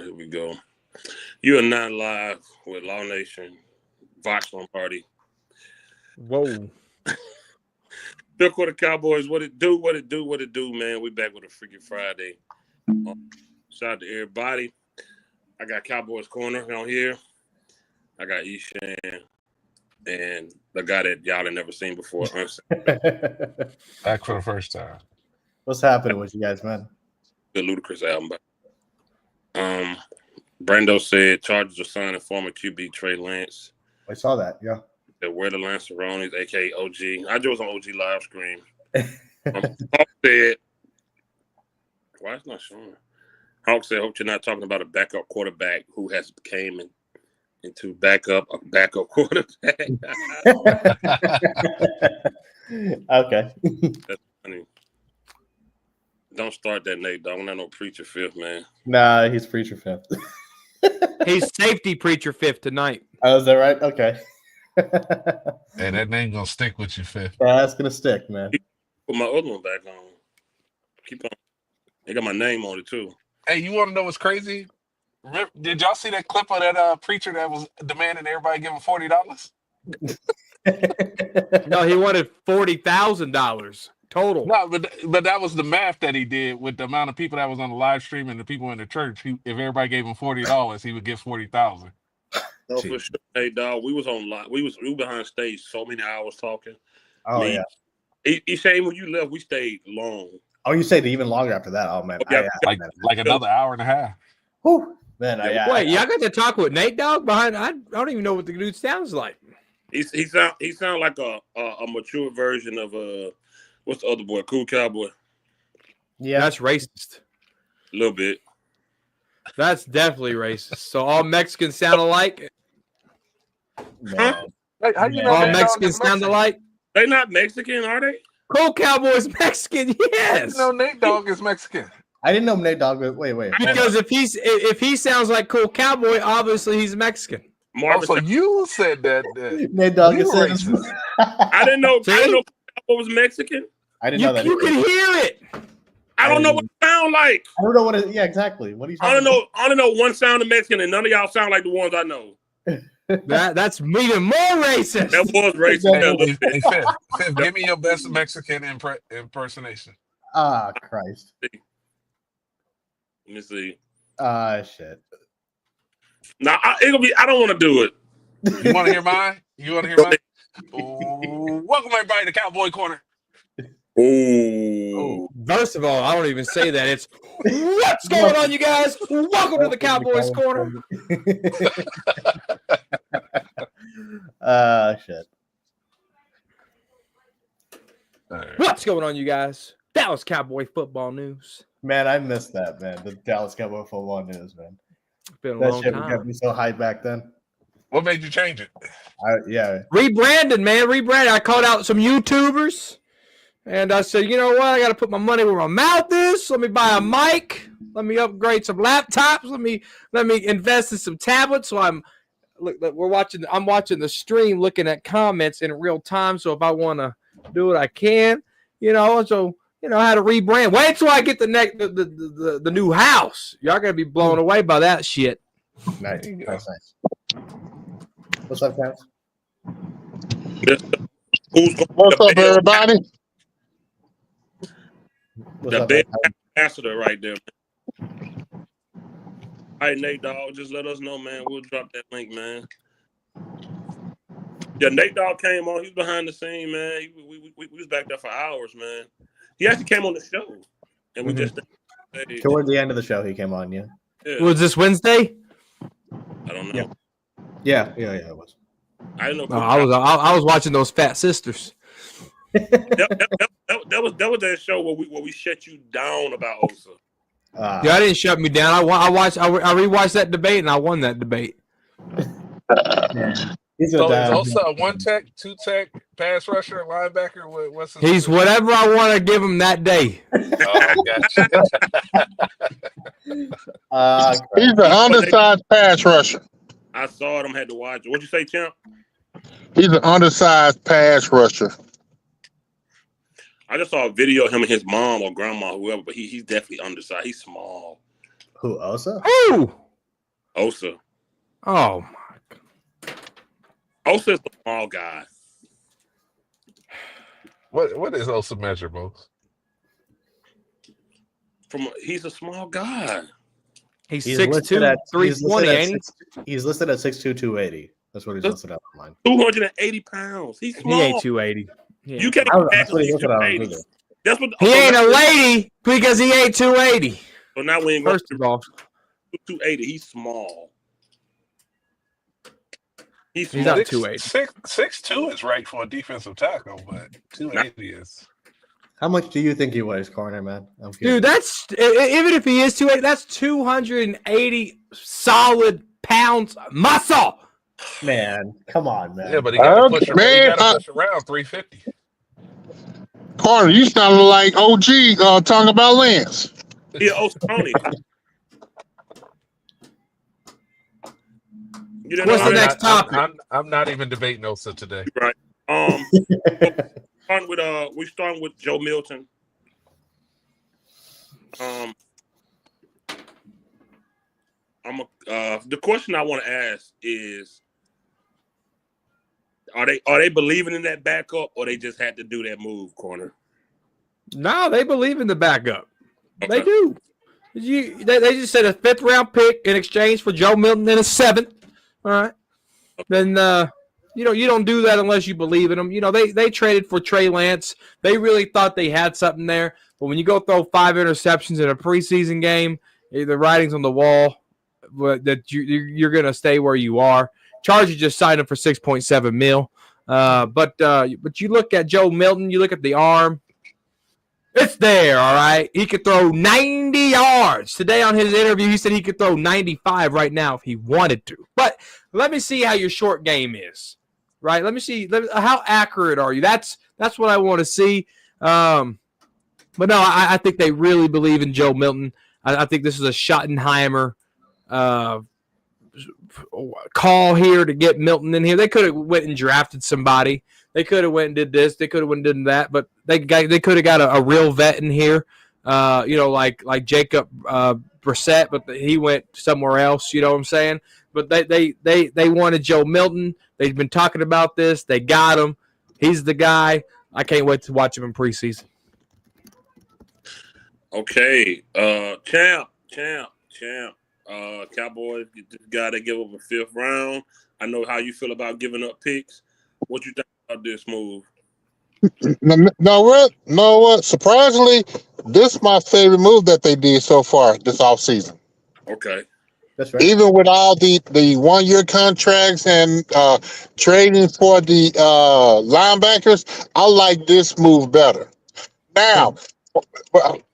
right, here we go. You are not live with Law Nation, Vox Party. Whoa. Bill Quarter Cowboys, what it do, man. We back with a freaking Friday. Shout out to everybody. I got Cowboys Corner on here. I got Eshan and the guy that y'all have never seen before. Back for the first time. What's happening with you guys, man? The Ludacris album. Brando said Chargers are signing former QB Trey Lance. I saw that, yeah. Where the Lanceronis, a.k.a. OG. I just was on OG live stream. Hawk said, why it's not showing? Hawk said, hope you're not talking about a backup quarterback who has came into a backup quarterback. Okay. That's funny. Don't start that, Nate, dog. I'm not no preacher fifth, man. Nah, he's preacher fifth. He's safety preacher fifth tonight. Oh, is that right? Okay. And that name gonna stick with you, Fifth. Yeah, that's gonna stick, man. Put my other one back on. Keep on. They got my name on it too. Hey, you want to know what's crazy? Did y'all see that clip of that preacher that was demanding everybody give him $40? No, he wanted $40,000 total. No, but that was the math that he did with the amount of people that was on the live stream and the people in the church. If everybody gave him $40, he would get $40,000. No, for sure. Hey, dog, we was on live. We were behind stage so many hours talking. Oh, yeah. He saying when you left, we stayed long. Oh, you stayed even longer after that. Oh, man. Yeah, like another hour and a half. Whew. Man, wait, y'all got to talk with Nate Dogg behind? I don't even know what the dude sounds like. He sound like a mature version of what's the other boy? Cool Cowboy. Yeah, that's racist. A little bit. That's definitely racist. So all Mexicans sound alike? Huh? Hey, how you know all Mexicans sound alike? They not Mexican, are they? Cool Cowboy's Mexican, yes. No, Nate Dogg is Mexican. I didn't know Nate Dogg. Wait. Because if he sounds like Cool Cowboy, obviously he's Mexican. Marvin, so you said that Nate Dogg is racist. I didn't know Cowboy was Mexican. I didn't know that. You can hear it. I don't know what it sound like. I don't know what it. Yeah, exactly. What are you? I don't know one sound of Mexican, and none of y'all sound like the ones I know. That's even more racist. That was racist. Hey, Fifth, give me your best Mexican impersonation. Ah, Christ. Let me see. Shit. Nah, it'll be. I don't want to do it. You want to hear mine? Ooh, welcome everybody to Cowboy Corner. Oh. First of all, I don't even say that. It's what's going on, you guys? Welcome to the Cowboys Corner. Shit. What's going on, you guys? Dallas Cowboy football news. Man, I missed that, man. The Dallas Cowboy football news, man. It's been a That long shit time. got me so hyped back then. What made you change it? Rebranded, man. Rebranded. I called out some YouTubers. And I said, you know what? I got to put my money where my mouth is. Let me buy a mic. Let me upgrade some laptops. Let me invest in some tablets. So I'm watching the stream, looking at comments in real time. So if I want to do it, I can. So I had to rebrand. Wait till I get the new house. Y'all gonna be blown away by that shit. Nice. That's nice. What's up, guys? What's up, everybody? The big ambassador right there. All right, Nate Dogg, just let us know, man. We'll drop that link, man. Yeah, Nate Dogg came on. He's behind the scene, man. We was back there for hours, man. He actually came on the show, and we just toward the end of the show he came on. Yeah. Was this Wednesday? I don't know. Yeah, it was. I didn't know. I was watching those Fat Sisters. That was that show where we shut you down about Osa. Yeah, I didn't shut me down. I rewatched that debate and I won that debate. He's so is Osa a 1-tech, 2-tech, pass rusher, linebacker? What's his He's whatever I want to give him that day. Oh, gotcha. He's the undersized pass rusher. I saw it. I had to watch it. What'd you say, Champ? He's an undersized pass rusher. I just saw a video of him and his mom or grandma, whoever, but he's definitely undersized. He's small. Who, Osa? Ooh! Osa. Oh my God. Osa's a small guy. What is Osa measure, most? He's a small guy. He's listed 6'2", at 320, ain't he's listed at 6'2", 280. That's what he's listed at online. 280 pounds. He's he? small. He ain't 280. You can't That's what he listed at on 280. Google. That's what He ain't a lady because he ain't 280. So now we ain't going First of all, 280. He's small. He's he's small. not 280. 6'2" is right for a defensive tackle, but 280 is. How much do you think he weighs, corner man? Dude, that's even if he is 280, that's 280 solid pounds muscle. Man, come on, man. Yeah, but he got to push around. Man, He got to push around 350. Carter, you sounded like OG talking about Lance. Yeah, Tony. What's the next topic? I'm not even debating Osa today. Right. We starting with Joe Milton. The question I want to ask is, are they believing in that backup, or they just had to do that move, corner? No, they believe in the backup. Okay. They do. They just said a 5th round pick in exchange for Joe Milton and a 7th. All right. Okay. Then you don't do that unless you believe in them. They traded for Trey Lance. They really thought they had something there, but when you go throw 5 interceptions in a preseason game, the writing's on the wall. That you're going to stay where you are. Chargers just signed him for $6.7 million. But you look at Joe Milton, you look at the arm. It's there, all right? He could throw 90 yards. Today on his interview, he said he could throw 95 right now if he wanted to. But let me see how your short game is, right? Let me see how accurate are you. That's what I want to see. But no, I think they really believe in Joe Milton. I think this is a Schottenheimer call here to get Milton in here. They could have went and drafted somebody. They could have went and did this. They could have went and did that. But they could have got a real vet in here, like Jacob Brissett, but he went somewhere else. You know what I'm saying? But they wanted Joe Milton. They've been talking about this. They got him. He's the guy. I can't wait to watch him in preseason. Okay, champ. Cowboys get this guy that give up a 5th round. I know how you feel about giving up picks. What you think about this move? No, what? Surprisingly, this is my favorite move that they did so far this offseason. Okay. That's right. Even with all the 1-year contracts and trading for the linebackers, I like this move better. Now,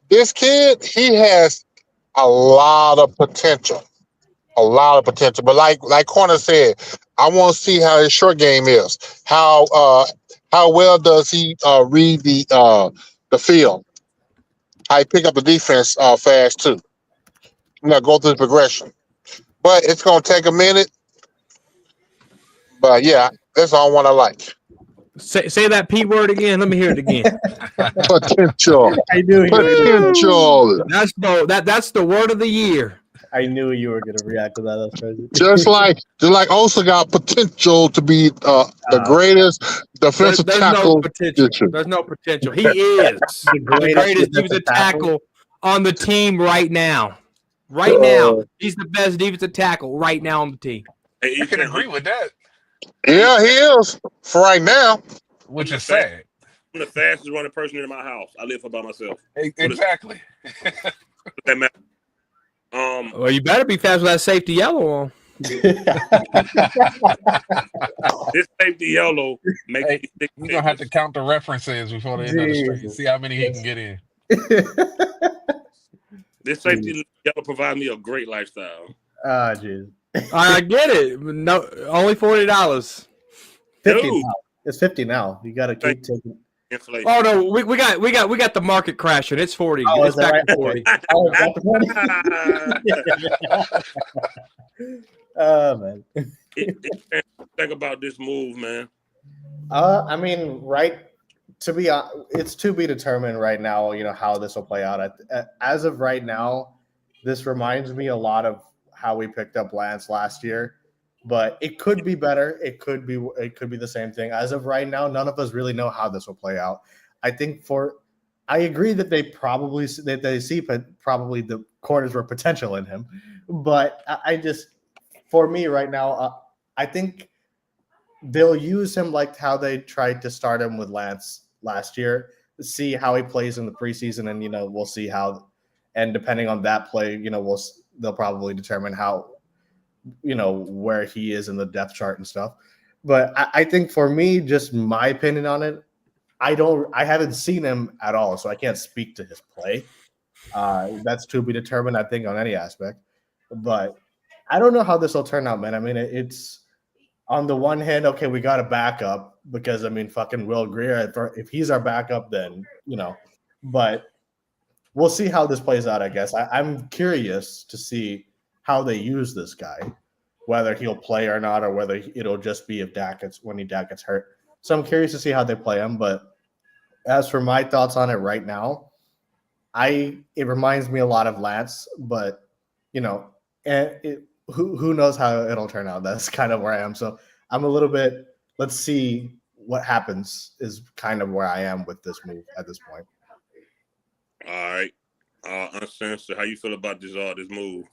this kid, he has a lot of potential. But like Corner said, I want to see how his short game is. How well does he read the field? How he pick up the defense fast too. Go through the progression. But it's gonna take a minute. But yeah, that's all one I like. Say that P word again. Let me hear it again. Potential. I knew you Potential. That's the word of the year. I knew you were gonna react to that. That's crazy. Just like Osa got potential to be the greatest defensive tackle. No potential. There's no potential. He is the greatest defensive tackle on the team right now. Right now, he's the best defensive tackle right now on the team. I can agree with that. Yeah, he is for right now. Which is sad. I'm the fastest running person in my house. I live by myself. Exactly. That matter. Well, you better be fast with that safety yellow on. This safety yellow makes you're gonna have to count the references before the end of the street. See how many he can get in. This safety yellow provides me a great lifestyle. Ah, jeez. I get it. No, only $40. 50 now. It's 50 now. You gotta keep taking. Inflation. Oh no, we got the market crashing. It's 40. Oh, it's back to 40. Oh man. Think about this move, man. I mean, it's to be determined right now. How this will play out. As of right now, this reminds me a lot of how we picked up Lance last year, but it could be better. It could be the same thing. As of right now, none of us really know how this will play out. I agree that they see probably the corners were potential in him, but for me right now, I think they'll use him like how they tried to start him with Lance last year, see how he plays in the preseason, and we'll see how, and depending on that play, they'll probably determine how, where he is in the depth chart and stuff. But I think for me, just my opinion on it, I haven't seen him at all, so I can't speak to his play. That's to be determined, I think, on any aspect. But I don't know how this will turn out, man. I mean, it's on the one hand, okay, we got a backup because fucking Will Grier. If he's our backup, then But we'll see how this plays out. I guess I'm curious to see how they use this guy, whether he'll play or not, or whether it'll just be if Dak gets hurt. So I'm curious to see how they play him. But as for my thoughts on it right now, it reminds me a lot of Lance, but who knows how it'll turn out. That's kind of where I am. So I'm a little bit, let's see what happens is kind of where I am with this move at this point. All right. Uncensored, how you feel about this move?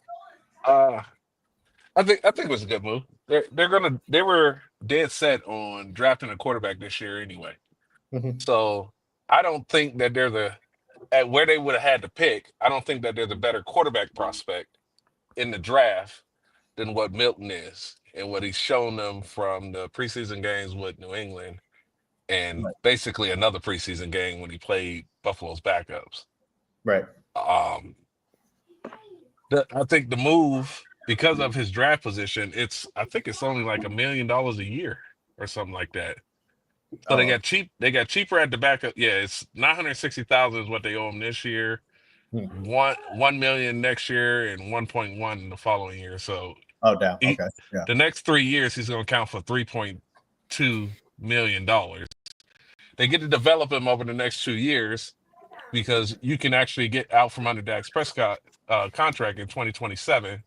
I think it was a good move. They were dead set on drafting a quarterback this year anyway. Mm-hmm. So I don't think that they're at where they would have had to pick. I don't think that they're the better quarterback prospect in the draft than what Milton is and what he's shown them from the preseason games with New England and basically another preseason game when he played Buffalo's backups. Right. I think the move, because of his draft position, I think it's only like $1 million a year or something like that. So they got cheap. They got cheaper at the backup. Yeah, it's $960,000 is what they owe him this year. $1 million next year and 1.1 the following year. So damn. Okay. Yeah. The next 3 years he's going to count for $3.2 million. They get to develop him over the next 2 years because you can actually get out from under Dak Prescott contract in 2027,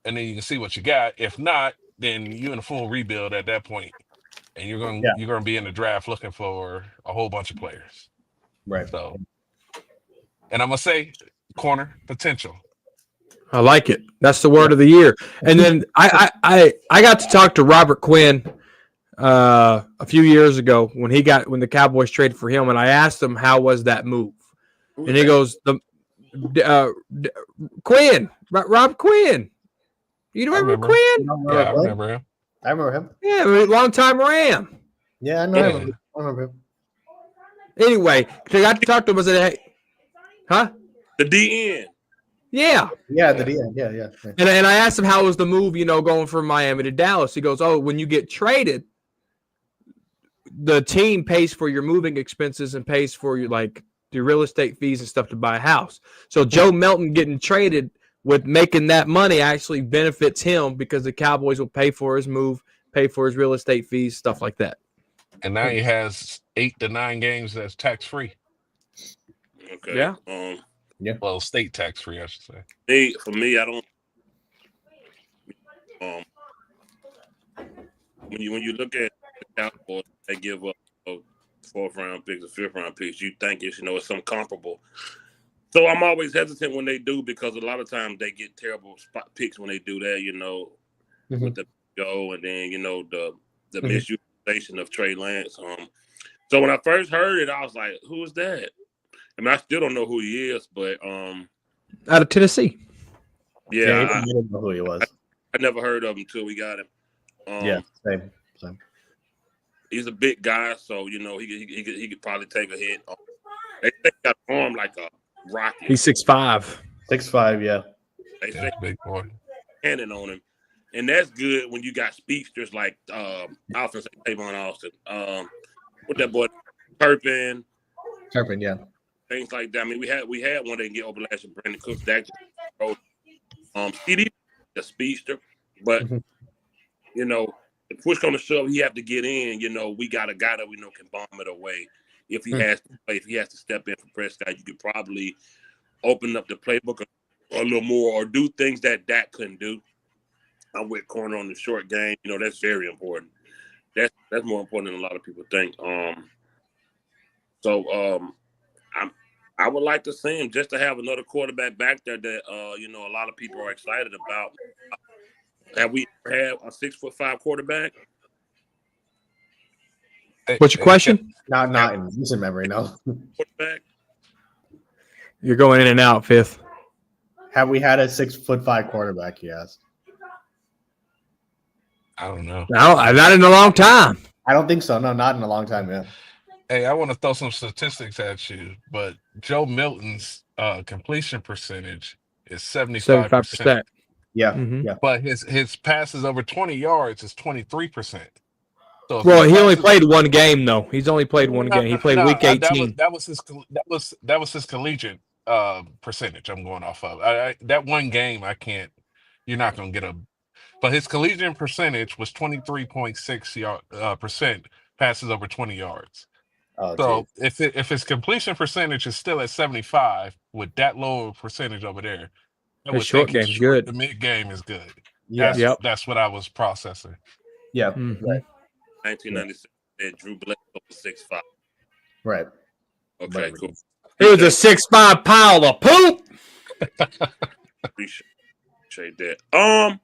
and then you can see what you got. If not, then you're in a full rebuild at that point, and you're going to be in the draft looking for a whole bunch of players. Right. So, and I'm gonna say corner potential. I like it. That's the word of the year. And then I got to talk to Robert Quinn a few years ago when the Cowboys traded for him, and I asked him how was that move, and he goes Quinn, Rob Quinn. You remember Quinn? Yeah, I remember him. I remember him. Yeah, long time Ram. Yeah, I know him. I remember him. Anyway, I got to talk to him. I said, hey, huh? The DN. Yeah. Yeah, the DN. Yeah. And I asked him how was the move, going from Miami to Dallas. He goes, when you get traded, the team pays for your moving expenses and pays for your the real estate fees and stuff to buy a house. So Joe Milton getting traded with making that money actually benefits him because the Cowboys will pay for his move, pay for his real estate fees, stuff like that. And now he has 8 to 9 games that's tax free. Okay. Yeah. Yeah. Well, state tax free, I should say. For me, I don't. When you look at the Cowboys, they give up 4th round picks or 5th round picks. You think it's some comparable. So I'm always hesitant when they do because a lot of times they get terrible spot picks when they do that. With the go and then the misutilization of Trey Lance. So when I first heard it, I was like, "Who is that?" I mean, I still don't know who he is, but out of Tennessee. Yeah, I didn't know who he was. I never heard of him until we got him. Same. He's a big guy, so he could probably take a hit. They got an arm like a rocket. He's 6'5". 6'5", yeah. They say big boy. Handing on him, and that's good when you got speedsters like I often say Tavon Austin. What that boy Turpin, yeah. Things like that. I mean, we had one that didn't get over last year. Brandon Cooks, Dak CD, the speedster, but the push on the shove, he have to get in. We got a guy that we know can bomb it away. If he has to play, if he has to step in for Prescott, you could probably open up the playbook or a little more or do things that Dak couldn't do. I'm with corner on the short game. You know, that's very important. That's more important than a lot of people think. I would like to see him just to have another quarterback back there that you know, a lot of people are excited about. Have we ever had a 6'5" quarterback? What's your question? Not in recent memory, no. Quarterback? You're going in and out, Fifth. Have we had a 6'5" quarterback? He asked. I don't know. No, not in a long time. I don't think so. No, not in a long time. Yeah. Hey, I want to throw some statistics at you, but Joe Milton's completion percentage is 75%. Yeah. Mhm. Yeah. But his passes over 20 yards is 23%. So if Well, his he only passes- played one game though. He's only played one game. He played week 18. That was his collegiate percentage. I'm going off of. That one game I can't. You're not going to get a. But his collegiate percentage was 23.6 percent passes over 20 yards. Oh, So geez. if his completion percentage is still at 75 with that low percentage over there, I His would short think his game's good. The mid game is good. Yeah. Yep. That's what I was processing. Yeah. Mhm. Right. 1996. Drew Bledsoe was 6'5". Right. Okay, But- cool. He was a 6'5" pile of poop. Appreciate that.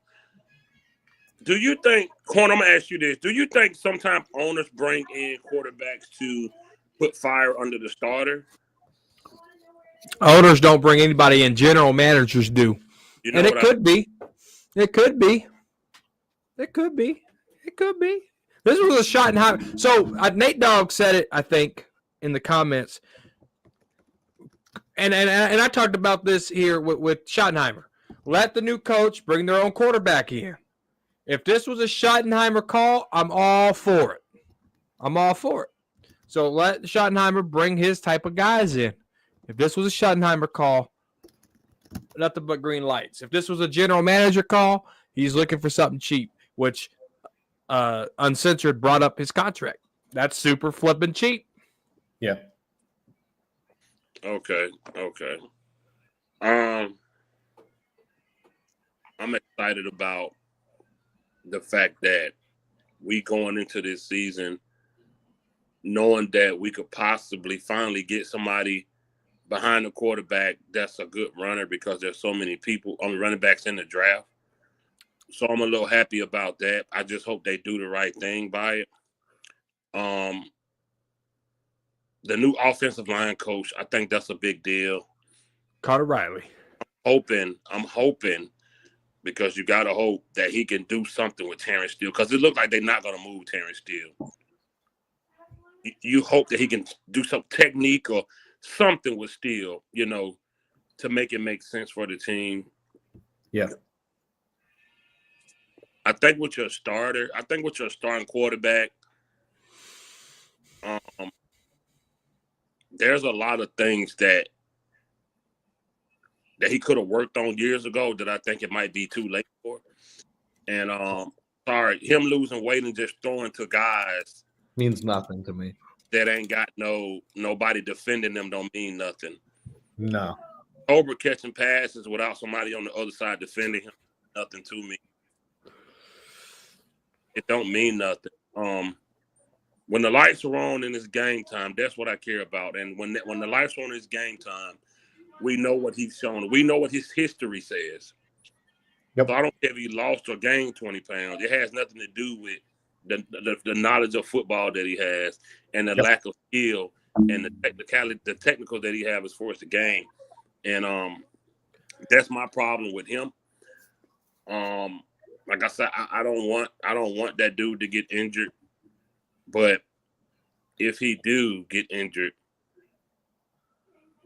Do you think, Corn, I'm gonna ask you this. Do you think sometimes owners bring in quarterbacks to put fire under the starter? Owners don't bring anybody in. General managers do. You know And it what could be. It could be. It could be. It could be. This was a shot in high. So Nate Dogg said it, I think, in the comments. And I talked about this here with Schottenheimer. Let the new coach bring their own quarterback in. If this was a Schottenheimer call, I'm all for it. I'm all for it. So let Schottenheimer bring his type of guys in. If this was a Schottenheimer call, nothing but green lights. If this was a general manager call, he's looking for something cheap, which Uncensored brought up his contract. That's super flipping cheap. Yeah. Okay. I'm excited about the fact that we going into this season knowing that we could possibly finally get somebody behind the quarterback that's a good runner because there's so many people on running backs in the draft. So I'm a little happy about that. I just hope they do the right thing by it. The new offensive line coach, I think that's a big deal. Carter Riley. I'm hoping because you got to hope that he can do something with Terrence Steele because it looks like they're not going to move Terrence Steele. You hope that he can do some technique or something with Steele, you know, to make it make sense for the team. Yeah. I think with your starting quarterback, there's a lot of things that he could have worked on years ago that I think it might be too late for. And him losing weight and just throwing to guys Means nothing to me. that ain't got nobody defending them don't mean nothing. No. Over catching passes without somebody on the other side defending him, nothing to me. It don't mean nothing. When the lights are on and it's game time, that's what I care about. And when the lights are on, it's game time. We know what he's shown. We know what his history says. Yep. So I don't care if he lost or gained 20 pounds. It has nothing to do with the knowledge of football that he has and the lack of skill and the technical that he has as far as the game. And that's my problem with him. Like I said, I don't want that dude to get injured. But if he do get injured,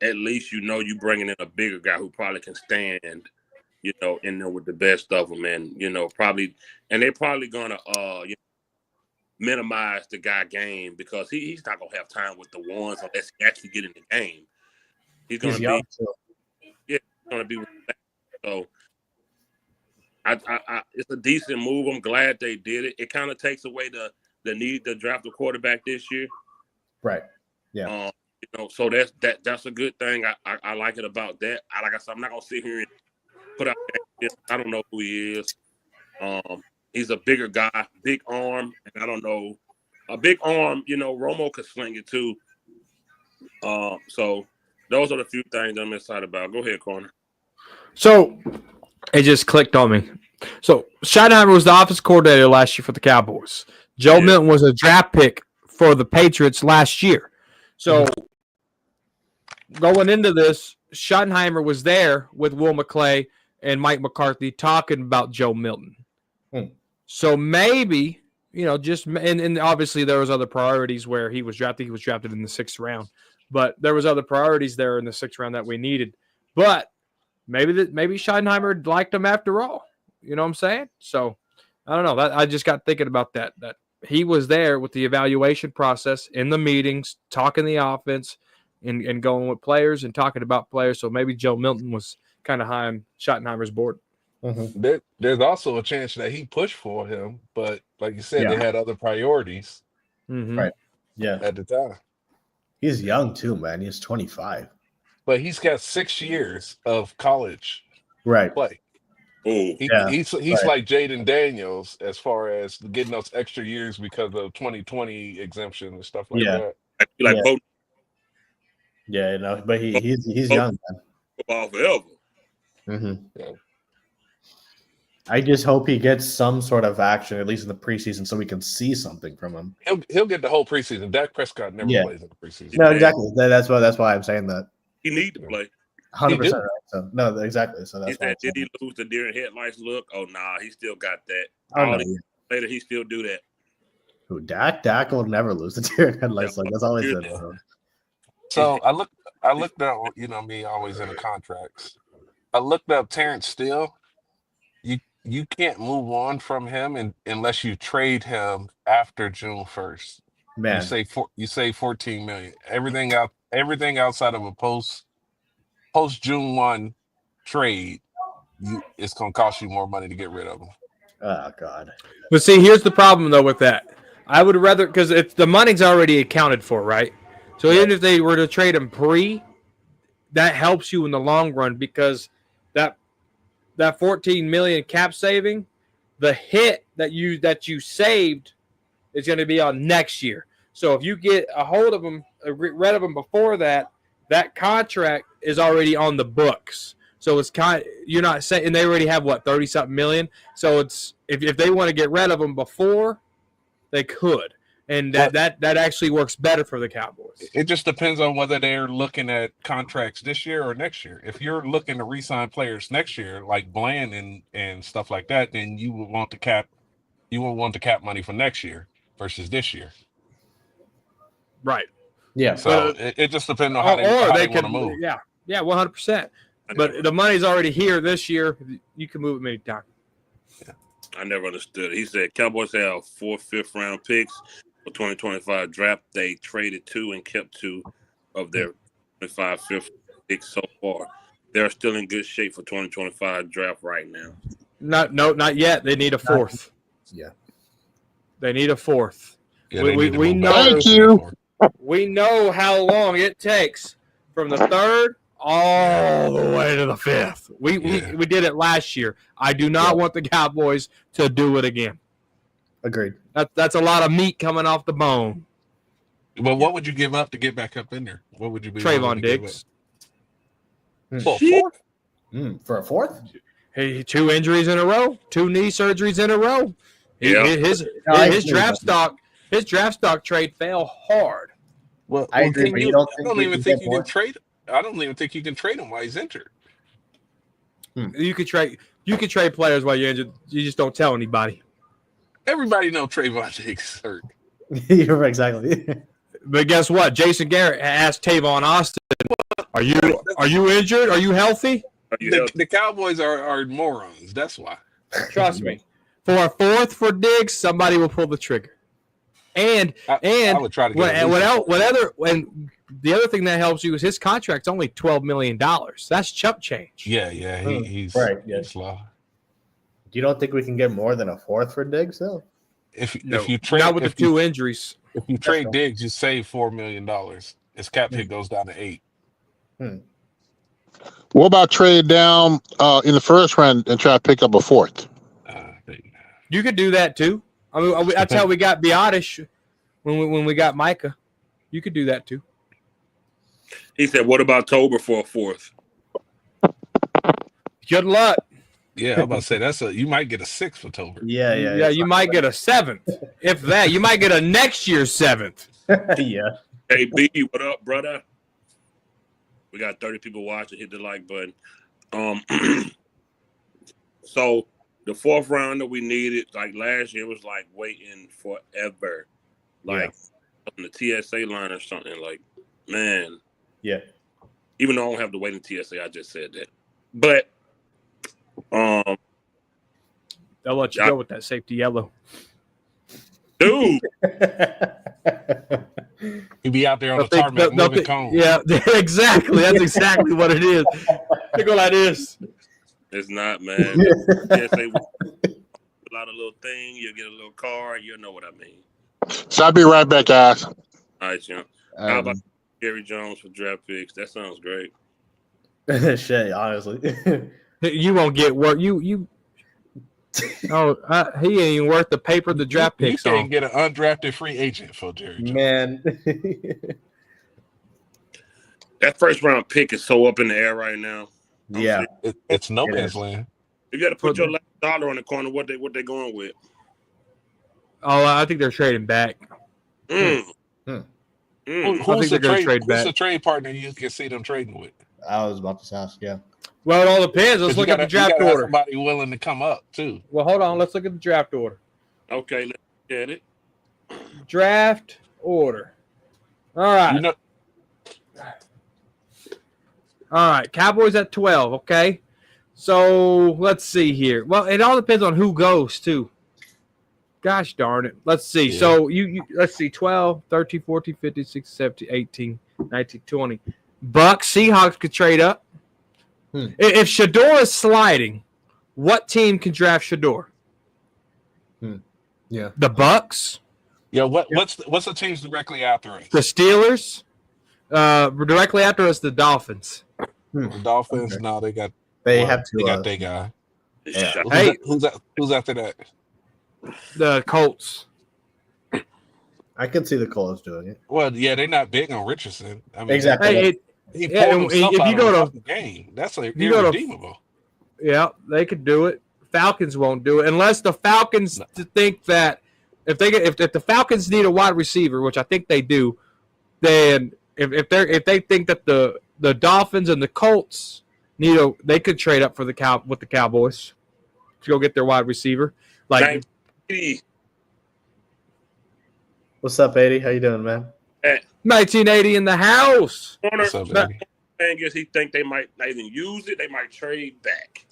at least you bringing in a bigger guy who probably can stand, in there with the best of them, and they're probably gonna minimize the guy game because he's not gonna have time with the ones unless he actually get in the game. He's gonna be so. It's a decent move. I'm glad they did it. It kind of takes away the need to draft a quarterback this year. Right. Yeah. So that's a good thing. I like it about that. Like I said, I'm not gonna sit here and put out. I don't know who he is. He's a bigger guy, big arm, and I don't know. A big arm, Romo could sling it too. So those are the few things I'm excited about. Go ahead, Corner. So it just clicked on me. So Schottenheimer was the offense coordinator last year for the Cowboys. Joe Milton was a draft pick for the Patriots last year. So going into this, Schottenheimer was there with Will McClay and Mike McCarthy talking about Joe Milton. So maybe, and obviously there was other priorities where he was drafted. He was drafted in the 6th round. But there was other priorities there in the 6th round that we needed. But maybe Schottenheimer liked him after all. You know what I'm saying? So I don't know. I just got thinking about that he was there with the evaluation process in the meetings, talking the offense and going with players and talking about players. So maybe Joe Milton was kind of high on Schottenheimer's board. There's also a chance that he pushed for him, but like you said, they had other priorities. Right. Yeah. At the time. He's young too, man. He's 25. But he's got 6 years of college play. Oh, He's like Jaden Daniels as far as getting those extra years because of 2020 exemption and stuff like that. But he's young, man. Football forever. I just hope he gets some sort of action, at least in the preseason, so we can see something from him. He'll get the whole preseason. Dak Prescott never plays in the preseason. No, exactly. That's why I'm saying that. He need to play. 100% right. So no, exactly. So that's why. Did he lose the deer in headlights look? Oh nah, he still got that. Later he still do that. Who Dak? Dak will never lose the deer in headlights. Like that's all he said. So I looked up, me always in the contracts. I looked up Terrence Steele. You can't move on from him unless you trade him after June 1st. Man, you say $14 million. Everything outside of a post June 1 trade, it's gonna cost you more money to get rid of him. Oh God. But see, here's the problem though with that. I would rather, because if the money's already accounted for, right? So even if they were to trade him that helps you in the long run, because that $14 million cap saving, the hit that you saved is going to be on next year. So if you get a hold of them, rid of them before that contract is already on the books. So it's you're not saying, and they already have 30-something million. So it's if they want to get rid of them before, they could. And that actually works better for the Cowboys. It just depends on whether they're looking at contracts this year or next year. If you're looking to re-sign players next year, like Bland and stuff like that, then you would want the cap. You would want the cap money for next year versus this year. Right. Yeah. So it just depends on how they want to move. Yeah. 100%. But the money's already here this year. You can move it many times. Yeah. I never understood it. He said Cowboys have 4 5th-round picks for 2025 draft. They traded 2 and kept 2 of their 25 5th picks so far. They're still in good shape for 2025 draft right now. Not yet. They need a 4th. Yeah. They need a 4th. Yeah, we know. Thank you. We know how long it takes from the 3rd all the way to the 5th. We did it last year. I do not want the Cowboys to do it again. Agreed. That's a lot of meat coming off the bone. But what would you give up to get back up in there? What would you be? Trayvon Diggs. For a 4th? For a 4th? Hey, 2 injuries in a row, 2 knee surgeries in a row. His draft stock trade fell hard. Well, I agree. I don't even think you can trade. I don't even think you can trade him while he's injured. You could trade players while you're injured. You just don't tell anybody. Everybody knows Trayvon Diggs is hurt. You're exactly. But guess what? Jason Garrett asked Tavon Austin, "Are you injured? Are you healthy?" The Cowboys are morons. That's why. Trust me. For a 4th for Diggs, somebody will pull the trigger. And I would try to get the other thing that helps you is his contract's only $12 million. That's chump change. Yeah, he's right. Yeah. He's low. You don't think we can get more than a 4th for Diggs, though? If you trade, not with the 2 injuries. If you trade Diggs, you save $4 million. His cap hit goes down to 8. What about trade down in the first round and try to pick up a fourth? You could do that too. I mean, that's how we got Biotish when we got Micah. You could do that too. He said, "What about Tober for a fourth?" Good luck. Yeah, I'm about to say you might get a 6th for Tober. Yeah. You might get a 7th, if that. You might get a next year's 7th. Yeah. Hey B, what up, brother? We got 30 people watching. Hit the like button. So the 4th rounder we needed, like last year, was like waiting forever, like on the TSA line or something. Like, man, Yeah. Even though I don't have to wait in TSA, I just said that. But They'll let you go with that safety yellow. dude, He'd be out there on the tarmac moving cones. Yeah, exactly. That's exactly what it is. They go like this. it's not, man. TSA, a lot of little thing. You get a little car. You know what I mean. So I'll be right back, guys. All right, Jim. How about Gary Jones for draft picks? That sounds great. Shit, honestly. You won't get work. You. Oh, he ain't even worth the paper the draft picks You can't on. get an undrafted free agent for Jerry Jones. Man. That first round pick is so up in the air right now. Yeah. It's no man's land. You got to put your last dollar on the corner. What they going with? Oh, I think they're trading back. Who's the trade partner you can see them trading with? I was about to ask, yeah. Well, it all depends. Let's look at the draft order. Somebody willing to come up too. Well, hold on. Let's look at the draft order. Okay, let's get it. Draft order. All right. All right. Cowboys at 12. Okay. So let's see here. Well, it all depends on who goes too. Gosh darn it. Let's see. Yeah. So you let's see 12, 13, 14, 15, 16, 17, 18, 19, 20. Bucks, Seahawks could trade up. If Shador is sliding, what team can draft Shador? Yeah. The Bucks? Yeah, what's the teams directly after us? The Steelers. Directly after us, the Dolphins. The Dolphins, okay. No, they got they got their guy. Yeah. Hey, who's after that? The Colts. I can see the Colts doing it. Well, yeah, they're not big on Richardson. I mean, exactly. He pulled himself out of the game. That's irredeemable. Yeah, they could do it. Falcons won't do it unless the Falcons think that if the Falcons need a wide receiver, which I think they do, then if they think that the Dolphins and the Colts they could trade up for the Cowboys to go get their wide receiver. Like, what's up, 80? How you doing, man? 1980 in the house. What's up, baby? I guess he think they might not even use it. They might trade back.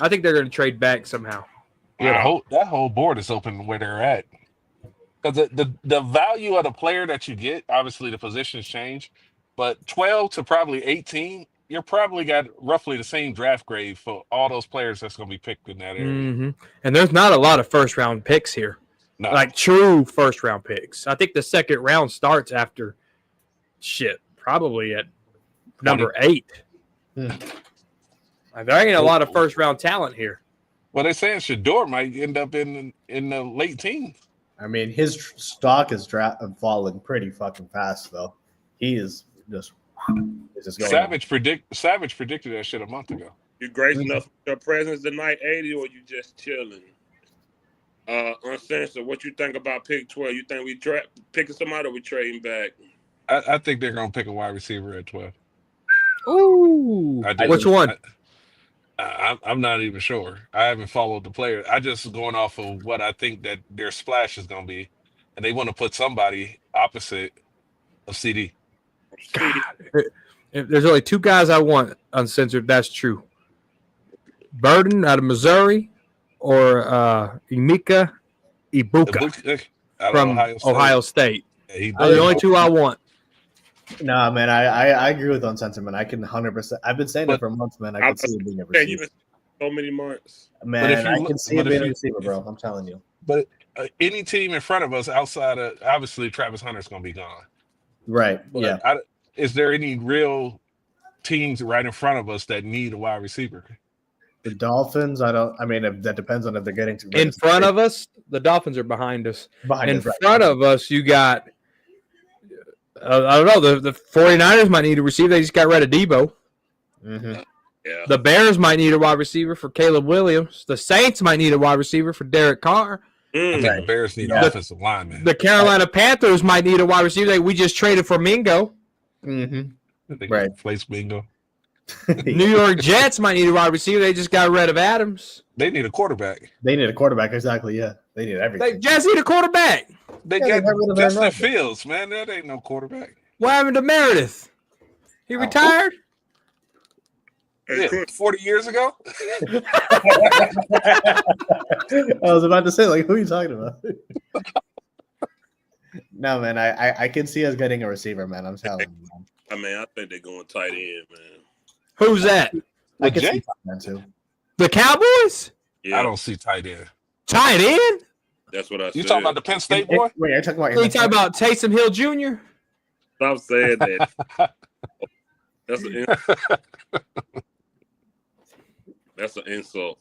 I think they're going to trade back somehow. Yeah, that whole board is open where they're at. Because the value of the player that you get, obviously the positions change, but 12 to probably 18, you're probably got roughly the same draft grade for all those players that's going to be picked in that area. Mm-hmm. And there's not a lot of first-round picks here. No. Like true first-round picks. I think the second round starts after probably at number 8. There ain't a lot of first-round talent here. Well, they're saying Shador might end up in the late teens. I mean, his stock is falling pretty fucking fast, though. He is just going. Savage predicted that shit a month ago. You grace enough with your presence tonight, 80, or you just chilling? Uncensored, what you think about pick 12? You think we picking somebody or we trading back? I think they're going to pick a wide receiver at 12. Ooh. Which one? I'm not even sure. I haven't followed the player. I just going off of what I think that their splash is going to be. And they want to put somebody opposite of CD. God. If there's only 2 guys I want uncensored, that's true. Burden out of Missouri or Emeka Ibuka from Ohio State. Yeah, those are the only 2 I want. Nah, man, I agree with uncensored, man. I can 100%. I've been saying it for months, man. I can see it being a receiver. So many months. Man, I can see it being a receiver, bro. I'm telling you. But any team in front of us outside of, obviously, Travis Hunter's going to be gone. Right, but yeah. Is there any real teams right in front of us that need a wide receiver. The Dolphins, if that depends on if they're getting to In front of us, the Dolphins are behind us. behind In us, right. front of us, you got, I don't know, the 49ers might need a receiver. They just got rid of Debo. Mm-hmm. Yeah. The Bears might need a wide receiver for Caleb Williams. The Saints might need a wide receiver for Derek Carr. I think the Bears need offensive linemen. The Carolina Panthers might need a wide receiver. We just traded for Mingo. Mm-hmm. Right. Place Bingo. New York Jets might need a wide receiver. They just got rid of Adams. They need a quarterback. They need a quarterback, exactly. Yeah, they need everything. They just need a quarterback. They got Justin Fields, man. That ain't no quarterback. What happened to Meredith? He retired? Yeah, 40 years ago. I was about to say, like, who are you talking about? No, man, I can see us getting a receiver, man. I'm telling you, man. I think they're going tight end, man. Who's that? I can see tight end too. The Cowboys? Yeah, I don't see tight end. Tight end? that's what I said. You talking about the Penn State boy? Wait, you're talking about? You talking about Taysom Hill Jr.? Stop saying that. That's an insult.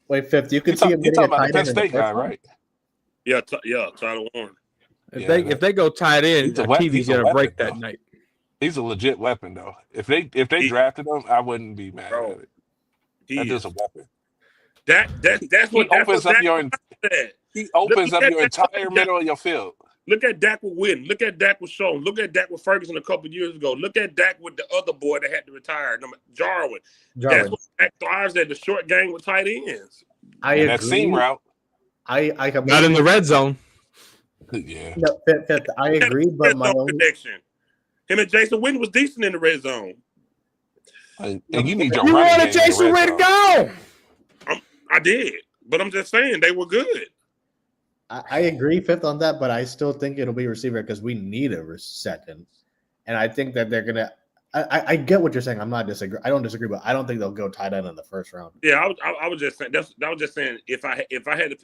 Wait, Fifth, you can see him You getting talking a about the tight Penn end. State guy, right? Yeah, Tyler Warren. If they go tight end, the TV's gonna break that night. He's a legit weapon, though. If they drafted him, I wouldn't be mad at it. That is a weapon. That's what opens up your entire Dak, middle of your field. Look at Dak with Witten. Look at Dak with Schoen. Look at Dak with Ferguson a couple years ago. Look at Dak with the other boy that had to retire, Jarwin. That's what Dak thrives at, the short game with tight ends. I agree. That seam route. I Not in the red zone. Yeah. No, Fifth, I agree, but my own connection. Him and Jason Witten was decent in the red zone. And you need your You running wanted game in the Jason red Witten zone. go. I did, but I'm just saying they were good. I agree, Fifth, on that, but I still think it'll be receiver because we need a second, and I think that they're gonna. I get what you're saying. I don't disagree, but I don't think they'll go tight end in the first round. Yeah, I was just saying. I was just saying if I had,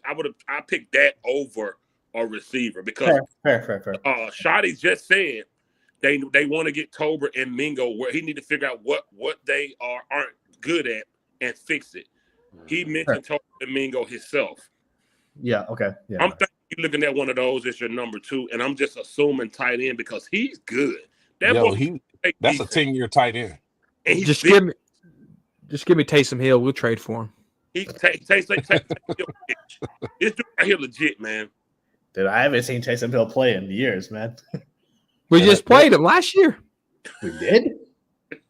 I picked that over a receiver because Fair. Shotty just said they want to get Tober and Mingo where he need to figure out what they aren't good at and fix it. He mentioned Tober and Mingo himself. Yeah. Okay. Yeah. I'm thinking you're looking at one of those as your number two, and I'm just assuming tight end because he's good. That's a 10-year tight end. And Just give me Taysom Hill. We'll trade for him. This dude right here legit, man. Dude, I haven't seen Taysom Hill play in years, man. We just played him last year. We did?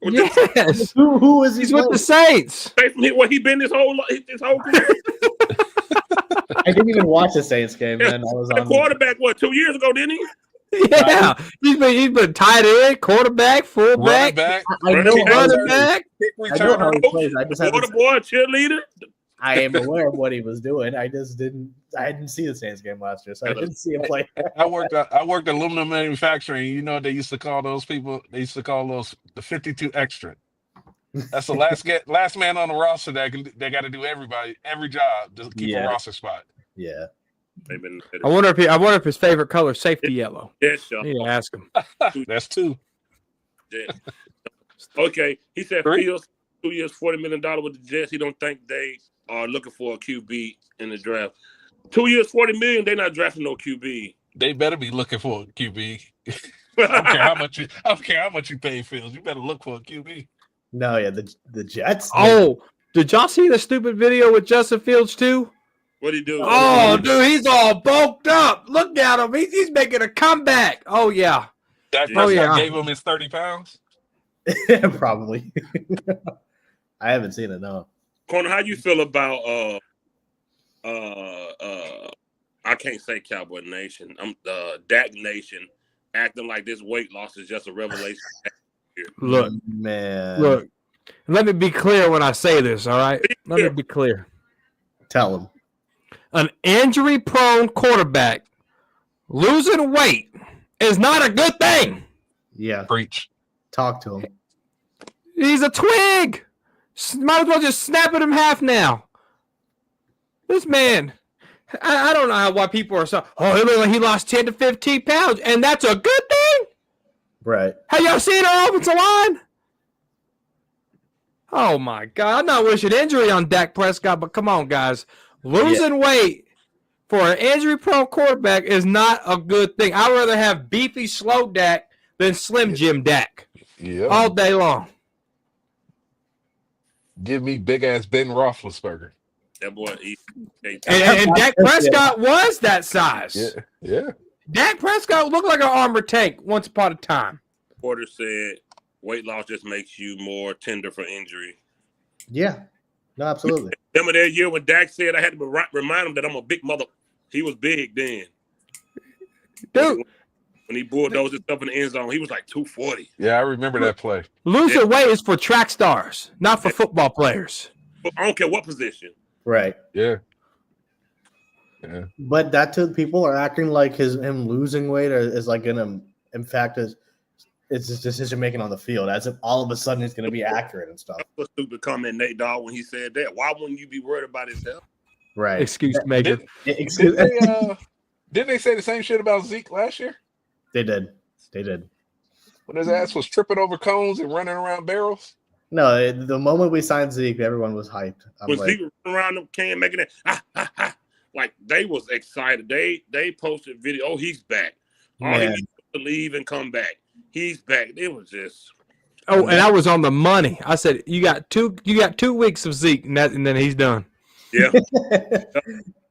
Yes. Who is he? He's with the Saints. Where he been his whole career. I didn't even watch the Saints game, man. I was on quarterback. 2 years ago, didn't he? Yeah, he's been tight end, quarterback, fullback. I know running back. I know how he plays. I just Water boy, cheerleader. I am aware of what he was doing. I didn't see the Saints game last year, so I didn't see him play. I worked aluminum manufacturing. You know what they used to call those people? They used to call those the 52 extra. That's the last man on the roster they got to do every job to keep a roster spot. Yeah. I wonder if his favorite color is safety yellow. Yes, I need to ask him. That's two. Yeah. Okay, he said Fields 2 years, $40 million with the Jets. He don't think they are looking for a QB in the draft. 2 years, $40 million. They're not drafting no QB. They better be looking for a QB. I don't care how much you pay Fields. You better look for a QB. No, yeah, the Jets. Oh, did y'all see the stupid video with Justin Fields too? What'd he do? Oh, dude, he's all bulked up. Look at him. He's making a comeback. Oh, yeah. Dak Prescott gave him his 30 pounds? Probably. I haven't seen it, no. Corner, how you feel about I can't say Cowboy Nation. I'm Dak Nation acting like this weight loss is just a revelation. Look, man. Look. Let me be clear when I say this, all right? Let me be clear. Tell him. An injury-prone quarterback losing weight is not a good thing. Yeah. Preach. Talk to him. He's a twig. Might as well just snap it in half now. This man, I don't know why people are so, he looked like he lost 10 to 15 pounds, and that's a good thing? Right. Have y'all seen our offensive line? Oh my God! I'm not wishing injury on Dak Prescott, but come on, guys, losing weight for an injury-prone quarterback is not a good thing. I'd rather have beefy, slow Dak than Slim Jim Dak all day long. Give me big ass Ben Roethlisberger. That boy. And Dak Prescott was that size. Yeah. Dak Prescott looked like an armored tank once upon a time. Porter said weight loss just makes you more tender for injury. Yeah. No, absolutely. Remember that year when Dak said I had to remind him that I'm a big mother. He was big then. Dude. When he bulldozed himself in the end zone, he was like 240. Yeah, I remember that play. Losing weight is for track stars, not for football players. I don't care what position. Right. Yeah. But that too, people are acting like him losing weight is like gonna impact his decision making on the field, as if all of a sudden it's gonna be accurate and stuff. That was stupid comment, Nate Dogg, when he said that. Why wouldn't you be worried about his health? Right. Excuse maker. Didn't they say the same shit about Zeke last year? They did. When his ass was tripping over cones and running around barrels? No, the moment we signed Zeke, everyone was hyped. When Zeke was around them, can making that like they was excited. They posted video. Oh, he's back. Oh, he needs to leave and come back. He's back. It was just. Oh, and I was on the money. I said, you got 2 weeks of Zeke, and then he's done. Yeah.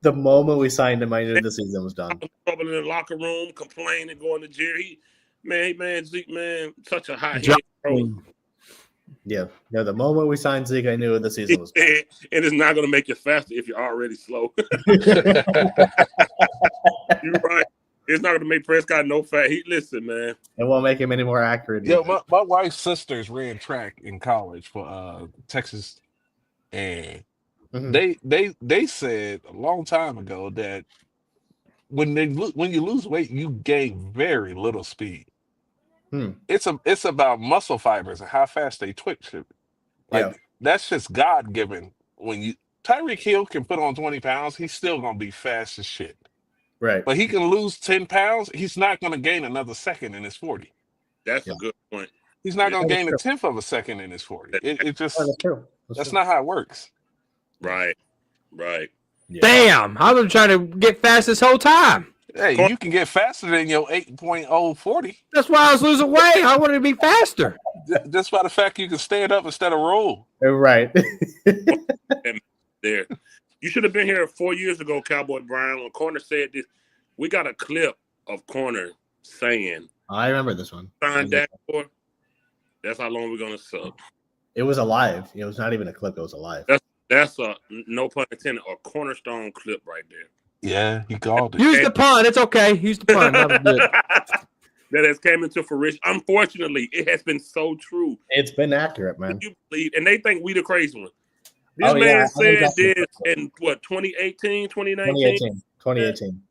The moment we signed him, I knew the season was done. Trouble in the locker room, complaining, going to jail. Zeke, man, such a hot head. Yeah. The moment we signed Zeke, I knew the season was done. And it's not going to make you faster if you're already slow. You're right. It's not going to make Prescott no fat. Listen, man. It won't make him any more accurate. Yo, my wife's sisters ran track in college for Texas, and they said a long time ago that when you lose weight, you gain very little speed. It's about muscle fibers and how fast they twitch. That's just God given. When Tyreek Hill can put on 20 pounds, he's still gonna be fast as shit. Right. But he can lose 10 pounds, he's not gonna gain another second in his 40. That's a good point. He's not gonna gain a tenth of a second in his 40. It just that's not how it works. Right. Yeah. Damn, I've been trying to get fast this whole time. Hey, you can get faster than your 8.040. That's why I was losing weight. I wanted to be faster. Just by the fact you can stand up instead of roll. Right. There. You should have been here 4 years ago, Cowboy Brian, when Corner said this. We got a clip of Corner saying, I remember this one. Sign Dak for. That's how long we're going to suck. It was alive. It was not even a clip. It was alive. That's a, no pun intended, a cornerstone clip right there. Yeah, he called it. Use the pun. It's okay. Use the pun. That was good. That has came into fruition. Unfortunately, it has been so true. It's been accurate, man. You believe, and they think we the crazy one. This man said this in what, 2018, 2019? 2018.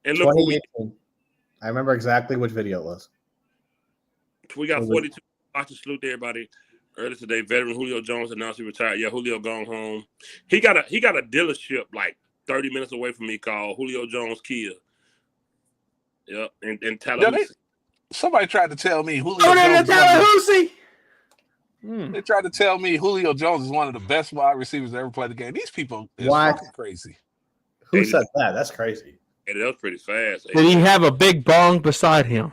And look who I remember exactly which video it was. We got 42. I to salute to everybody. Earlier today, veteran Julio Jones announced he retired. Yeah, Julio gone home. He got a dealership like 30 minutes away from me called Julio Jones Kia. Yep, in Tallahassee. Somebody tried to tell me Julio Jones. Tallahassee. They tried to tell me Julio Jones is one of the best wide receivers to ever play the game. These people is fucking crazy. Who said that? That's crazy. Hey, that was pretty fast. Did he have a big bong beside him?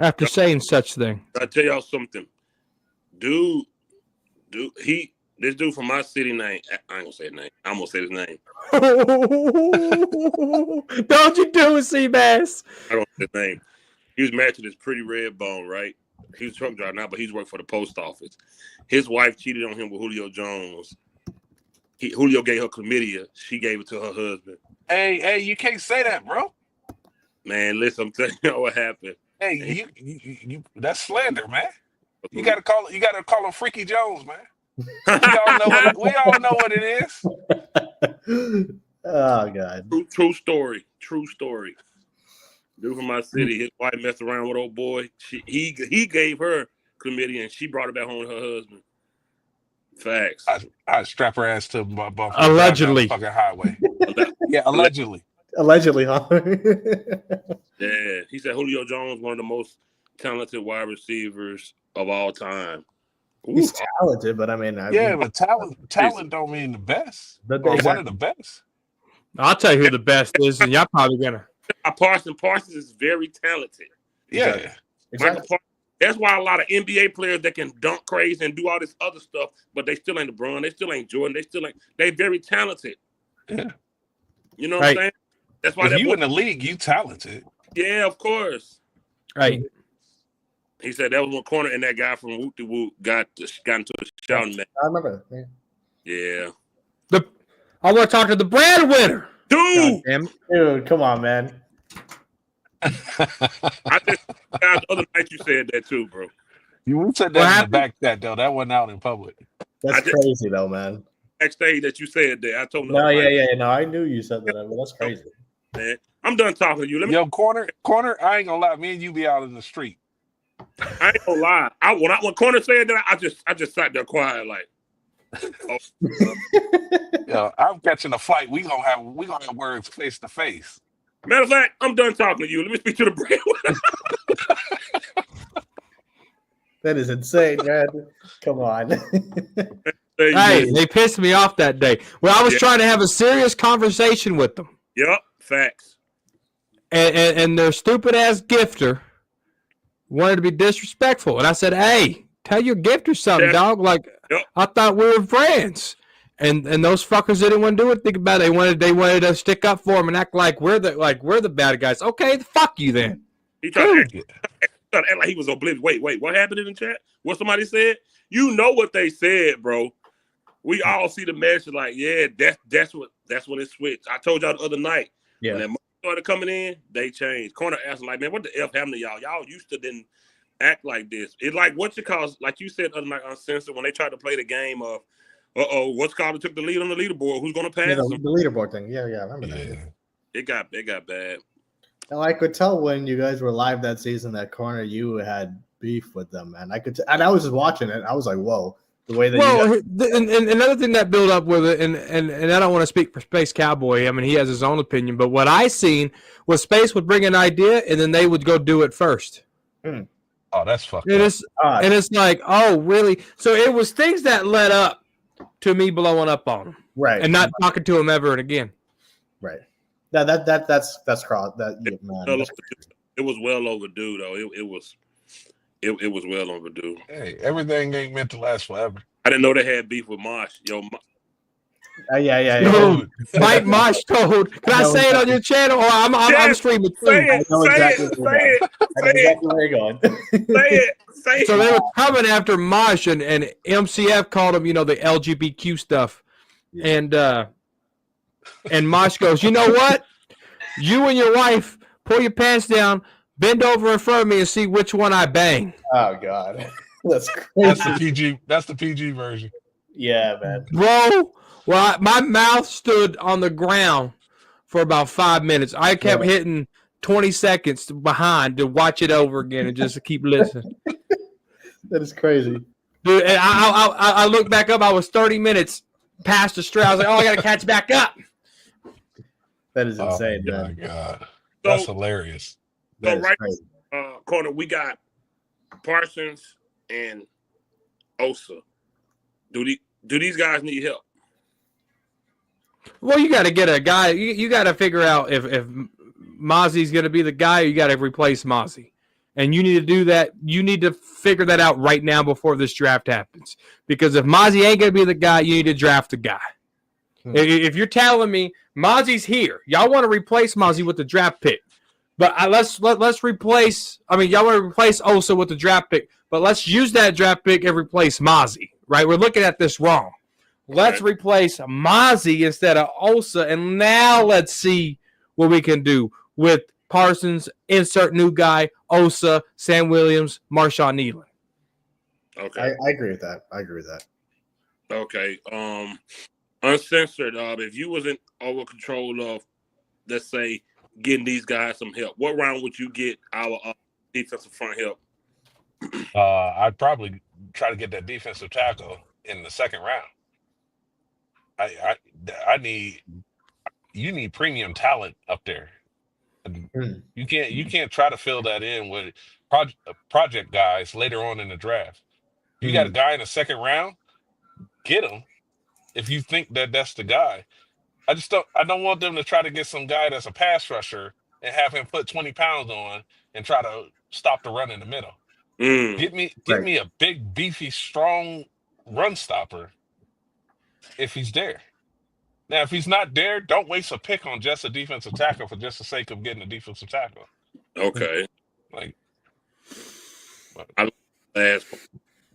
After saying such thing. I'll tell y'all something. This dude from my city name, I ain't gonna say his name. I'm gonna say his name. Don't you do it, Seabass. I don't say his name. He was married to this pretty red bone, right? He's a truck driver now, but he's worked for the post office. His wife cheated on him with Julio Jones. Julio gave her chlamydia. She gave it to her husband. Hey, you can't say that, bro. Man, listen, I'm telling you what happened. Hey, you that's slander, man. You gotta call him Freaky Jones, man. We all know what it is. Oh God. True story. Dude from my city, his wife messed around with old boy. He gave her chlamydia and she brought it back home to her husband. Facts. I strap her ass to my bumper. Allegedly. Fucking highway. Yeah, allegedly. Allegedly, huh? Yeah, he said Julio Jones, one of the most talented wide receivers of all time. He's talented, but I mean, but talent don't mean the best or one of the best. I'll tell you who the best is, and y'all probably gonna. Parsons is very talented. Yeah, exactly. That's why a lot of NBA players that can dunk crazy and do all this other stuff, but they still ain't LeBron, they still ain't Jordan, they very talented. Yeah. You know what I'm saying? That's why if you in the league, you talented. Yeah, of course. Right. He said that was one corner, and that guy from Woot de Woot got into a shouting match. I remember. Yeah. I want to talk to the breadwinner. Dude, come on, man. I just the other night you said that too, bro. You said that in the back chat though. That wasn't out in public. That's crazy though, man. Next day that you said that, I told him. No, no, I knew you said that. I mean, that's crazy. Man, I'm done talking to you. Yo, corner. I ain't gonna lie. Me and you be out in the street. I ain't gonna lie. When corner said that, I just sat there quiet like. Oh. Yo, I'm catching a fight. We gonna have words face to face. Matter of fact, I'm done talking to you. Let me speak to the breadwinner. That is insane, man. Come on. Hey, they pissed me off that day. Well, I was trying to have a serious conversation with them. Yep, facts. And their stupid ass gifter wanted to be disrespectful, and I said, "Hey, tell your gifter something, dog. Like I thought we were friends." And those fuckers didn't want to do anything about it. They wanted to stick up for him and act like we're the bad guys. Okay, fuck you then. He tried to act like he was oblivious. Wait, what happened in the chat? What somebody said? You know what they said, bro. We all see the message like, yeah, that's when it switched. I told y'all the other night. Yeah. When that started coming in, they changed. Corner asking like, man, what the F happened to y'all? Y'all used to didn't act like this. It's like like you said the other night, uncensored, when they tried to play the game of what's called took the lead on the leaderboard. Who's gonna pass? Yeah, the leaderboard thing. Yeah, I remember that. It got bad. And I could tell when you guys were live that season, that corner, you had beef with them, man. And I was just watching it. I was like, whoa, the way that. And another thing that built up with it, and I don't want to speak for Space Cowboy. I mean, he has his own opinion, but what I seen was Space would bring an idea, and then they would go do it first. Oh, that's fucked up. And it's like, oh, really? So it was things that led up to me blowing up on him, right, and not talking to him ever again, right. That's cross. Man, it was well overdue, though. It was well overdue. Hey, everything ain't meant to last forever. I didn't know they had beef with Mosh. Yo, yeah. Mike Mosh told. Can I say it on your channel? Or I'm streaming too. I know exactly where you're going. Say it. So they were coming after Mosh, and MCF called him, the LGBTQ stuff, and Mosh goes, you know what? You and your wife pull your pants down, bend over in front of me, and see which one I bang. Oh God, that's crazy. That's the PG version. Yeah, man. Bro, well, my mouth stood on the ground for about 5 minutes. I kept hitting 20 seconds behind to watch it over again and just to keep listening. That is crazy. Dude, and I looked back up. I was 30 minutes past the straight. I was like, I got to catch back up. That is insane, man. Oh, my God. That's hilarious. So, right, corner, we got Parsons and Osa. Do these guys need help? Well, you got to get a guy. You got to figure out if Mozzie's going to be the guy, or you got to replace Mozzie. And you need to do that. You need to figure that out right now before this draft happens. Because if Mozzie ain't going to be the guy, you need to draft a guy. If you're telling me Mozzie's here, y'all want to replace Mozzie with the draft pick. But let's replace. I mean, y'all want to replace Osa with the draft pick, but let's use that draft pick and replace Mozzie. Right? We're looking at this wrong. Let's replace Mozzie instead of Osa, and now let's see what we can do with Parsons. Insert new guy, Osa, Sam Williams, Marshawn Nealon. Okay, I agree with that. Okay, uncensored. If you wasn't over control of, let's say, getting these guys some help, what round would you get our defensive front help? I'd probably try to get that defensive tackle in the second round. You need premium talent up there. You can't try to fill that in with project guys later on in the draft. You got a guy in the second round, get him if you think that that's the guy. I don't want them to try to get some guy that's a pass rusher and have him put 20 pounds on and try to stop the run in the middle. Get me a big, beefy, strong run stopper if he's there. Now, if he's not there, don't waste a pick on just a defensive tackle for just the sake of getting a defensive tackle. Okay. Like, I like the last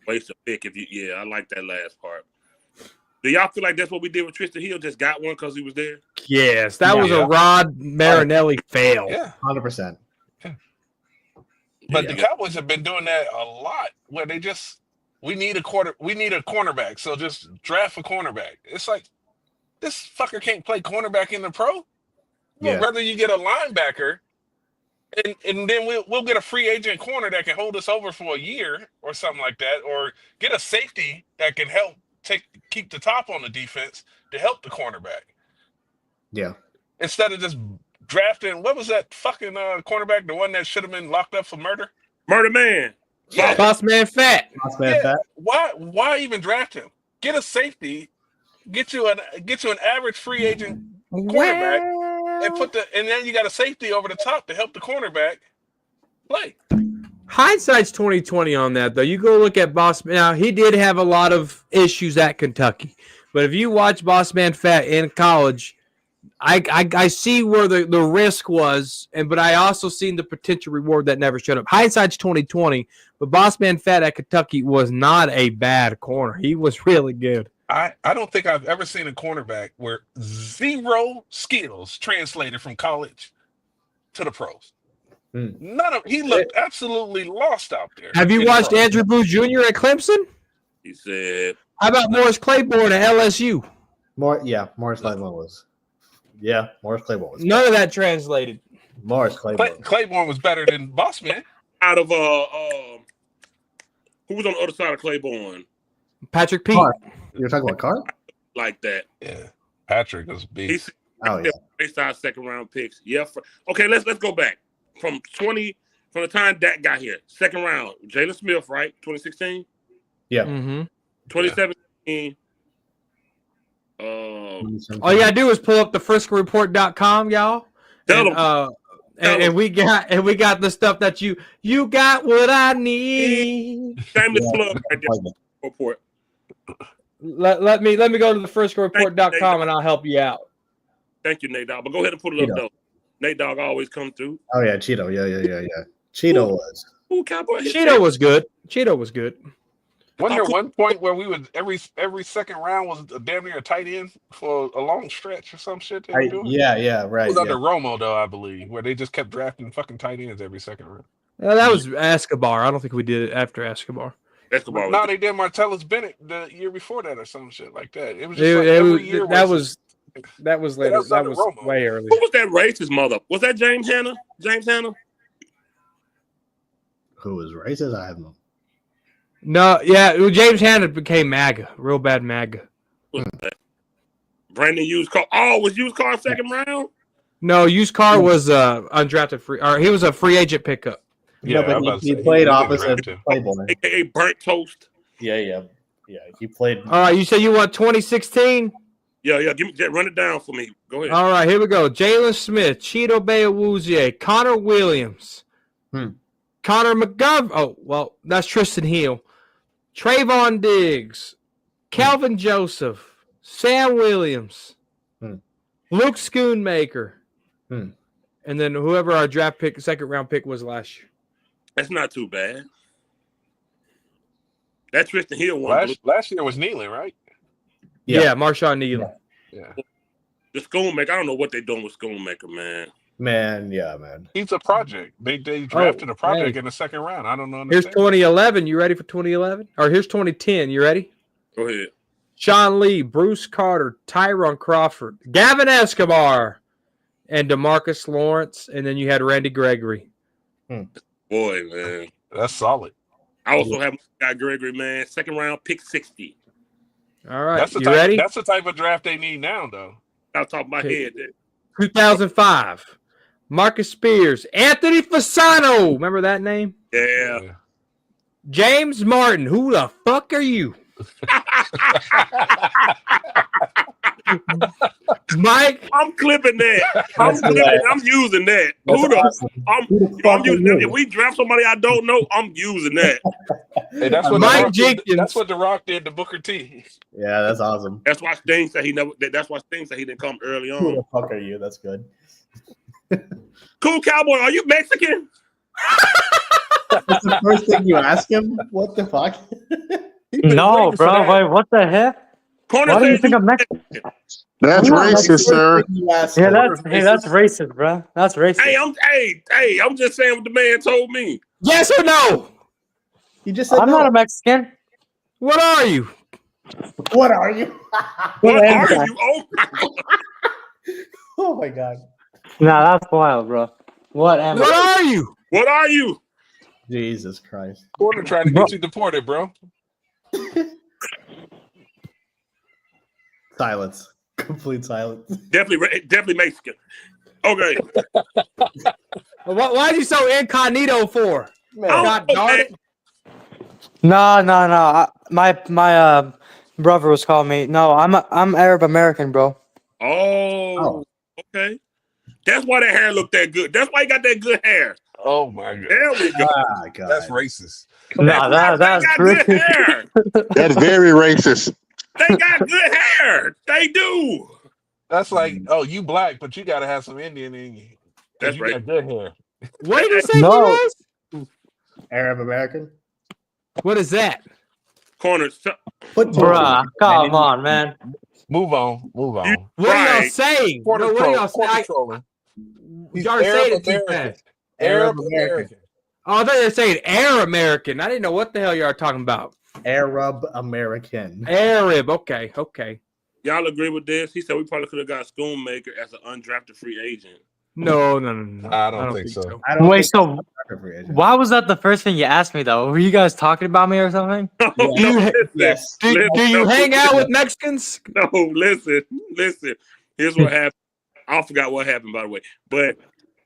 waste a pick I like that last part. Do y'all feel like that's what we did with Tristan Hill? Just got one because he was there? Yes, that was a Rod Marinelli fail. Yeah, 100%. But the Cowboys have been doing that a lot, where they just we need a cornerback, so just draft a cornerback. It's like this fucker can't play cornerback in the pro. Well, whether you get a linebacker, and then we'll get a free agent corner that can hold us over for a year or something like that, or get a safety that can help keep the top on the defense to help the cornerback. Yeah. Instead of just drafting, what was that fucking cornerback, the one that should have been locked up for murder? Murder Man. Yeah. Boss Man Fat. Why even draft him? Get a safety, get you an average free agent cornerback, and then you got a safety over the top to help the cornerback play. Hindsight's 2020 on that, though. You go look at Boss Man. Now, he did have a lot of issues at Kentucky, but if you watch Boss Man Fat in college, I see where the risk was, but I also seen the potential reward that never showed up. Hindsight's 2020, but Boss Man Fat at Kentucky was not a bad corner. He was really good. I don't think I've ever seen a cornerback where zero skills translated from college to the pros. He looked absolutely lost out there. Have you watched Andrew Booth Jr. at Clemson? He said. How about Morris Claiborne at LSU? Morris Claiborne was. Yeah, Morris Claiborne was. None of that translated. Morris Claiborne. Claiborne was better than Boss Man. Out of who was on the other side of Claiborne? Patrick Pete. You're talking about Carr? Like that. Yeah. Patrick was big. Based on second round picks. Yeah. Okay, let's go back. From the time Dak got here. Second round. Jalen Smith, right? 2016? Yeah. Mm-hmm. 2017. All you gotta do is pull up the FriscoReport.com, y'all. And we got the stuff that you got what I need. Shameless plug right there. Report. Let me go to the FriscoReport.com and I'll help you out. Thank you, Nate Dogg. But go ahead and put it up though. Nate Dogg always come through. Oh yeah, Cheeto. Yeah. Cheeto was. Ooh, Cowboy. Cheeto was good. Wasn't there one point where we would every second round was damn near a tight end for a long stretch or some shit? Yeah, right. It was under Romo though, I believe, where they just kept drafting fucking tight ends every second round. That was Escobar. I don't think we did it after Escobar. No, they did Martellus Bennett the year before that or some shit like that. It was just every year. That was later. That was Romo. Way earlier. Who was that racist mother? Was that James Hanna? Who was racist? I have no. No, yeah, James Hanna became MAGA, real bad MAGA. Brandon used car. Oh, was used car second round? No, used car was undrafted free, or he was a free agent pickup. Yeah, but he played opposite Claiborne. AKA burnt toast. Yeah. He played. All right, you say you want 2016? Yeah. Run it down for me. Go ahead. All right, here we go. Jalen Smith, Cheeto Bayawuzie, Connor Williams, Connor McGovern. Oh, well, that's Tristan Hill. Trayvon Diggs, Calvin Joseph, Sam Williams, Luke Schoonmaker, and then whoever our draft pick, second round pick was last year. That's not too bad. That Tristan Hill one. Last year was Nealon, right? Yeah, Marshawn Nealon. Yeah. The Schoonmaker, I don't know what they're doing with Schoonmaker, man. Man. He's a project. They drafted a project in the second round. I don't know. Here's 2011. You ready for 2011? Or here's 2010. You ready? Go ahead. Sean Lee, Bruce Carter, Tyron Crawford, Gavin Escobar, and DeMarcus Lawrence. And then you had Randy Gregory. Boy, man. That's solid. I also have Scott Gregory, man. Second round, pick 60. All right. Ready? That's the type of draft they need now, though. Off the top of my head. 2005. Marcus Spears, Anthony Fasano. Remember that name? Yeah. James Martin, who the fuck are you? Mike, I'm clipping that. I'm using that. Who the fuck I'm using are that. you? If we draft somebody I don't know, I'm using that. Hey, that's what Mike The Rock did. Jenkins. That's what The Rock did to Booker T. Yeah, that's awesome. That's why Sting said he never. That's why Sting said he didn't come early Who on. the fuck are you? That's good. Cool Cowboy, are you Mexican? That's the first thing you ask him. What the fuck? No, bro. Wait, what the heck? Corner Why do you said think I'm Mexican? That's I'm not racist, Mexican. sir. Yeah, that's racist, bro. That's racist. Hey, I'm just saying what the man told me. yes or no? He just said I'm no. not a Mexican. What are you? What are you? What am are I? you? Oh my God. Oh my god. Nah, that's wild, bro. What am What I? are you? What are you? Jesus Christ. Corner trying to get you deported, bro. Silence. Complete silence. Definitely Mexican. Okay. Why are you so incognito for? God darn it. No. My brother was calling me. No, I'm Arab American, bro. Oh, okay. That's why that hair looked that good. That's why he got that good hair. Oh my God. There we go. Ah, God. That's racist. Nah, that's got good hair. That's very racist. They got good hair. They do. That's like, oh, you black, but you gotta have some Indian in you. That's You right. got good hair. What did you say No. he was? Arab American. What is that? Corner. Bruh, come on, man. Move on. What are y'all Right. saying? Corner No, what are y'all saying? trolling. He's Y'all are saying it too Arab fast. Arab Arab American. Oh, I thought you were saying Air American. I didn't know what the hell you are talking about. Arab American. Arab. Okay. Y'all agree with this? He said we probably could have got Schoonmaker as an undrafted free agent. No. I don't think so. I don't Wait, think so that's a free agent. why was that the first thing you asked me, though? Were you guys talking about me or something? Yes. Do you hang out with Mexicans? No, listen. Here's what happened. I forgot what happened, by the way. But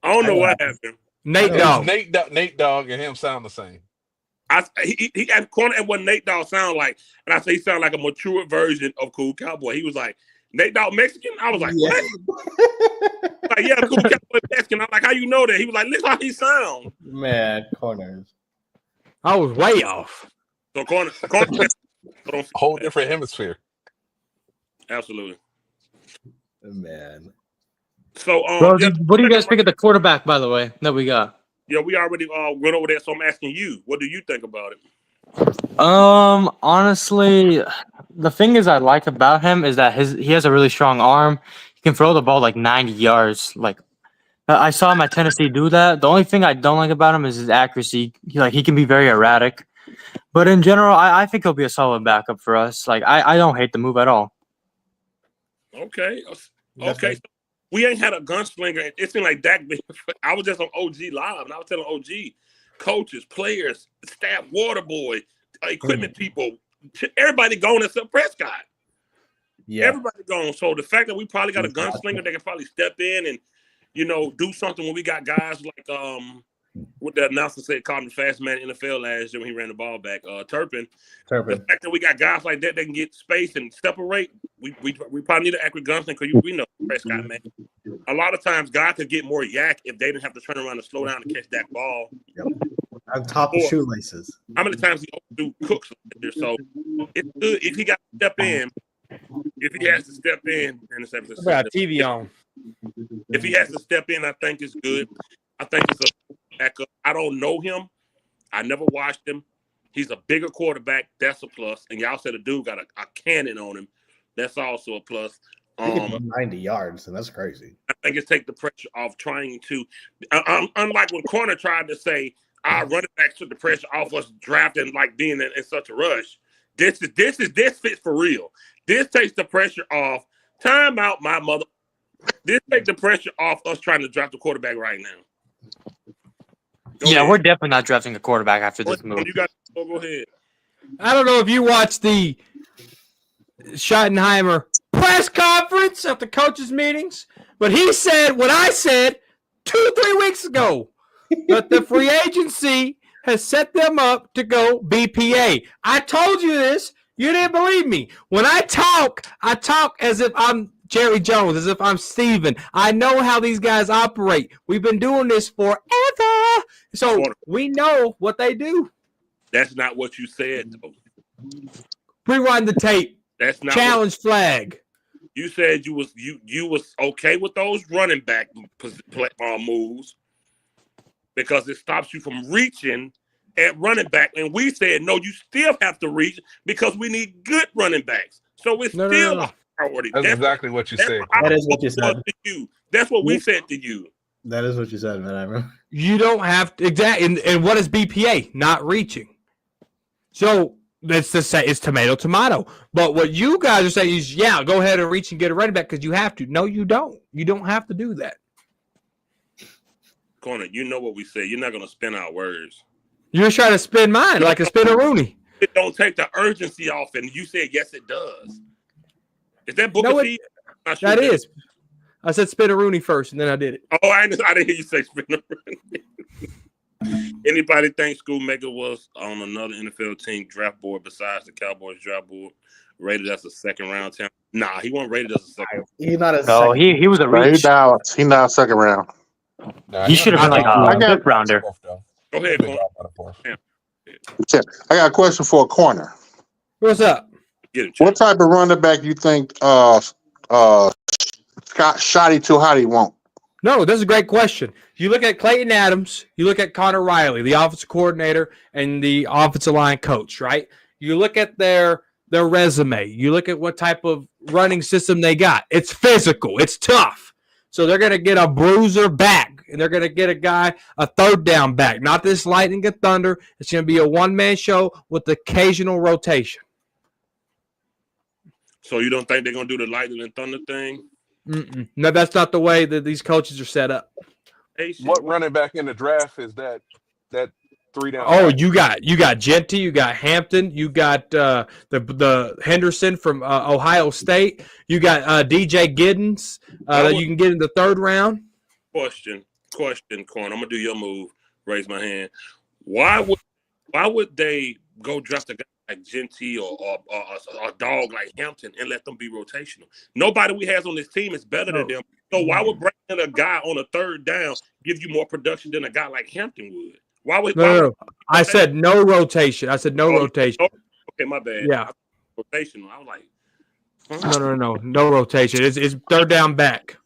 I don't know what happened. Nate It's Dogg. Nate Dogg and him sound the same. He at corner and what Nate Dogg sound like, and I say he sound like a mature version of Cool Cowboy. He was like, Nate Dogg Mexican? I was like, what? Like, yeah, Cool Cowboy Mexican. I'm like, how you know that? He was like, listen how he sound. Man, corners. I was way off. So corner Whole different hemisphere. absolutely. Man. So Bro, what do you guys think of the quarterback, by the way, that we got? Yeah, we already went over there, so I'm asking you, what do you think about it? Honestly, the thing is I like about him is that he has a really strong arm. He can throw the ball like 90 yards. Like I saw him at Tennessee do that. The only thing I don't like about him is his accuracy. He can be very erratic. But in general, I think he'll be a solid backup for us. Like I don't hate the move at all. Okay. So we ain't had a gunslinger. It seemed like Dak. I was just on OG Live, and I was telling OG, coaches, players, staff, water boy, equipment people, everybody gone except Prescott. Yeah. Everybody gone. So the fact that we probably got a gunslinger that can probably step in and, do something when we got guys like what the announcer said, called him the fast man in the NFL last year when he ran the ball back, Turpin. The fact that we got guys like that can get space and separate, we probably need an accurate gunslinger because we know Prescott, man. A lot of times guys could get more yak if they didn't have to turn around and slow down and catch that ball. Yep. On top of shoelaces. How many times he do Cooks? So it's good if he got to step in. If he has to step in, Got TV on. If he has to step in, I think it's good. I think it's a backup. I don't know him. I never watched him. He's a bigger quarterback. That's a plus. And y'all said the dude got a cannon on him. That's also a plus. He can run 90 yards, and that's crazy. I think it's take the pressure off trying to. Unlike when Corner tried to say, our running back took the pressure off us drafting like being in such a rush. This fits for real. This takes the pressure off. Time out, my mother. This takes the pressure off us trying to draft the quarterback right now. Go ahead. We're definitely not drafting a quarterback after this move. You got to go ahead. I don't know if you watched the Schottenheimer press conference at the coaches' meetings, but he said what I said 2-3 weeks ago, that the free agency has set them up to go BPA. I told you this. You didn't believe me. When I talk as if I'm Jerry Jones, as if I'm Steven. I know how these guys operate. We've been doing this forever. So we know what they do. That's not what you said, though. Rewind the tape. That's not challenge flag. You said you was okay with those running back moves because it stops you from reaching at running back. And we said, no, you still have to reach because we need good running backs. So it's still a priority. That's exactly what you said. That is what you said. To you. That's what we said to you. That is what you said, man. I remember. You don't have to exactly. And what is BPA? Not reaching. So let's just say it's tomato. But what you guys are saying is, yeah, go ahead and reach and get a running back because you have to. No, you don't. You don't have to do that. Corner, you know what we say. You're not going to spin our words. You're trying to spin mine like a spin-a-rooney. It don't take the urgency off, and you said, yes, it does. Is that Booker T? Sure that is. I said spin-a-rooney first, and then I did it. Oh, I didn't hear you say spin-a-rooney. Anybody think Schoolmaker was on another NFL team draft board besides the Cowboys draft board, rated as a second-round talent? Nah, he wasn't rated as a second. He's not a no, he was a reach. He not second round. He should have been like a fifth rounder. Go ahead, Corner. I got a question for a corner. What's up? What type of running back you think Shotty Too Hotty won't? No, that's a great question. You look at Clayton Adams, you look at Connor Riley, the offensive coordinator and the offensive line coach, right? You look at their resume. You look at what type of running system they got. It's physical. It's tough. So they're going to get a bruiser back, and they're going to get a third down back. Not this lightning and thunder. It's going to be a one-man show with occasional rotation. So you don't think they're going to do the lightning and thunder thing? Mm-mm. No, that's not the way that these coaches are set up. What running back in the draft is that 3 down? Oh, you got Genty, you got Hampton, you got the Henderson from Ohio State, you got DJ Giddens that you can get in the third round. Question, Corn. I'm gonna do your move. Raise my hand. Why would they go draft a guy like Genty or a dog like Hampton and let them be rotational? Nobody we has on this team is better than them. So why would bringing a guy on a third down give you more production than a guy like Hampton would? No. I said no rotation. I said no rotation. Okay, my bad. Yeah. Rotational. I was like, no rotation. It's third down back.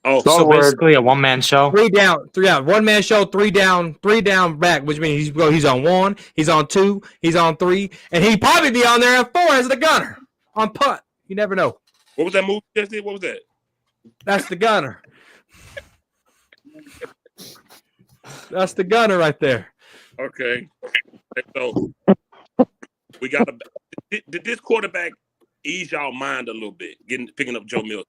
Oh, so basically a one-man show. Three down, one-man show, three down back, which means he's on 1, he's on 2, he's on 3, and he'd probably be on there at 4 as the gunner on punt. You never know. What was that move you just did? What was that? That's the gunner. That's the gunner right there. Okay. So we got did this quarterback ease y'all mind a little bit, picking up Joe Milton?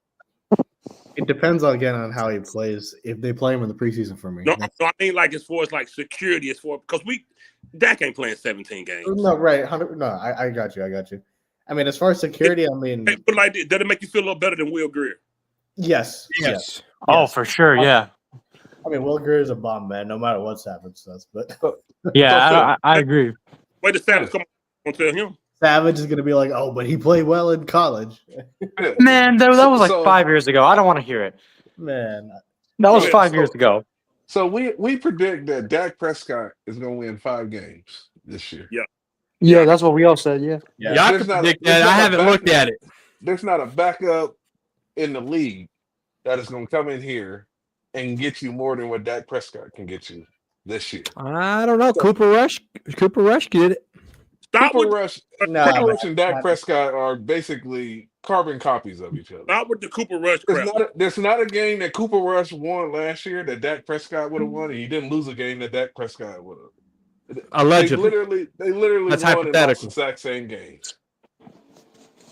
It depends on how he plays. If they play him in the preseason for me. No, I mean like as far as like security, because Dak ain't playing 17 games. No, right. No, I got you. I mean, as far as security, I mean, but like, did it make you feel a little better than Will Grier? Yes. Oh, for sure, yeah. I mean, Will Grier is a bomb, man. No matter what's happened to us, but yeah, I agree. Wait, the Savage come on, tell him. Savage is gonna be like, oh, but he played well in college. Man, that was like 5 years ago. I don't want to hear it. Man, that was 5 years ago. So we predict that Dak Prescott is going to win 5 games this year. Yeah, that's what we all said. Yeah. I can predict that. I haven't looked at it. There's not a backup in the league that is going to come in here and get you more than what Dak Prescott can get you this year. I don't know. Cooper Rush did it. Cooper Rush and Dak Prescott are basically carbon copies of each other. Not with the Cooper Rush crap. There's not a game that Cooper Rush won last year that Dak Prescott would have won, and he didn't lose a game that Dak Prescott would have. Allegedly. They literally That's won in the hypothetical. exact same games.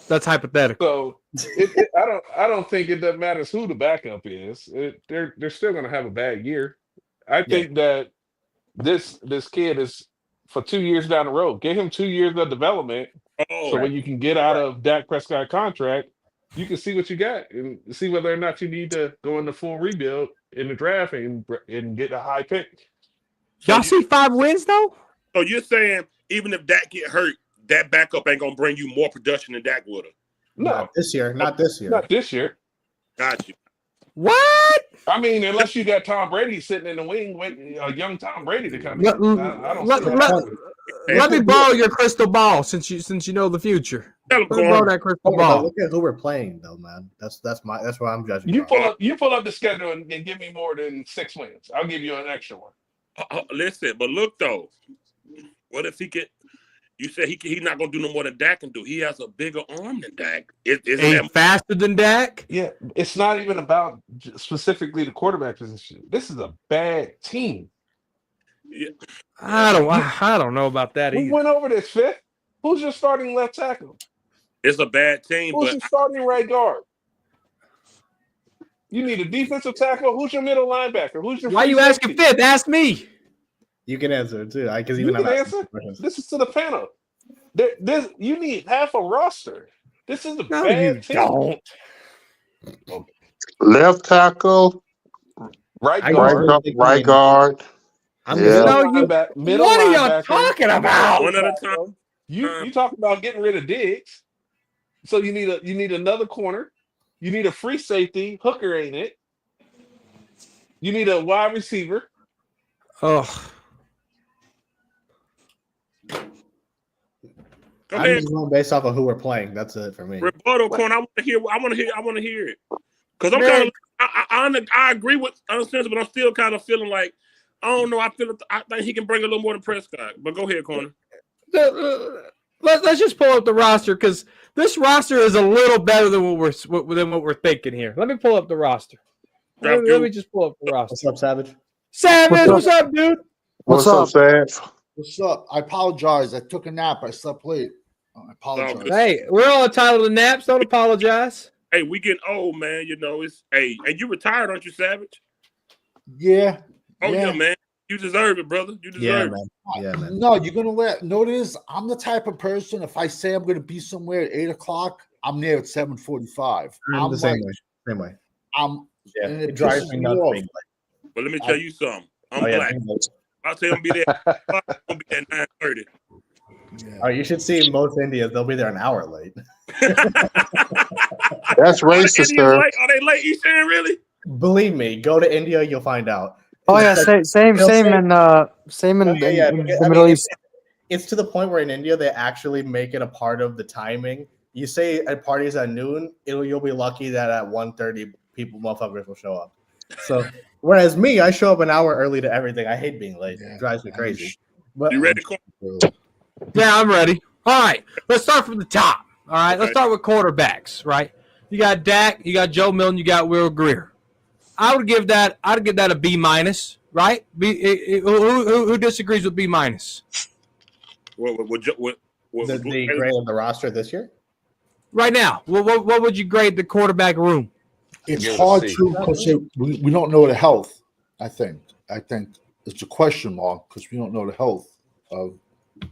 That's hypothetical. So I don't think it doesn't matter who the backup is. They're still going to have a bad year. I think that this kid is for 2 years down the road. Give him 2 years of development, when you can get out of Dak Prescott contract, you can see what you got and see whether or not you need to go into full rebuild in the draft and get a high pick. Y'all see 5 wins though? So you're saying even if Dak get hurt, that backup ain't gonna bring you more production than Dak would have. Not this year. Not this year. Not this year. Got you. What? I mean, unless you got Tom Brady sitting in the wing waiting a young Tom Brady to come in. Let, I don't see that. let me borrow your crystal ball since you know the future. Tell him, Let me borrow Corn. that crystal But ball. look at who we're playing, though, man. That's what I'm judging. You from. pull up the schedule and give me more than 6 wins. I'll give you an extra one. Listen, but look though, what if he could? You said he's not gonna do no more than Dak can do. He has a bigger arm than Dak. Isn't Ain't that faster than Dak? Yeah, it's not even about specifically the quarterback position. This is a bad team. Yeah. I don't know about that We either. went over this, Fifth. Who's your starting left tackle? It's a bad team, Who's but your starting right guard? You need a defensive tackle. Who's your middle linebacker? Who's your Why free you asking safety? Fifth? Ask me. You can answer it too. Because You even can I'm answer. asking questions. This is to the panel. You need half a roster. This is a No, bad you team. don't. Left tackle, Right I guard, usually- right guard. I'm Yeah. gonna No, you. middle What are y'all linebacker. talking about? one at a time. You talk about getting rid of Diggs. So you need another corner. You need a free safety. Hooker ain't it. You need a wide receiver. Oh, Go I'm ahead, just going based off of who we're playing. That's it for me. rebuttal, Corn. I want to hear it. Because I'm Man. kind of, I agree with Uncensored, but I'm still kind of feeling like, I don't know. I think he can bring a little more than Prescott. But go ahead, Corner. let's just pull up the roster because this roster is a little better than what we're thinking here. Let me pull up the roster. Let me just pull up the roster. What's up, Savage? Savage, what's up, dude? What's up, Sage? What's up? I apologize. I took a nap. I slept late. I apologize. Hey, we're all entitled to naps. Don't apologize. Hey, we getting old, man. You know, and you retired, aren't you, Savage? Yeah. Oh, yeah, man. You deserve it, brother. You deserve it. Yeah, man. No, you're gonna notice I'm the type of person. If I say I'm gonna be somewhere at 8:00, I'm there at 7:45. I'm the same way. Same way. And It it drives pisses me me nuts. off. being But let me tell you something. I'm late. black. I'll tell you I'm be there. I'm gonna be at 9:30. Oh, you should see most Indians. They'll be there an hour late. That's racist, sir. Are they late? You saying really? Believe me, go to India, you'll find out. Oh yeah, same They'll say- in the Middle East. It's to the point where in India they actually make it a part of the timing. You say at parties at noon, you'll be lucky that at 1:30 motherfuckers will show up. So whereas me, I show up an hour early to everything. I hate being late. Yeah. It drives me crazy. But You ready, Corn? Yeah, I'm ready. All right, let's start from the top. All right, let's start with quarterbacks. Right, you got Dak, you got Joe Milton, you got Will Greer. I'd give that a B minus. Right? Who disagrees with B minus? What the grade of the roster this year? Right now, what would you grade the quarterback room? It's Give it a hard C. to because we don't know the health. I think it's a question mark because we don't know the health of.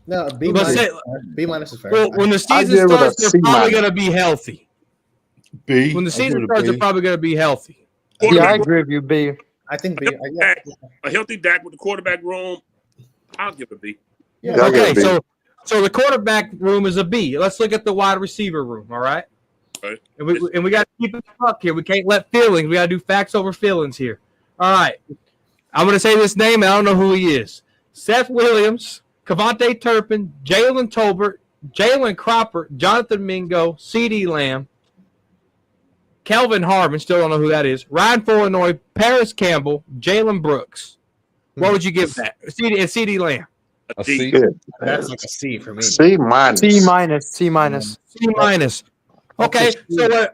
No, B Let's minus. say- B minus is fair. Well, when the I'd season give it a starts, they're C probably minus. going to be healthy. B. When the I'll give season it a starts, B. they're probably going to be healthy. Yeah, I quarterback? agree with you, B. I think B. Yeah, A healthy Dak with the quarterback room, I'll give it a B. yeah. Yeah, I'll give it Okay, a B. so the quarterback room is a B. Let's look at the wide receiver room. All right. Okay. And we got to keep it stuck here. We can't let feelings. We got to do facts over feelings here. All right. I'm going to say this name, and I don't know who he is. Seth Williams, Cavante Turpin, Jalen Tolbert, Jalen Cropper, Jonathan Mingo, C.D. Lamb, Kelvin Harmon, still don't know who that is, Ryan Flournoy, Paris Campbell, Jalen Brooks. What would you give that? C.D. Lamb. A D. C. Good. That's like a C for me. C minus. C minus. C minus. Okay,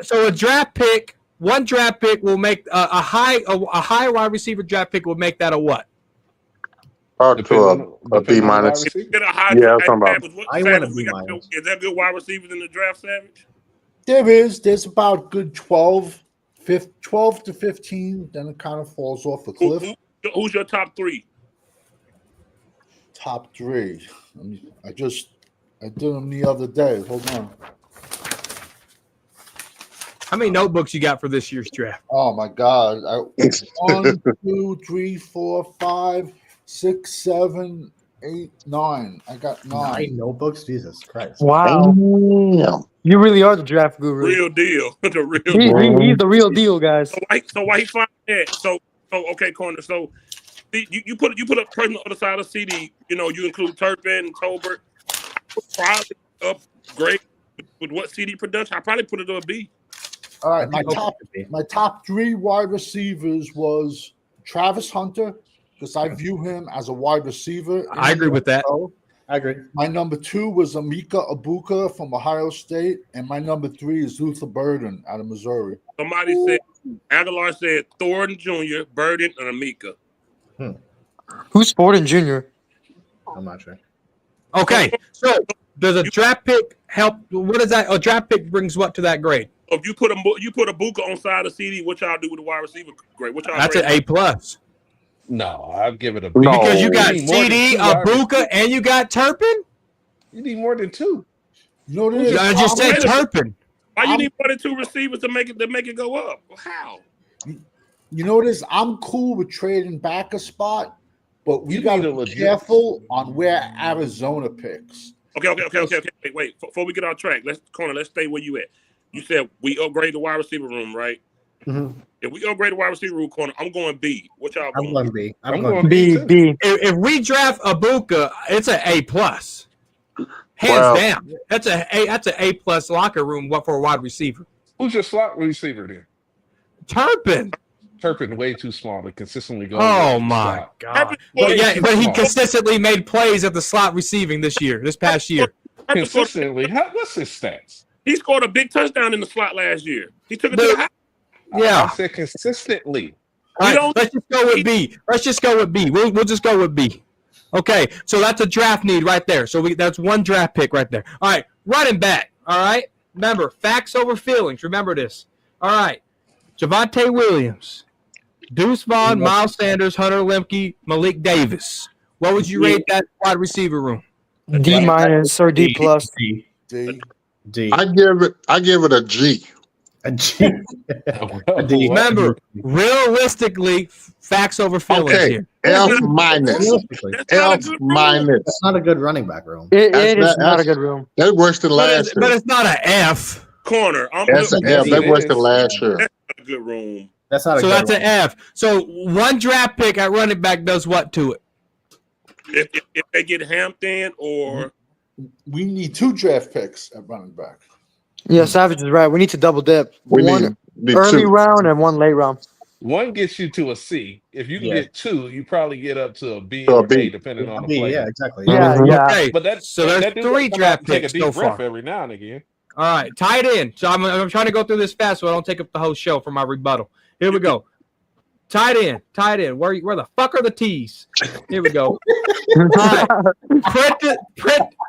so a draft pick, one draft pick will make a high wide receiver draft pick will make that a what? Hard to a B minus. Get a high Yeah, I'm talking about- I want a B minus. Is there good wide receivers in the draft, Savage? There's about good 12 to 15. Then it kind of falls off the cliff. Who's your top three? Top 3. I did them the other day. Hold on. How many notebooks you got for this year's draft? Oh my God! 1, 2, 3, 4, 5, 6, 7, 8, 9. I got 9. 9 notebooks. Jesus Christ! Wow, Damn. you really are the draft guru. Real deal. The real He's the real deal, guys. So why he find that? So okay, corner. So you put a person on the other side of CD. You know, you include Turpin, Tolbert. I would probably upgrade with what CD production. I probably put it to a B. All right, my top 3 wide receivers was Travis Hunter, because I view him as a wide receiver. I agree with that. I agree. My number 2 was Emeka Ibuka from Ohio State, and my number 3 is Luther Burden out of Missouri. Somebody said Aguilar said Thornton Jr., Burden, and Emeka. Who's Thornton Jr.? I'm not sure. Okay, so does a draft pick help? What is that? A draft pick brings what to that grade? If you put Ibuka on side of CD, what y'all do with the wide receiver grade? What y'all? That's an A plus. No, I'd give it a B. No. Because you got need more than CD, two wide Ibuka, and you got Turpin. You need more than 2. You know what it is? I just said Turpin. Why you need more than 2 receivers to make it go up? How? You know what it is? I'm cool with trading back a spot, but we You got need to a be legit- careful on where Arizona picks. Okay. Wait. Before we get off track, let's stay where you at. You said we upgrade the wide receiver room, right? Mm-hmm. If we upgrade the wide receiver room corner, I'm going B. What y'all I'm going? going B. I'm going going B, too. B. If we draft Ibuka, it's an A plus, hands down. That's a A plus locker room for a wide receiver. Who's your slot receiver then? Turpin. Turpin way too small to consistently go. Oh in the my slot. god! Well, But he consistently made plays at the slot receiving this past year. Consistently. What's his stats? He scored a big touchdown in the slot last year. He took it to the house. Yeah. I said consistently. All right, let's just go with B. We'll just go with B. Okay, so that's a draft need right there. So that's one draft pick right there. All right, running back. All right, remember facts over feelings. Remember this. All right, Javonte Williams, Deuce Vaughn, Miles Sanders, Hunter Lemke, Malik Davis. What would you rate that wide receiver room? D minus or D plus. D. I give it a G. A G. A D. Remember, realistically, facts over feelings Okay, here. F minus. Realistically, F minus. that's not a good running back room. It is That's- not a good room. That's worse than last But year. it's not an F. Corner. That's an F. That's worse than last year. That's a good room. That's not a So good that's room. an F. So one draft pick at running back does what to it? If they get Hampton or We need 2 draft picks at running back. Yeah, Savage is right. We need to double dip. We One need early 2. round and one late round. One gets you to a C. If you can get 2, you probably get up to a B To a or B. A, depending on the B, player. yeah, exactly. Yeah, Mhm. yeah. Okay, But that so there's that dude 3 come out draft and take a picks deep so breath far. every now and again. All right, tight end. So I'm trying to go through this fast so I don't take up the whole show for my rebuttal. Here we go. Tight end. Where the fuck are the T's? Here we go. All right.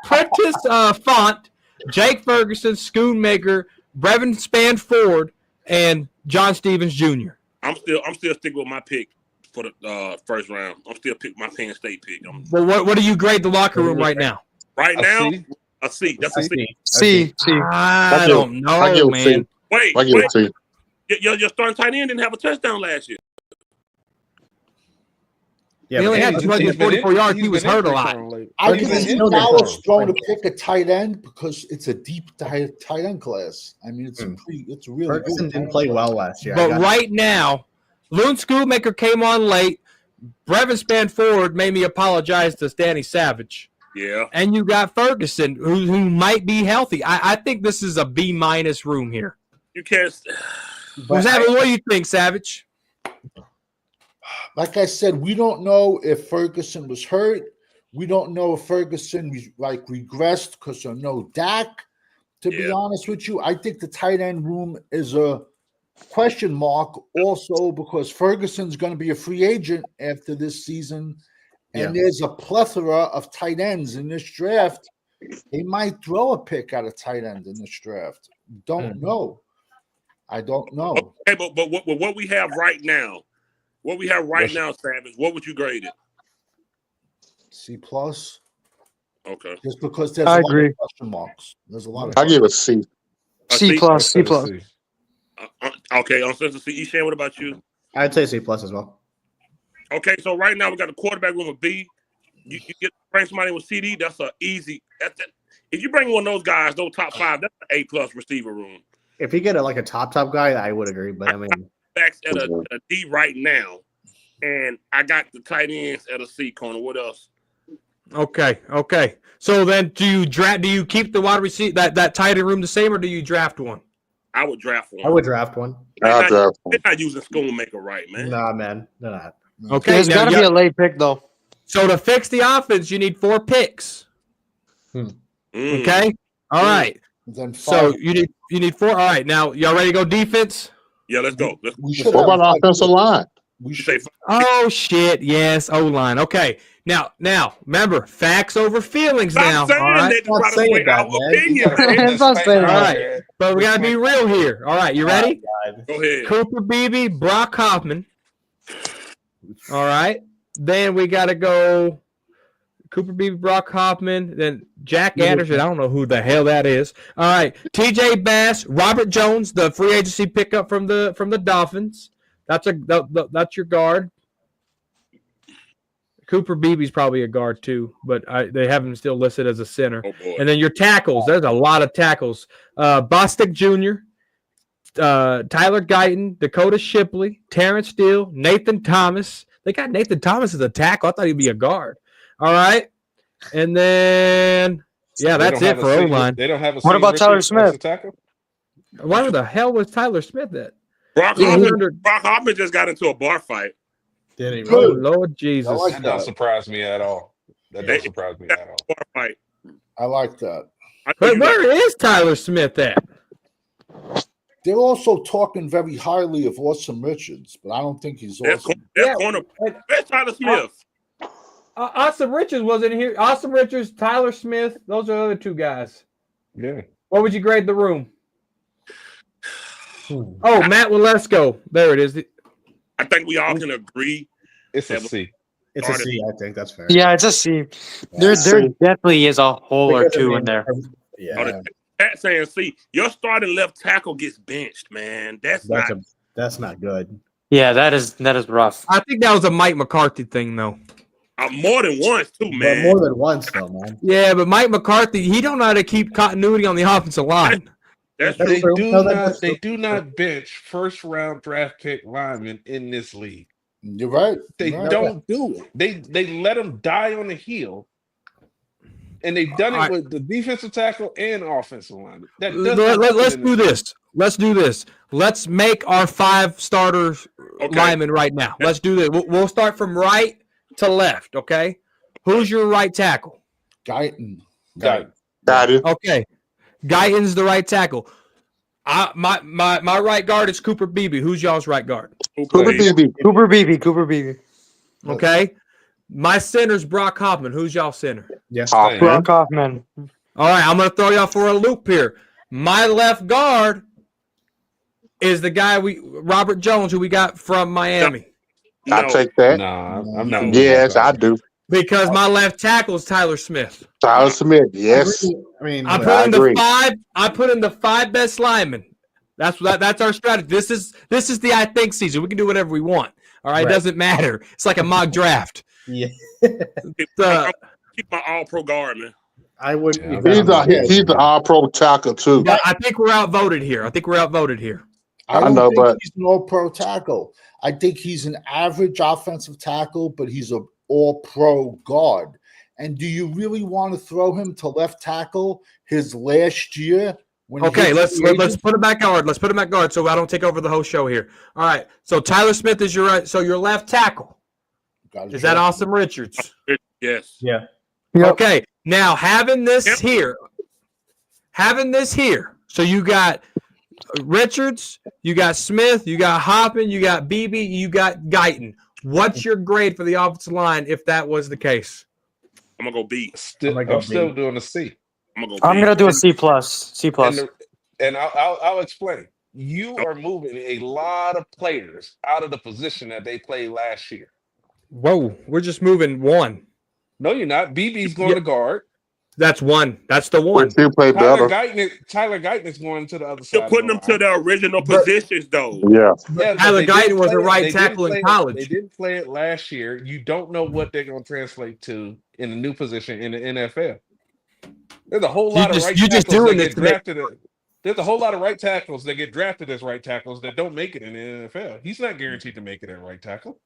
Prentice Font, Jake Ferguson, Schoonmaker, Brevin Spanford, and John Stevens Jr. I'm still sticking with my pick for the first round. I'm still picking my Penn State pick. But what do you grade the locker room right now? Right A now, C? a C. That's a C. C. I give- don't I give know, it C. man. Wait. I give it C. Your starting tight end didn't have a touchdown last year. Yeah, He only but had He's 244 been yards. He he's was been hurt a injury lot. prone lately. I Ferguson can see still gets Dallas hurt. throwing to pick a tight end because it's a deep tight end class. I mean, it's really Ferguson good. didn't play well last year. But right now, Loon Schoolmaker came on late. Brevin Spanford made me apologize to Danny Savage. Yeah. And you got Ferguson, who might be healthy. I think this is a B minus room here. You can't. But What do you think, Savage? like I said, we don't know if Ferguson was hurt. We don't know if Ferguson regressed because of no Dak. To be honest with you, I think the tight end room is a question mark also because Ferguson's going to be a free agent after this season. And there's a plethora of tight ends in this draft. They might throw a pick at a tight end in this draft. Don't know. I don't know. Okay, but what we have right now, Savage, what would you grade it? C plus. Okay. Just because there's I a lot agree. of question marks. There's a lot of I give it C. C plus. C plus. Okay, on sense of C. Eshan, what about you? I'd say C plus as well. Okay, so right now we got the quarterback room of B, you bring somebody with CD. That's a easy. If you bring one of those guys, those top 5, that's an A+ receiver room. If you get a top guy, I would agree. But I mean, backs at a D right now, and I got the tight ends at a C corner. What else? Okay. So then, do you keep the wide receiver that tight end room the same, or do you draft one? I would draft one. I would draft one. They're not using Schoonmaker right, man. Nah, man, they're not. Okay, There's got to be a late pick though. So to fix the offense, you need 4 picks. Okay. All right. Then So you need 4. All right. Now y'all ready to go defense? Yeah, let's go. What about offensive line? We should. Oh shit! Yes, O-line. Okay. Now, remember, facts over feelings. Stop now. saying All right. that to try to sway our opinion, man. Stop saying All that. right. But we gotta be real here. All right. You ready? Go ahead. Cooper Beebe, Brock Hoffman. All right. Then we gotta go. Cooper Beebe, Brock Hoffman, then Jack Anderson. I don't know who the hell that is. All right, T.J. Bass, Robert Jones, the free agency pickup from the Dolphins. That's your guard. Cooper Beebe's probably a guard too, but they have him still listed as a center. Oh, boy. And then your tackles. There's a lot of tackles. Bostic Jr., Tyler Guyton, Dakota Shipley, Terrence Steele, Nathan Thomas. They got Nathan Thomas as a tackle. I thought he'd be a guard. All right. And then, that's it for O-line. They don't have a. What about Tyler Smith? Why the hell was Tyler Smith at? Brock Hoffman just got into a bar fight. Did he Oh, really? Lord Jesus. That don't surprise me at all. That don't surprise me at all. Bar fight. I like that. But where is Tyler Smith at? They're also talking very highly of Awesome Richards, but I don't think he's awesome. Corner. Where's Tyler Smith? Austin Richards wasn't here. Austin Richards, Tyler Smith. Those are the other 2 guys. Yeah. What would you grade the room? Oh, Matt Walesko. There it is. I think we all can agree. It's a C. It's a C. I think that's fair. Yeah, it's a C. There definitely is a hole or 2 in there. Yeah, Pat saying C. Your starting left tackle gets benched, man. That's not good. Yeah, that is rough. I think that was a Mike McCarthy thing, though. More than once, too, man. But more than once, though, man. Yeah, but Mike McCarthy, he don't know how to keep continuity on the offensive line. They do not bench first-round draft pick linemen in this league. You're right. They don't do it. They let them die on the heel, and they've done it with the defensive tackle and offensive line. Let's do this. Let's do this. Let's make our 5 starter linemen right now. Let's do this. We'll start from right to left, okay? Who's your right tackle? Guyton. Got it. Okay. Guyton's the right tackle. My right guard is Cooper Beebe. Who's y'all's right guard? Cooper Beebe. Okay. My center's Brock Hoffman. Who's y'all center? Yes. Brock Hoffman. All right, I'm going to throw y'all for a loop here. My left guard is the guy Robert Jones, who we got from Miami. I'll take that. I'm not. Yes, I do. Because my left tackle is Tyler Smith. Tyler Smith, yes. I mean, I put in the 5 best linemen. That's our strategy. This is the I think season. We can do whatever we want. All right, it doesn't matter. It's like a mock draft. Yeah. Keep my all-pro guard, man. I would. He's the all-pro tackle too. Yeah, I think we're outvoted here. I don't know, think but he's an all-pro tackle. I think he's an average offensive tackle, but he's an all-pro guard. And do you really want to throw him to left tackle his last year? Okay, let's put him back guard. Let's put him back guard so I don't take over the whole show here. All right. So Tyler Smith is your right. So your left tackle. Is that Austin Richards? Yes. Yeah. Yep. Okay. Now having this here. So you got Richards, you got Smith, you got Hoffman, you got Beebe, you got Guyton. What's your grade for the offensive line if that was the case? I'm gonna go B. I'm still doing a C. I'm gonna do a C plus. C plus. And I'll explain. You are moving a lot of players out of the position that they played last year. Whoa, we're just moving one. No, you're not. BB's going to guard. That's one. That's the one. He play better. Tyler Guyton is going to the other You're side. putting them to their original positions, though. Yeah. Yeah, Tyler Guyton was a right tackle in college. They didn't play it last year. You don't know what they're going to translate to in a new position in the NFL. There's a whole lot of right tackles that get drafted. There's a whole lot of right tackles that get drafted as right tackles that don't make it in the NFL. He's not guaranteed to make it at right tackle.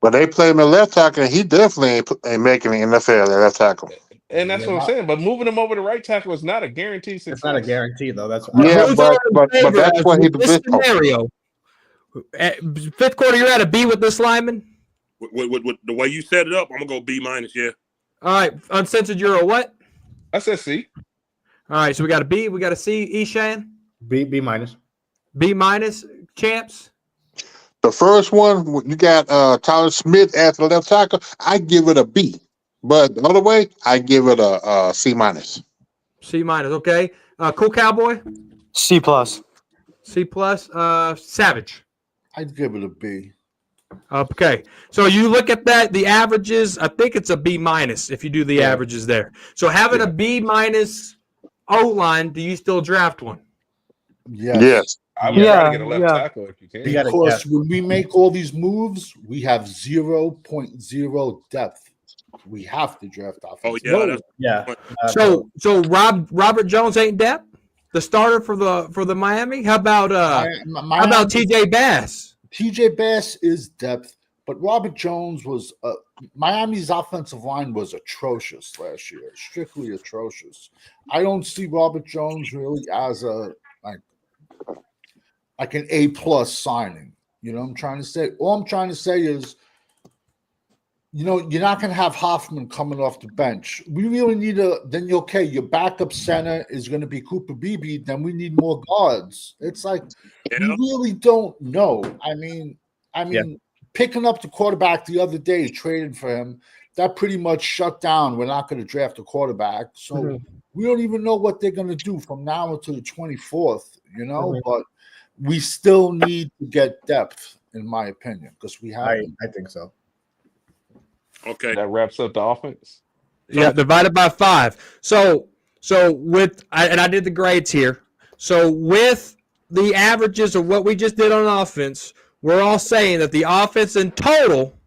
But they play him at left tackle, and he definitely ain't making the NFL at left tackle. And that's what I'm saying. But moving him over to right tackle is not a guaranteed success. It's not a guarantee, though. That's Yeah, but that's what he's this scenario. Fifth quarter, you're at a B with this lineman? With the way you set it up, I'm going to go B minus, yeah. All right. Uncensored, you're a what? I said C. All right. So we got a B. We got a C. Eshan? B minus. B minus. Champs? The first one, you got Tyler Smith at the left tackle. I give it a B. But the other way, I give it a C minus. C minus, okay. Cool Cowboy? C plus. C plus. Savage? I'd give it a B. Okay. So you look at that, the averages, I think it's a B minus if you do the averages there. So having a B minus O-line, do you still draft one? Yes. I would try to get a left tackle if you can. Because when we make all these moves, we have 0.0 depth. We have to draft offense. Oh yeah, So Robert Jones ain't depth, the starter for the Miami. How about TJ Bass? TJ Bass is depth, but Robert Jones was Miami's offensive line was atrocious last year, strictly atrocious. I don't see Robert Jones really as a like an A+ signing. You know what I'm trying to say? All I'm trying to say is, you know, you're not going to have Hoffman coming off the bench. We really need your backup center is going to be Cooper Beebe. Then we need more guards. It's like, we really don't know. I mean, picking up the quarterback the other day, trading for him, that pretty much shut down. We're not going to draft a quarterback. So we don't even know what they're going to do from now until the 24th, you know, but we still need to get depth, in my opinion, because we have. I think so. Okay. That wraps up the offense. Yeah, divided by 5. So I did the grades here. So with the averages of what we just did on offense, we're all saying that the offense in total,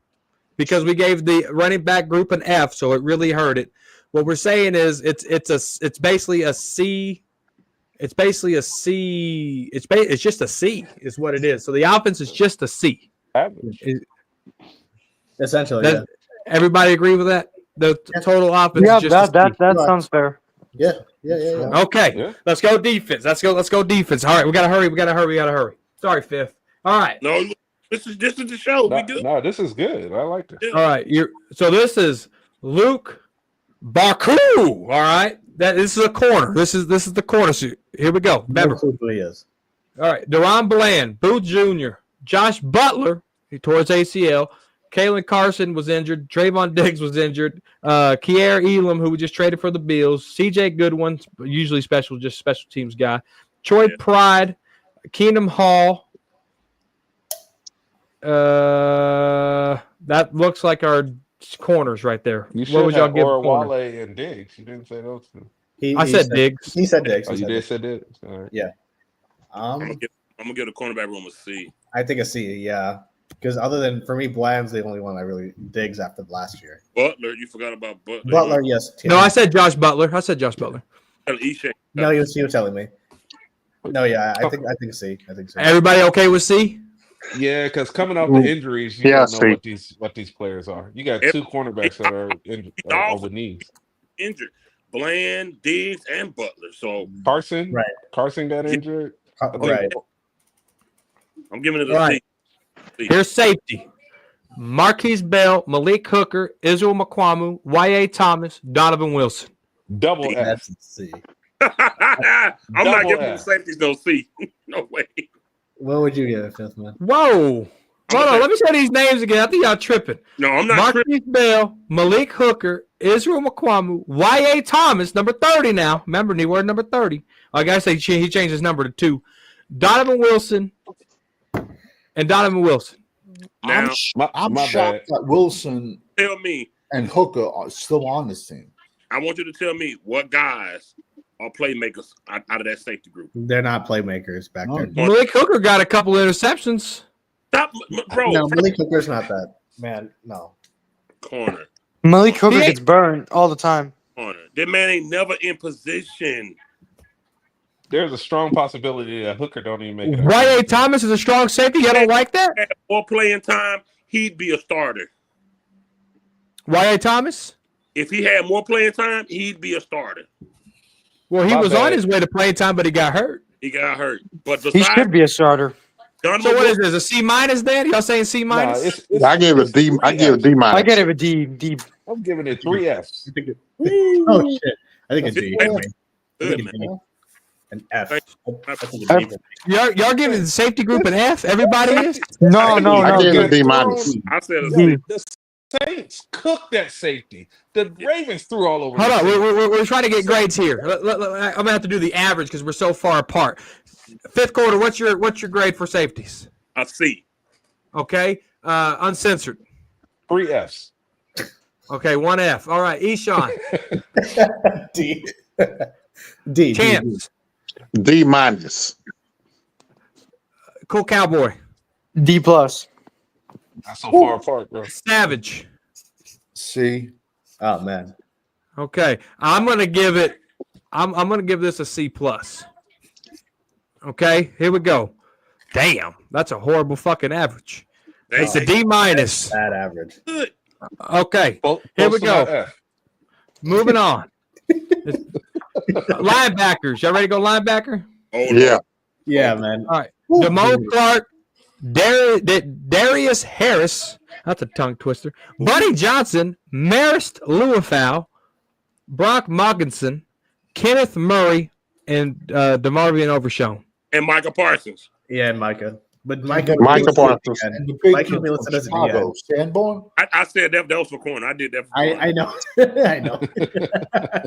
because we gave the running back group an F, so it really hurt it. What we're saying is it's basically a C. It's basically a C. It's just a C is what it is. So the offense is just a C. Essentially, Everybody agree with that? The total offense. Yeah, is just that sounds fair. Yeah. Okay, Yeah. Let's go defense. Let's go defense. All right, we gotta hurry. Sorry, Fifth. All right. No, this is the show. We good. No, this is good. I like this. All right. So this is Luke Baku. All right. This is a corner. This is the corner suit. Here we go. Remember. He is. All right. Deron Bland, Booth Jr., Josh Butler, he tore his ACL. Kalen Carson was injured. Trayvon Diggs was injured. Kier Elam, who we just traded for the Bills. CJ Goodwin, usually special teams guy. Troy Pride, Keenum Hall. That looks like our corners right there. What would y'all give Orwale and Diggs? You didn't say those two. I said Diggs. He said Diggs. Oh, you did say Diggs. All right. Yeah. I'm gonna get a cornerback room a C. I think a C. Yeah. Because other than, for me, Bland's the only one I really digs after last year. Butler, you forgot about Butler. Butler, yes. No, I said Josh Butler. No, he was telling me. No, yeah, I think C. Everybody okay with C? Yeah, because coming off the injuries, you don't know what these players are. You got two cornerbacks that are over knees. Injured. Bland, Diggs, and Butler. So Carson got injured. Right. I'm giving it a C. Here's safety. Marquise Bell, Malik Hooker, Israel Makwamu, Y.A. Thomas, Donovan Wilson. Double F. C. I'm not giving the safeties no C. No way. What would you give it, Fifth Man? Whoa. Hold on. Let me say these names again. I think y'all tripping. No, I'm not Marquise tripping. Bell, Malik Hooker, Israel Makwamu, Y.A. Thomas, number 30 now. Remember, he wore number 30. I got to say he changed his number to 2. Donovan Wilson. And Donovan Wilson. Now, I'm shocked that Wilson tell me and Hooker are still on this team. I want you to tell me what guys are playmakers out of that safety group. They're not playmakers back there. Malik Hooker got a couple interceptions. Stop, bro. No, Malik Hooker's not that. Man, no. Corner. Malik Hooker gets burned all the time. Corner. That man ain't never in position. There's a strong possibility that Hooker don't even make it. Y.A. Thomas is a strong safety. Y'all don't like that? Had more playing time, he'd be a starter. Y.A. Thomas? If he had more playing time, he'd be a starter. Well, he was on his way to playing time, but he got hurt. He got hurt. But He should be a starter. So what is this? A C minus then? Y'all saying C minus? I gave it D. I give it D minus. I get it with D. I'm giving it 3 Fs. Oh shit! I think it's D. Good, man. An F. Y'all giving the safety group an F? Everybody is? No. I gave it D minus. I said a The C. Saints cooked that safety. The Ravens threw all over. Hold on. We're trying to get grades here. I'm going to have to do the average because we're so far apart. Fifth quarter, what's your grade for safeties? A C. Okay. Uncensored. 3 Fs. Okay, 1 F. All right, Eshawn. D. D. Champs. D minus. Cool Cowboy. D plus. That's so far apart, bro. Savage. C. Oh man. Okay, I'm gonna give it. I'm gonna give this a C plus. Okay, here we go. Damn, that's a horrible fucking average. It's a D minus. Bad average. Good. Okay, here we go. Moving on. Linebackers. Y'all ready to go linebacker? Oh, Yeah. Yeah, man. All right. DeMo Clark, Darius Harris. That's a tongue twister. Buddy Johnson, Marist Luafau, Brock Moggensen, Kenneth Murray, and DeMarvion Overshown. And Micah Parsons. Yeah, and Micah. But Micah Parsons. And the big Mike kid Milton from doesn't do Chicago, Sanborn. I said that was for corner. I did that for corner. I know. I know.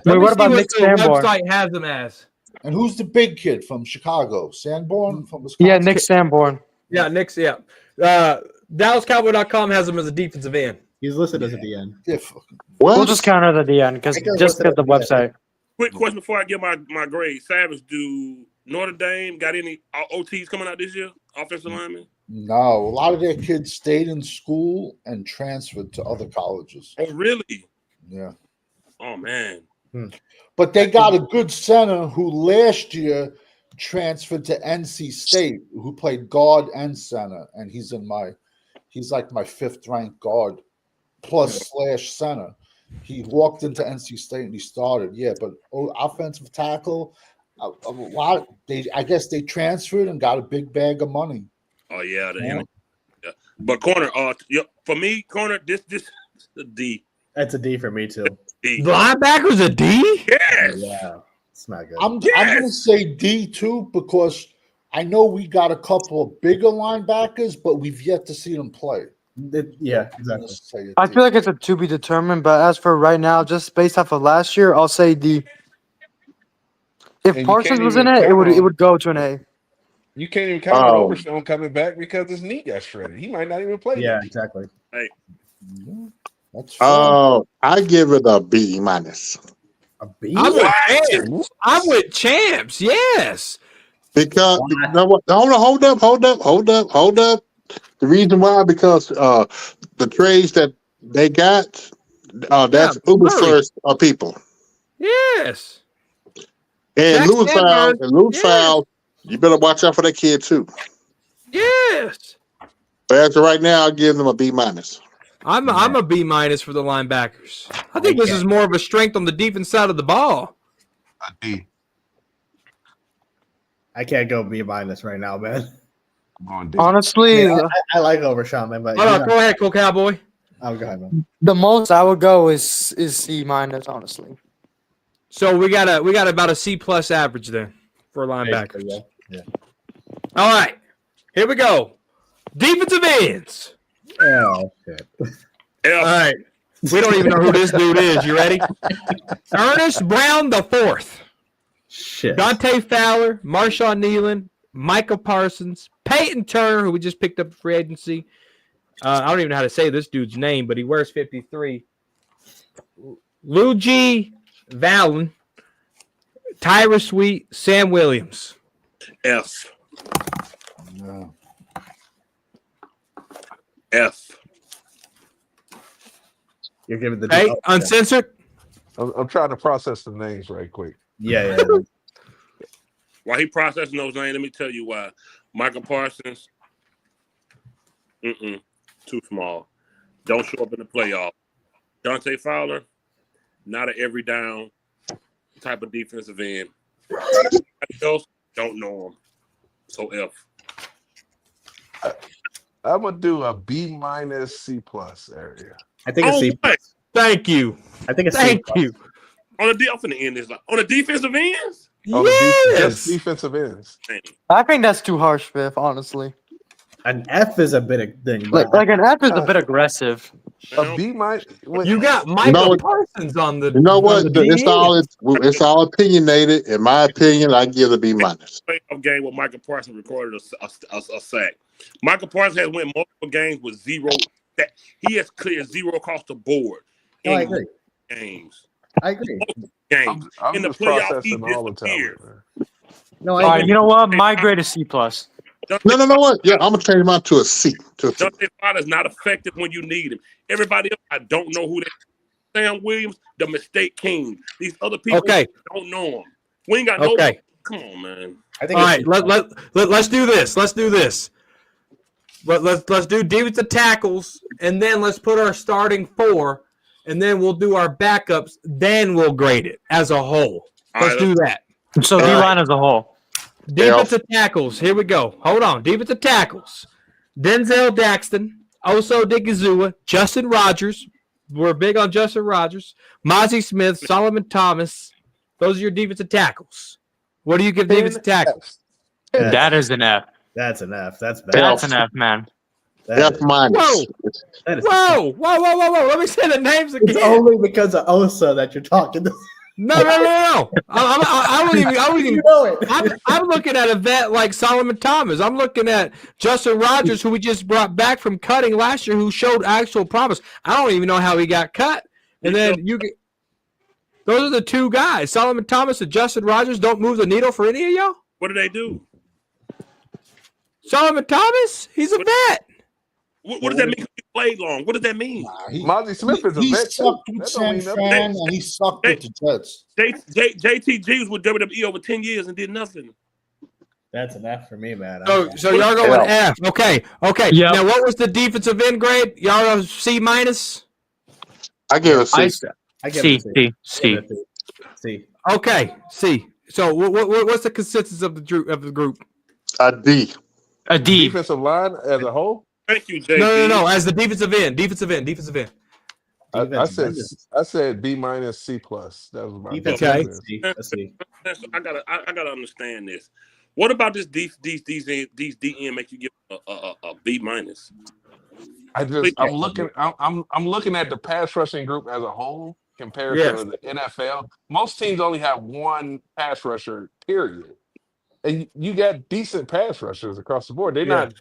Wait, what about Nick the Sanborn? website has them as? And who's the big kid from Chicago? Sanborn from Wisconsin. Yeah, Nick Sanborn. Yeah, Nick's, yeah. DallasCowboy.com has them as a defensive end. He's listed as at the end. We'll just count it at the end because just because the website. Quick question before I give my grade. Savage, do Notre Dame got any OTs coming out this year? Offensive linemen? No, a lot of their kids stayed in school and transferred to other colleges. Oh, really? Yeah. Oh, man. But they got a good center who last year transferred to NC State, who played guard and center, and he's like my 5th ranked guard plus / center. He walked into NC State and he started. Yeah, but offensive tackle, a lot. I guess they transferred and got a big bag of money. Oh, yeah. Yeah. But corner, for me, corner, this is a D. That's a D for me too. D. Linebackers a D? Yes. Yeah, it's not good. I'm going to say D too because I know we got a couple of bigger linebackers, but we've yet to see them play. Yeah, exactly. I feel like it's a to be determined, but as for right now, just based off of last year, I'll say D. If Parsons was in it, it would go to an A. You can't even count on Overshown coming back because his knee got shredded. He might not even play. Yeah, exactly. Hey. That's I give it a B minus. A B? I'm with champs. Yes. Because hold up. The reason why, because the trades that they got, that's Uber first people. Yes. And Louis Fowl, you better watch out for that kid too. Yes. But as of right now, I'll give them a B minus. I'm a B minus for the linebackers. I think this is more of a strength on the defense side of the ball. A D. I can't go B minus right now, man. Honestly, I like Overshown, man. But Hold on, go ahead, Cool Cowboy. I'll go ahead, man. the most I would go is C minus. Honestly, So we got about a C plus average then for linebackers. Yeah. All right, here we go. Defensive ends. Oh shit. All right, we don't even know who this dude is. You ready? Ernest Brown the fourth. Shit. Dante Fowler, Marshawn Nealon, Micah Parsons, Peyton Turner, who we just picked up free agency. I don't even know how to say this dude's name, but he wears 53. Luigi Valen, Tyra Sweet, Sam Williams. F. No. F. You're giving the Hey, uncensored. I'm trying to process the names right quick. Yeah. While he processing those names, let me tell you why. Michael Parsons, too small. Don't show up in the playoff. Dante Fowler, not an every down type of defensive end. Everybody else, don't know him. So F. I'm gonna do a B- C+ area. I think it's C. Thank you. I think it's Thank C+. you. On the end is like on the defensive ends. On the Yes. defensive ends. I think that's too harsh, Biff. Honestly, An F is a bit of thing. like an F is a bit aggressive. A B-. You got Michael Parsons on the. You know what? on the It's all opinionated. In my opinion, I give it a B-. Playoff game where Michael Parsons recorded a sack. Michael Parsons has won multiple games with zero. He has cleared zero across the board. No, I agree. Games. I agree. Games. I'm In the just playoffs, he processing all the disappeared. talent, man. No, All I right, agree. you know what? My grade is C+. No. What? Yeah, I'm gonna change mine to a C. Dante Fowler's not effective when you need him. Everybody else, I don't know who they. Sam Williams, the mistake king. These other people don't know him. We ain't got no. Come on, man. I think All right, let's do this. Let's do this. Let's do defensive tackles, and then let's put our starting 4, and then we'll do our backups. Then we'll grade it as a whole. Let's do that. So D-line as a whole. Defensive tackles. Here we go. Hold on. Defensive tackles. Denzel Daxton, Oso Digizua, Justin Rogers. We're big on Justin Rogers. Mozzie Smith, Solomon Thomas. Those are your defensive tackles. What do you give defensive tackles? That is an F. That's an F. That's bad. That's an F, man. F-. Whoa. Let me say the names again. It's only because of Osa that you're talking to. No. I wouldn't even. You know it. I'm looking at a vet like Solomon Thomas. I'm looking at Justin Rogers, who we just brought back from cutting last year, who showed actual promise. I don't even know how he got cut. And then those are the two guys. Solomon Thomas and Justin Rogers don't move the needle for any of y'all. What do they do? Solomon Thomas, he's a vet. What does that mean? He played long. What does that mean? Mozzie Smith is a he vet. sucked with San Fran and he sucked with the Jets. JTG was with WWE over 10 years and did nothing. That's an F for me, man. So y'all going F. Okay. Yep. Now, what was the defensive end grade? Y'all C-? I give it a C. I give C. it a C. C. Okay, C. So what's the consensus of the group? A D. A D. Defensive line as a whole. Thank you, JT. No. As the defensive end. I said B- C+. That was my Okay. C. I gotta understand this. What about this these DN make you give a B-? I'm looking at the pass rushing group as a whole compared to the NFL. Most teams only have one pass rusher, period. And you got decent pass rushers across the board. They're not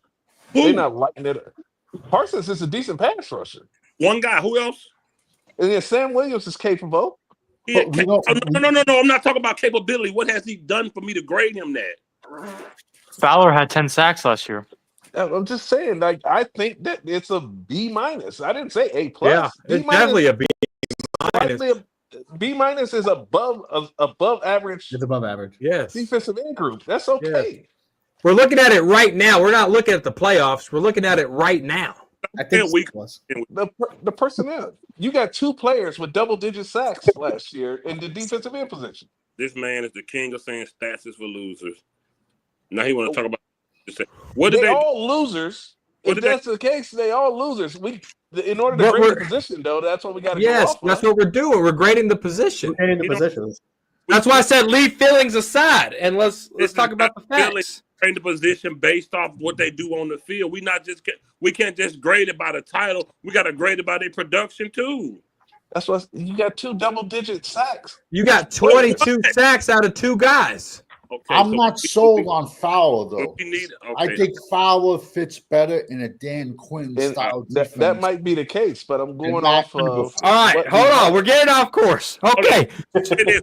lighting it up. Parsons is a decent pass rusher. One guy. Who else? And then Sam Williams is capable. No. I'm not talking about capability. What has he done for me to grade him that? Fowler had 10 sacks last year. I'm just saying, like, I think that it's a B-. I didn't say A+. Yeah, it's definitely a B-. B- is above average. It's above average. Yes. Defensive end group. That's okay. Yes. We're looking at it right now. We're not looking at the playoffs. We're looking at it right now. I think The personnel. You got 2 players with double-digit sacks last year in the defensive end position. This man is the king of saying stats is for losers. Now he want to talk about what did they all losers. If that's the case, they all losers. In order to grade the position, though, that's what we got to do. Yes, that's what we're doing. We're grading the position. We're grading the positions. That's why I said leave feelings aside and let's talk about the facts. In the position based off what they do on the field. We can't just grade it by the title. We got to grade it by their production too. That's what you got. 2 double-digit sacks. You got 22 sacks out of 2 guys. Okay, I'm so not sold on Fowler though. we need. I Okay, think Fowler fits better in a Dan Quinn And style that defense. might be the case, but I'm going Matt off of Eberflus. All right, what hold we on. know. We're getting off course. Okay. say this.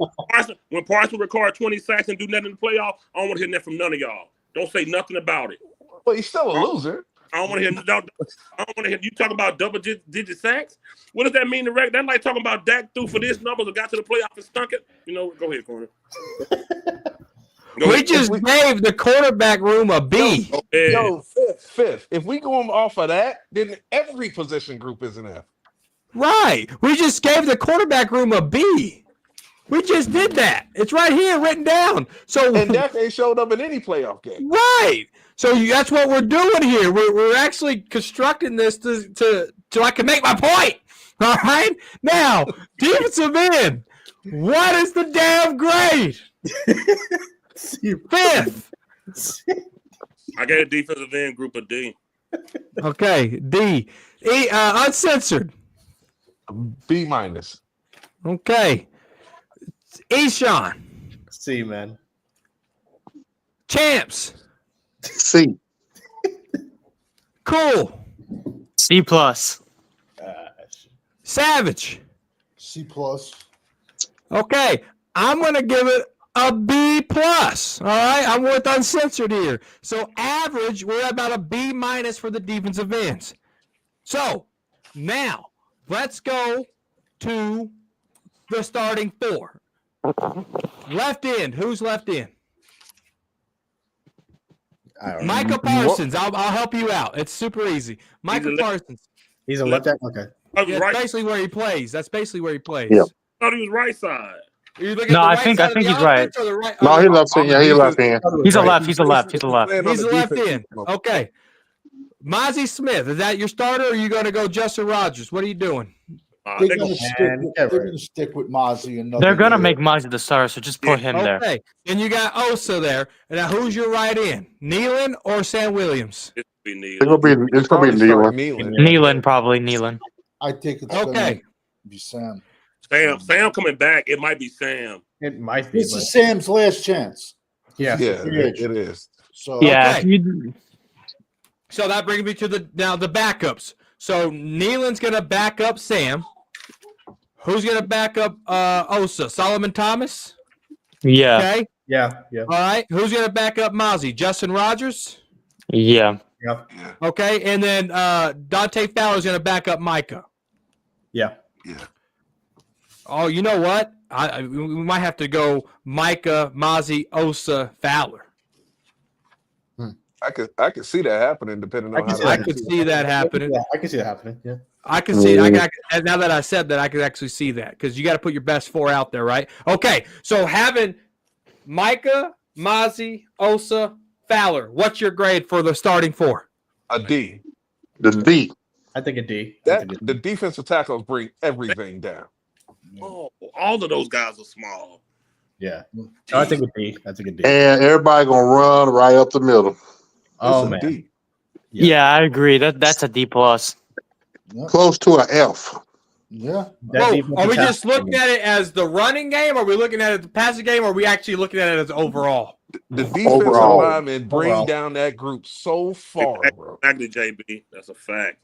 When Parsons record 20 sacks and do nothing in the playoff, I don't want to hear that from none of y'all. Don't say nothing about it. Well, he's still a loser. I don't want to hear. I don't want to hear you talk about double-digit sacks. What does that mean? That's like talking about Dak threw for this numbers and got to the playoff and stunk it. You know, go ahead, corner. We just gave the quarterback room a B. Yo, fifth. If we go off of that, then every position group is an F. Right. We just gave the quarterback room a B. We just did that. It's right here written down. So And Dak ain't showed up in any playoff game. right. So that's what we're doing here. We're actually constructing this to I can make my point. All right. Now, defensive end. What is the damn grade? Fifth. I got a defensive end group of D. Okay. D. Uncensored. B minus. Okay. Eshawn. C, man. Champs. C. Cool. C plus. Savage. C plus. Okay. I'm going to give it a B plus. All right. I'm with uncensored here. So average, we're at about a B minus for the defensive ends. So now let's go to the starting four. Left end. Who's left end? Micah Parsons. I'll help you out. It's super easy. Micah Parsons. He's a left end. Okay. Yeah, that's basically where he plays. That's basically where he plays. Yeah. I thought he was right side. Are you looking No, at the I right think side of the he's right. offense or the right? No, he left hand. Yeah, he left hand. He's a left. He's a left. He's a left. He's a left end. Okay. Mozzie Smith. Is that your starter or are you going to go Justin Rogers? What are you doing? They're They going go, to stick with Mozzie. They're gonna make Mozzie the starter, so just put him there. Okay. And you got Osa there. And now who's your right end? Nealon or Sam Williams? it's be needed. It's gonna be Leland. Nealon, probably Nealon. I think it's Okay. going to be Sam. Sam coming back. It might be Sam. It might be. This is Sam's last chance. Yeah. Yeah, it is. So Yeah. Okay. you- So that brings me to the backups. So Nealon's going to back up Sam. Who's going to back up Osa? Solomon Thomas? yeah. Okay. Yeah. Yeah. All right. Who's going to back up Mozzie? Justin Rogers? Yeah. Yep. Okay. And then Dante Fowler's going to back up Micah. Yeah. Oh, you know what? We might have to go Micah, Mozzie, Osa, Fowler. I could see that happening depending on how I could see that happening. Yeah, I can see that happening. Yeah. I can see. Now that I said that, I could actually see that because you got to put your best four out there, right? Okay, so having Micah, Mozzie, Osa, Fowler. What's your grade for the starting four? A D. The D. I think a D. The defensive tackles bring everything down. Oh, all of those guys are small. Yeah. No, I think a D. I think a D. And everybody gonna run right up the middle. Oh It's a man. D. Yeah, I agree. That's a D plus. Close to an F. Yeah. Whoa, are we just looking at it as the running game? Are we looking at it as the passing game? Or are we actually looking at it as overall? The defensive Overall. linemen bring down that group so far, bro. Exactly, JB. That's a fact.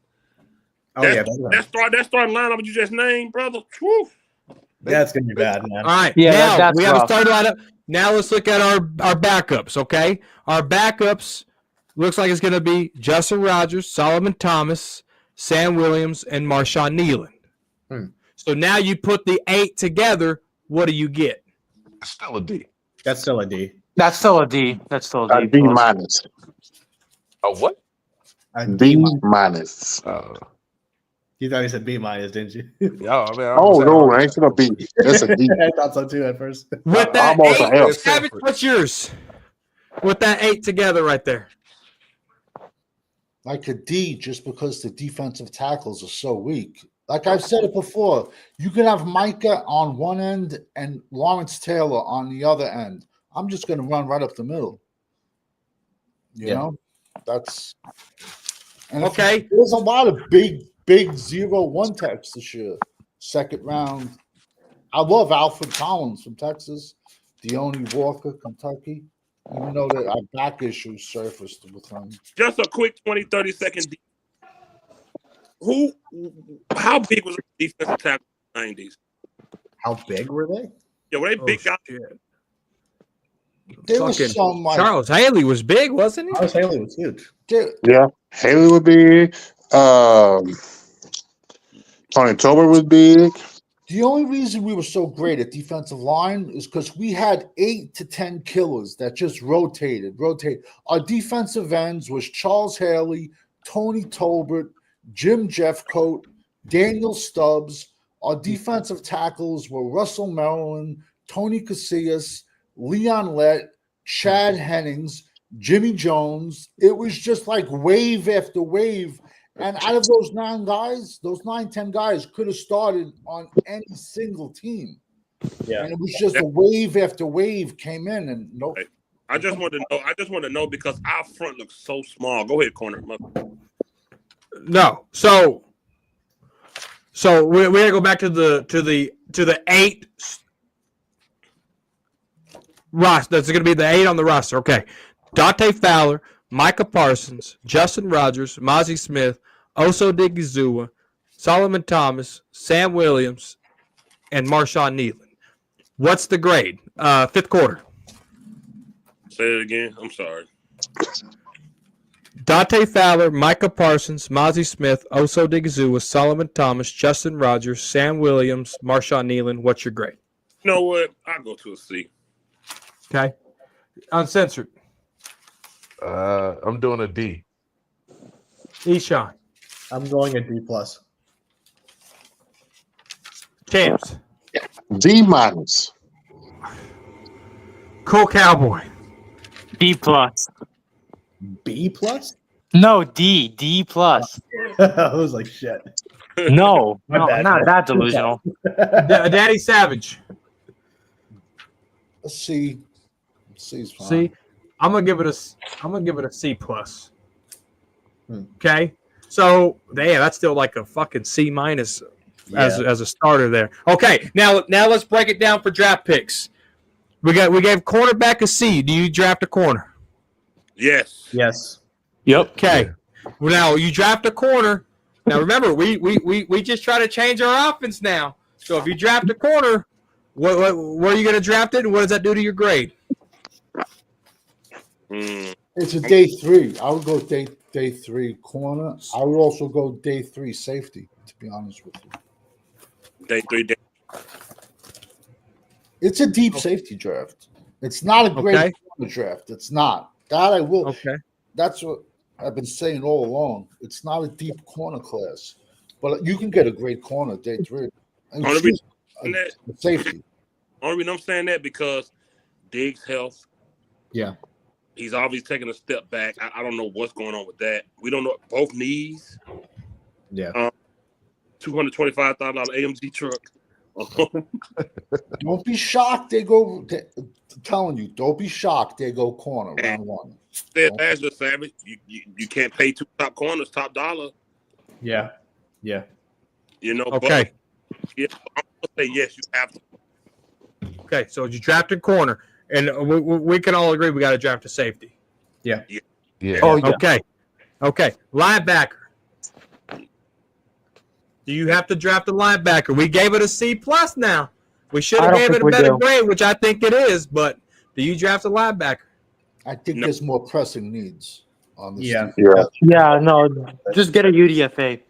Oh yeah. That starting lineup you just named, brother. Whew. That's gonna be bad, man. All right. Yeah, now that's we have a rough. starting lineup. Now let's look at our backups. Okay, our backups looks like it's going to be Justin Rogers, Solomon Thomas, Sam Williams, and Marshawn Nealon. So now you put the 8 together. What do you get? It's still a D. That's still a D. That's still a D. That's still a A D. D plus. minus. A what? A D minus. You thought he said B minus, didn't you? Yeah, I mean, Oh no, it ain't gonna be. That's a D. I thought so too at first. With that Almost an 8, F. Savage, what's yours? With that 8 together right there. Like a D, just because the defensive tackles are so weak. Like I've said it before, you can have Micah on one end and Lawrence Taylor on the other end. I'm just going to run right up the middle. You know, that's and Okay. There's a lot of big 0-1 techs this year. Second round. I love Alfred Collins from Texas. Deone Walker, Kentucky. Even though that our back issues surfaced with him. Just a quick 20, 30-second. How big was the defensive tackle in the 90s? How big were they? Yeah, were they big guys? There was some like Charles Haley was big, wasn't he? Charles Haley was huge. Yeah, Haley would be. Tony Tober would be. The only reason we were so great at defensive line is because we had 8 to 10 killers that just rotated. Our defensive ends was Charles Haley, Tony Tolbert, Jim Jeffcoat, Daniel Stubbs. Our defensive tackles were Russell Maryland, Tony Casillas, Leon Lett, Chad Hennings, Jimmy Jones. It was just like wave after wave. And out of those 9 guys, those 10 guys could have started on any single team. Yeah. And it was just a wave after wave came in and no. I just want to know because our front looks so small. Go ahead, corner. No. So we're gonna go back to the 8 roster. That's gonna be the 8 on the roster. Okay. Dante Fowler, Micah Parsons, Justin Rogers, Mozzie Smith, Oso Digizua, Solomon Thomas, Sam Williams, and Marshawn Nealon. What's the grade? 5th quarter. Say it again. I'm sorry. Dante Fowler, Micah Parsons, Mozzie Smith, Oso Digizua, Solomon Thomas, Justin Rogers, Sam Williams, Marshawn Nealon. What's your grade? You know what? I'll go to a C. Okay. Uncensored. I'm doing a D. Eshawn. I'm going a D plus. Champs. D minus. Cool Cowboy. D plus. B plus? No, D plus. I was like, shit. No, My bad. not that delusional. Daddy Savage. Let's see. C's fine. See, I'm gonna give it a C plus. Okay, so damn, that's still like a fucking C minus as a starter there. Okay, now let's break it down for draft picks. We gave cornerback a C. Do you draft a corner? Yes. Yes. Yep. Okay. Well, now you draft a corner. Now remember, we just try to change our offense now. So if you draft a corner, where are you going to draft it, and what does that do to your grade? It's a day 3. I would go day 3 corner. I would also go day 3 safety, to be honest with you. Day 3. It's a deep safety draft. It's not a great corner draft. It's not. That I will. Okay. That's what I've been saying all along. It's not a deep corner class, but you can get a great corner day 3. Safety. Only reason I'm saying that because Diggs' health. Yeah. He's obviously taking a step back. I don't know what's going on with that. We don't know both knees. Yeah. $225,000 AMG truck. Don't be shocked. I'm telling you, don't be shocked. They go corner round 1. As the Savage, you can't pay 2 top corners, top dollar. Yeah. Yeah. You know. Okay. But, yeah, I'm gonna say yes. You have to. Okay, so you drafted corner, and we can all agree we got to draft a safety. Yeah. Yeah. Oh yeah. Okay. Linebacker. Do you have to draft a linebacker? We gave it a C plus now. We should have gave it a better grade, which I think it is, but do you draft a linebacker? I think there's more pressing needs on this. Yeah. Yeah, no, just get a UDFA.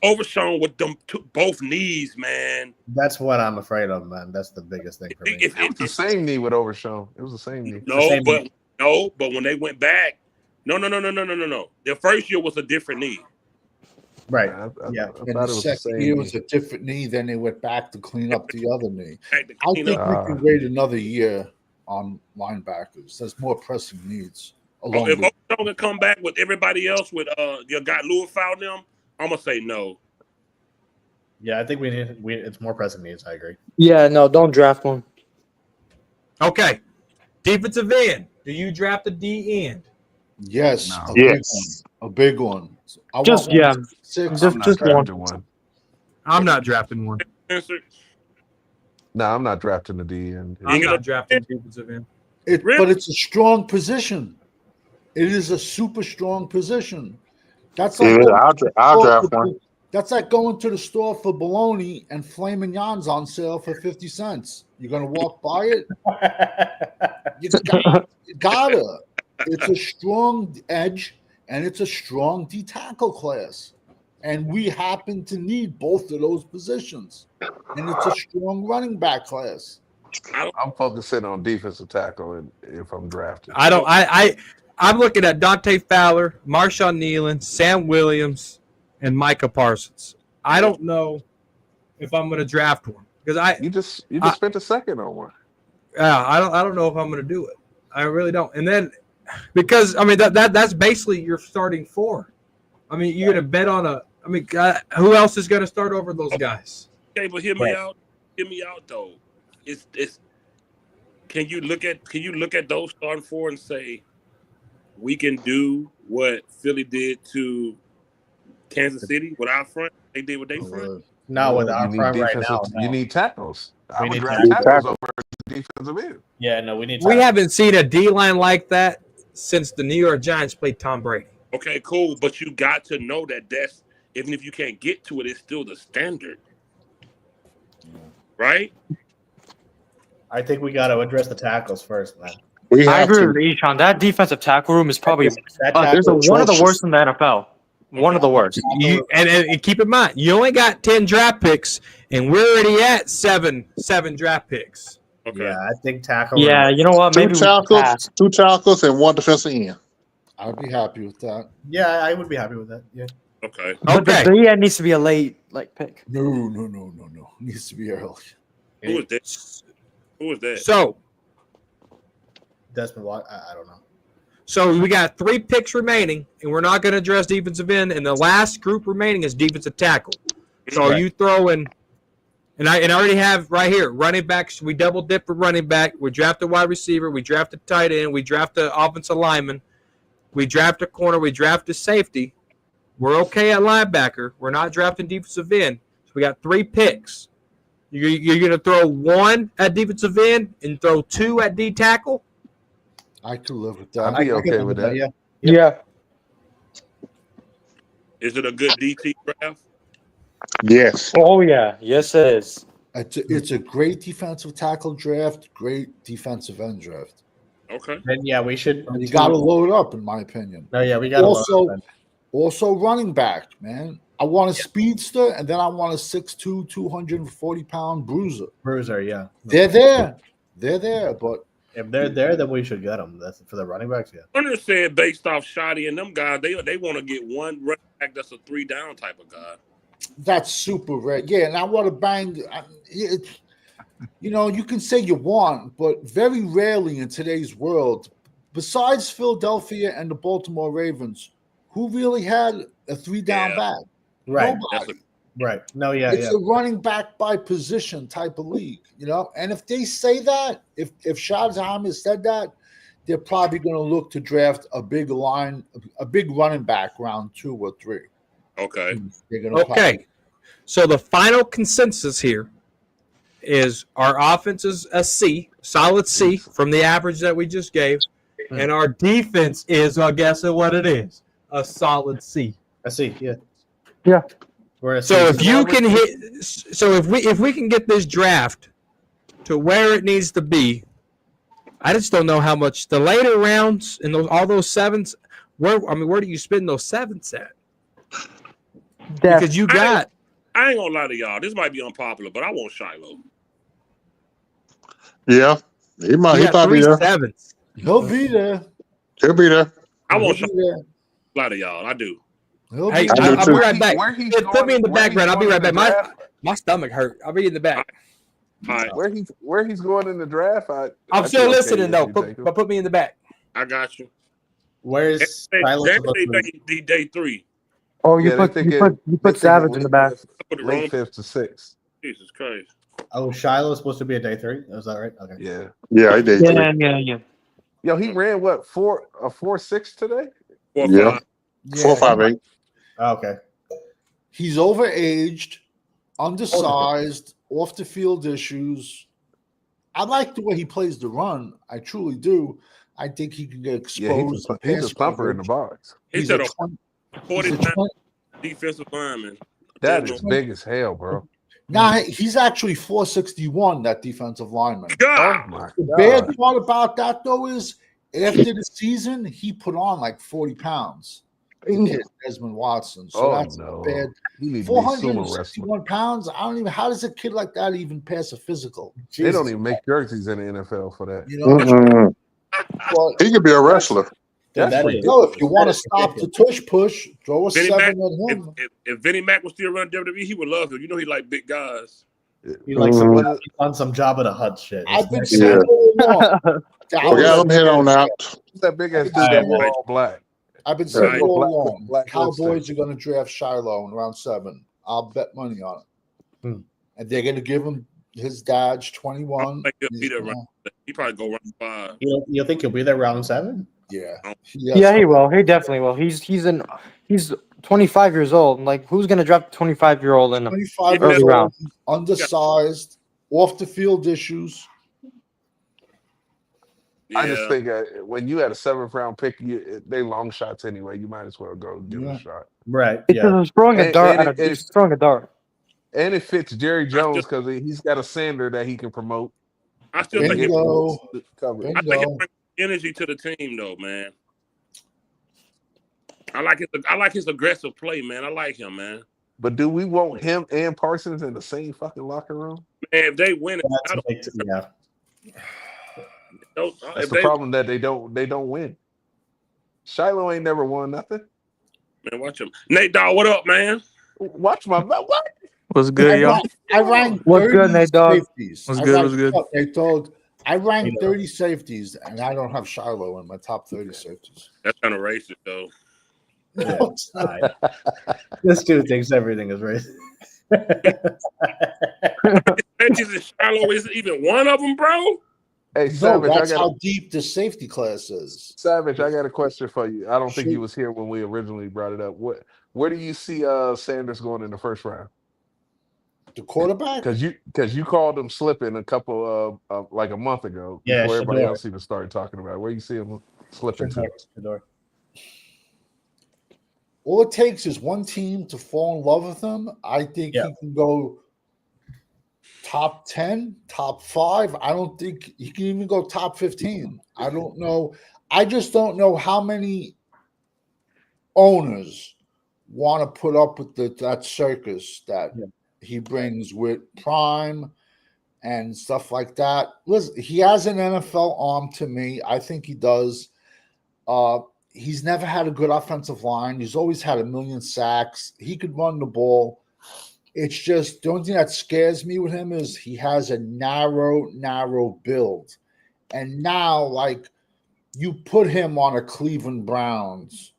Overshown with them both knees, man. That's what I'm afraid of, man. That's the biggest thing for me. It was the same knee with Overshown. It was the same knee. But when they went back, no. Their first year was a different knee. Right. I And the second year was a different knee. Then they went back to clean up the other knee. I think we can wait another year on linebackers. There's more pressing needs. If Overshown can come back with everybody else, with your guy Lewis fouled them, I'm gonna say no. Yeah, I think it's more pressing needs. I agree. Yeah, no, don't draft one. Okay. Defensive end. Do you draft a D end? Yes. Yes. A big one. Just Six. Just one. I'm not drafting one. No, I'm not drafting the D. And I'm not drafting defensive end. But it's a strong position. It is a super strong position. That's like I'll draft one. That's like going to the store for bologna and filet mignons on sale for 50 cents. You're gonna walk by it. You gotta. It's a strong edge and it's a strong D tackle class. And we happen to need both of those positions. And it's a strong running back class. I'm focusing on defensive tackle and if I'm drafting. I'm looking at Dante Fowler, Marshawn Nealon, Sam Williams, and Micah Parsons. I don't know if I'm going to draft one because you just spent a second on one. Yeah, I don't know if I'm going to do it. I really don't. And then because I mean that's basically your starting four. I mean you're going to bet on who else is going to start over those guys? Okay, but hear me out. Hear me out though. It's can you look at those starting four and say we can do what Philly did to Kansas City with our front? They did what they front. Not with our front right now. No. You need tackles. I would draft tackles over defensive end. Yeah, no, we need tackles. We haven't seen a D-line like that since the New York Giants played Tom Brady. Okay, cool. But you got to know that's, even if you can't get to it, it's still the standard. Right? I think we got to address the tackles first, man. I agree with Eshan. That defensive tackle room is probably one of the worst in the NFL. One of the worst. And keep in mind, you only got 10 draft picks, and we're already at seven draft picks. Okay. Yeah, I think tackle. Yeah, you know what? Maybe two tackles, and one defensive end. I'd be happy with that. Yeah, I would be happy with that. Yeah. Okay. But the end needs to be a late pick. No. It needs to be early. Who is that? So Desmond Watt. I don't know. So we got 3 picks remaining, and we're not going to address defensive end. And the last group remaining is defensive tackle. So are you throwing? And I already have right here running backs. We double dip for running back. We draft a wide receiver. We draft a tight end. We draft an offensive lineman. We draft a corner. We draft a safety. We're okay at linebacker. We're not drafting defensive end. So we got 3 picks. You're going to throw 1 at defensive end and throw 2 at D tackle? I could live with that. I'd be okay with that. Yeah. Is it a good DT draft? Yes. Oh, yeah. Yes, it is. It's a great defensive tackle draft, great defensive end draft. Okay. Then yeah, we should. You got to load up, in my opinion. No, yeah, we got to also running back, man. I want a speedster, and then I want a 6'2", 240-pound bruiser. Bruiser, yeah. They're there, but if they're there, then we should get them. That's for the running backs, yeah. Hunter said based off Shoddy and them guys, they want to get one running back that's a 3-down type of guy. That's super rare. Yeah, and I want to bang. You can say you want, but very rarely in today's world, besides Philadelphia and the Baltimore Ravens, who really had a 3-down back? Right. Nobody. Right. No, yeah. It's a running back by position type of league, And if they say that, if Schottenheimer said that, they're probably going to look to draft a big running back round 2 or 3. Okay. Okay. So the final consensus here is our offense is a C, solid C from the average that we just gave, and our defense is, I guess, what it is, a solid C. A C, yeah. Yeah. So if you can if we can get this draft to where it needs to be, I just don't know how much the later rounds and all those 7s. Where do you spend those 7s at? Because you got. I ain't gonna lie to y'all. This might be unpopular, but I want Shiloh. Yeah, he probably 3 7s. He'll be there. He'll be there. I want Shiloh. A lot of y'all. I do. Hey, I'll be right back. Put me in the background. I'll be right back. My stomach hurt. I'll be in the back. All right. Where he's going in the draft? I'm still listening though. Put me in the back. I got you. Where's day 3? Oh, you put Savage in the back. Late 5th to 6th. Jesus Christ. Oh, Shiloh's supposed to be a day 3. Is that right? Okay. Yeah. Yeah, he did. Yeah. Yo, he ran what 4.6 today? 4.5. 4.58. Okay. He's overaged, undersized, off the field issues. I like the way he plays the run. I truly do. I think he can get exposed. He's a thumper in the box. He's He's at a a 20 he's a 40 20 defensive lineman. That is big as hell, bro. Nah, he's actually 461, that defensive lineman. God, My The God. bad part about that, though, is after the season, he put on like 40 pounds. The kid, Desmond Watson. So that's no. bad. He needs to be a sumo wrestler. 461 pounds. I don't even. How does a kid like that even pass a physical? They don't even make jerseys in the NFL for that. You know, Mm-mm. well, He could be a wrestler. That's that is- ridiculous. no, if you want to stop the tush push, throw a Vinnie 7 Mac, at him. if Vinnie Mac was still running WWE, he would love him. You know he like big guys. He likes Mhm. some on some Jabba the Hutt shit. I've been It's saying all along. Yeah, I'm hit on that. Who's that big ass dude that wore all black? I've been saying Right. all Black- along. black Cowboys are going to draft Shiloh in round 7. I'll bet money on it. Hmm. And they're going to give him his dad's 21. Like he'll be He's there gonna- round. He probably go round 5. You think he'll be there round 7? Yeah. Yeah, he will. He definitely will. He's 25 years old. Like, who's gonna draft a 25-year-old in the 25 early years old, round? undersized, off the field issues. Yeah. I just think when you had a 7th round pick, they long shots anyway. You might as well go give it Yeah. a shot. Right. Because Yeah. he's throwing a And- dart. and it- He's throwing a dart. And it fits Jerry Jones because he's got a sander that he can promote. I still and think get it, Bingo. coverage. I think it Bingo. brings energy to the team though, man. I like his aggressive play, man. I like him, man. But do we want him and Parsons in the same fucking locker room? Man, if they win it, I don't, Yeah. That's if the they, problem that they don't win. Shiloh ain't never won nothing. man, watch him. Nate Dogg, what up, man? Watch my what? What's good, y'all? I ranked What's 30 good, Nate Dogg? safeties. What's I good, ranked- what's good? look, Nate Dogg, I ranked 30 safeties, and I don't have Shiloh in my top 30 safeties. That's kind of racist, though. No, it's not. This dude thinks everything is racist. Safeties and Shiloh isn't even one of them, bro. Hey, No, Savage, that's I got how deep the safety class is. Savage, I got a question for you. I don't think Shoot. you was here when we originally brought it up. Where do you see Sanders going in the first round? The quarterback? Because you called him slipping a couple like a month ago Yeah, before everybody Shador. else even started talking about it. Where you see him slipping to? Shador. All it takes is one team to fall in love with him. I think Yeah. he can go top 10, top 5. I don't think he can even go top 15. I don't know. I just don't know how many owners want to put up with that circus that he brings with Prime and stuff like that. Listen, he has an NFL arm to me. I think he does. He's never had a good offensive line. He's always had a million sacks. He could run the ball. It's just the only thing that scares me with him is he has a narrow build. And now, like, you put him on a Cleveland Browns.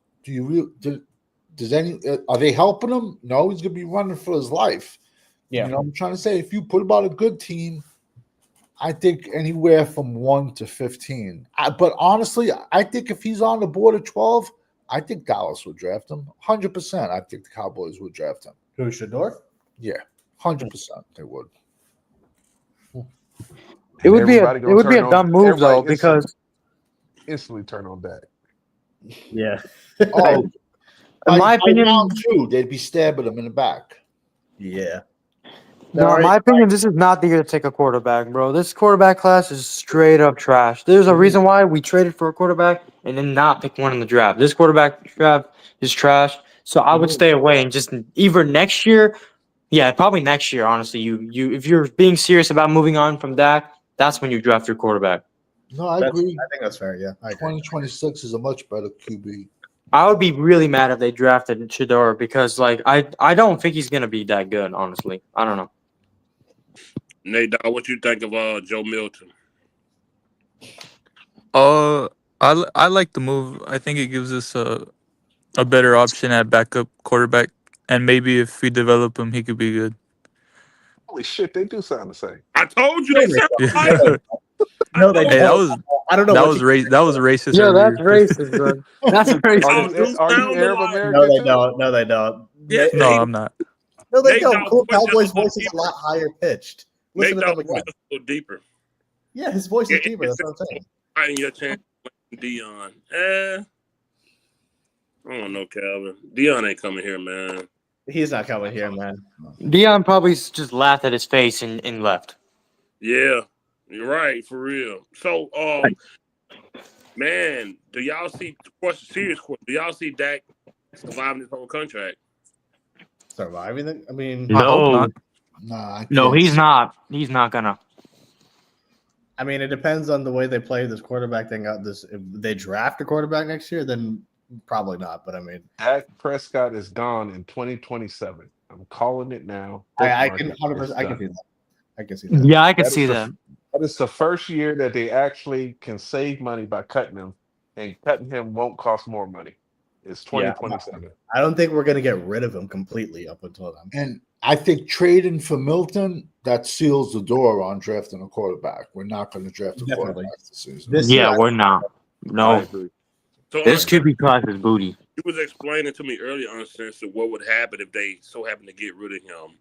Are they helping him? No, he's gonna be running for his life. Yeah. You know what I'm trying to say? If you put him on a good team, I think anywhere from 1 to 15. But honestly, I think if he's on the board at 12, I think Dallas would draft him. 100%. I think the Cowboys would draft him. Who, Shador? Yeah, 100% they would. It would be a Everybody gonna turn dumb on- move though, everybody because instantly turn on that. Yeah. Oh, in my by opinion, round 2, they'd be stabbing him in the back. Yeah. no, in my opinion, this is not the year to take a quarterback, bro. This quarterback class is straight up trash. There's a reason why we traded for a quarterback and then not pick one in the draft. This quarterback draft is trash. So I would stay away and just either next year, yeah, probably next year, honestly. You if you're being serious about moving on from Dak, that's when you draft your quarterback. No, I agree. I think that's fair. Yeah. I agree. 2026 is a much better QB. I would be really mad if they drafted Shador because like I don't think he's gonna be that good, honestly. I don't know. Nate Dogg, what you think of Joe Milton? I like the move. I think it gives us a better option at backup quarterback, and maybe if we develop him, he could be good. Holy shit, they do sound the same. I told you they sound Yeah. alike. No, they Hey, don't. I don't know. that what was you- that was racist. Yeah, that's earlier. racist, bro. That's racist. Are you sound Arab alike. American? No, they too? don't. No, they don't. Yeah, No, I'm not. No, they They don't. don't. Cool What's Cowboys' your- voice is a lot higher pitched. Listen Nate to them Dogg again. a little deeper. Yeah, his voice is deeper. That's what I'm saying. Fighting your chance with Dion. I don't know, Calvin. Dion ain't coming here, man. He's not coming here, man. Dion probably just laughed at his face and left. Yeah, you're right, for real. So, man, do y'all see? Serious question. Do y'all see Dak surviving this whole contract? Surviving it? I mean, I hope not. Nah, No, he's not. He's not gonna. I mean, it depends on the way they play this quarterback thing out. If they draft a quarterback next year, then probably not. But I mean, Dak Prescott is gone in 2027. I'm calling it now. I can 100%. I can see that. I can see that. Yeah, I can see that. That is the first year that they actually can save money by cutting him, and cutting him won't cost more money. It's 2027. I don't think we're gonna get rid of him completely up until then. And I think trading for Milton, that seals the door on drafting a quarterback. We're not going to draft a Definitely. quarterback this season. We're not. I No, agree. So, this QB class is booty. you was explaining to me earlier, Uncensored, what would happen if they so happen to get rid of him.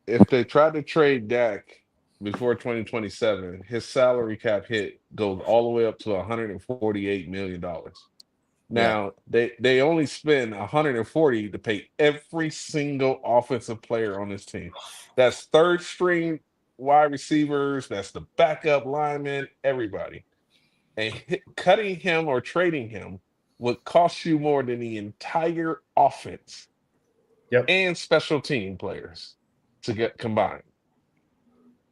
If they try to trade Dak before 2027, his salary cap hit goes all the way up to $148 million. Now they only spend 140 to pay every single offensive player on this team. That's third string wide receivers, that's the backup linemen, everybody. And cutting him or trading him would cost you more than the entire offense and special team players to get combined.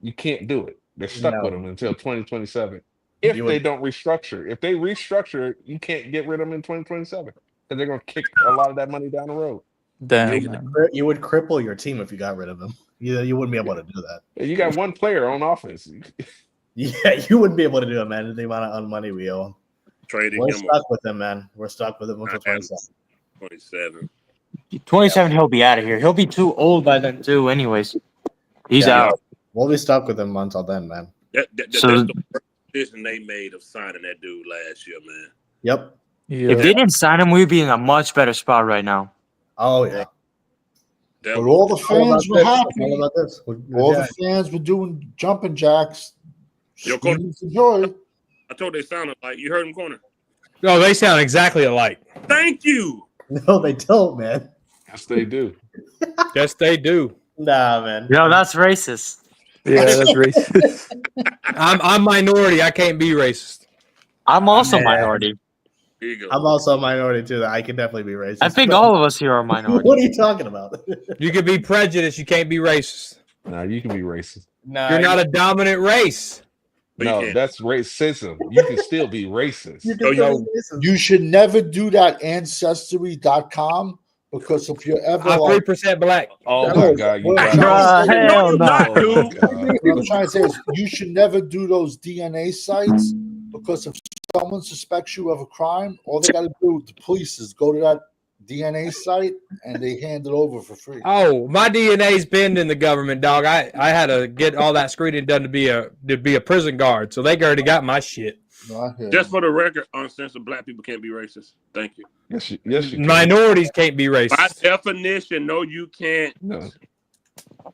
You can't do it. They're stuck with him until 2027. If they don't restructure. If they restructure, you can't get rid of them in 2027 because they're going to kick a lot of that money down the road. Damn, You would cripple your team if you got rid of him. You wouldn't be able to do that. You got one player on offense. Yeah, you wouldn't be able to do it, man. The amount of money we owe him. Trading We're him stuck with him, man. We're stuck with him until 27. 27, he'll be out of here. He'll be too old by then too. Anyways, he's out. We'll be stuck with him until then, man. That's the first decision they made of signing that dude last year, man. Yep. If they didn't sign him, we'd be in a much better spot right now. Oh yeah. But all the fans were happy. All about this. All the fans were doing jumping jacks. Yo, Corner, Enjoy. I told they sounded like you heard him, Corner. No, they sound exactly alike. Thank you. No, they don't, man. Yes, they do. Yes, they do. Nah, man. No, that's racist. Yeah, that's racist. I'm minority. I can't be racist. I'm also minority. Here you go. I'm also a minority too. I can definitely be racist. I think all of us here are minority. What are you talking about? You can be prejudiced. You can't be racist. Nah, you can be racist. Nah, You're not a dominant race. No, that's racism. You can still be racist. You should never do that Ancestry.com because if you're ever I'm like, 3% black. Oh No, my God, you what got I'm it. Hell no. Oh, my God. what I'm trying to say is you should never do those DNA sites because if someone suspects you of a crime, all they got to do, the police, is go to that DNA site and they hand it over for free. Oh, my DNA's been in the government, dog. I had to get all that screening done to be a prison guard, so they already got my shit. No, I hear Just you. for the record, uncensored black people can't be racist. Thank you. Yes, you can. Minorities can't be By racist. definition, no, you can't. No.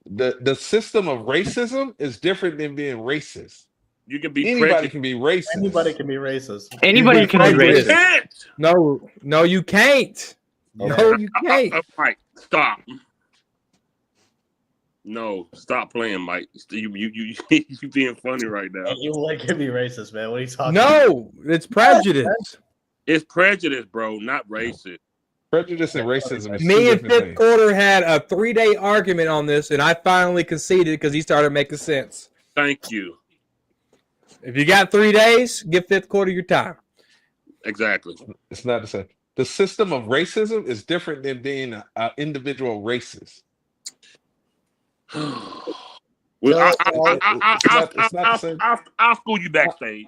The system of racism is different than being racist. You can be Anybody prejudiced. can be racist. Anybody can be racist. Anybody can be Prejudice. You racist. can't. No, you can't. No, you can't. Mike, stop. No, stop playing, Mike. You being funny right now. You can be racist, man. What are you talking about? No, it's prejudice. It's prejudice, bro, not racist. Prejudice and racism is two Me and different Fifth things. Quarter had a 3-day argument on this, and I finally conceded because he started making sense. Thank you. If you got 3 days, give Fifth Quarter your time. Exactly. It's not the same. The system of racism is different than being an individual racist. Well, It's not the same. I'll school you backstage.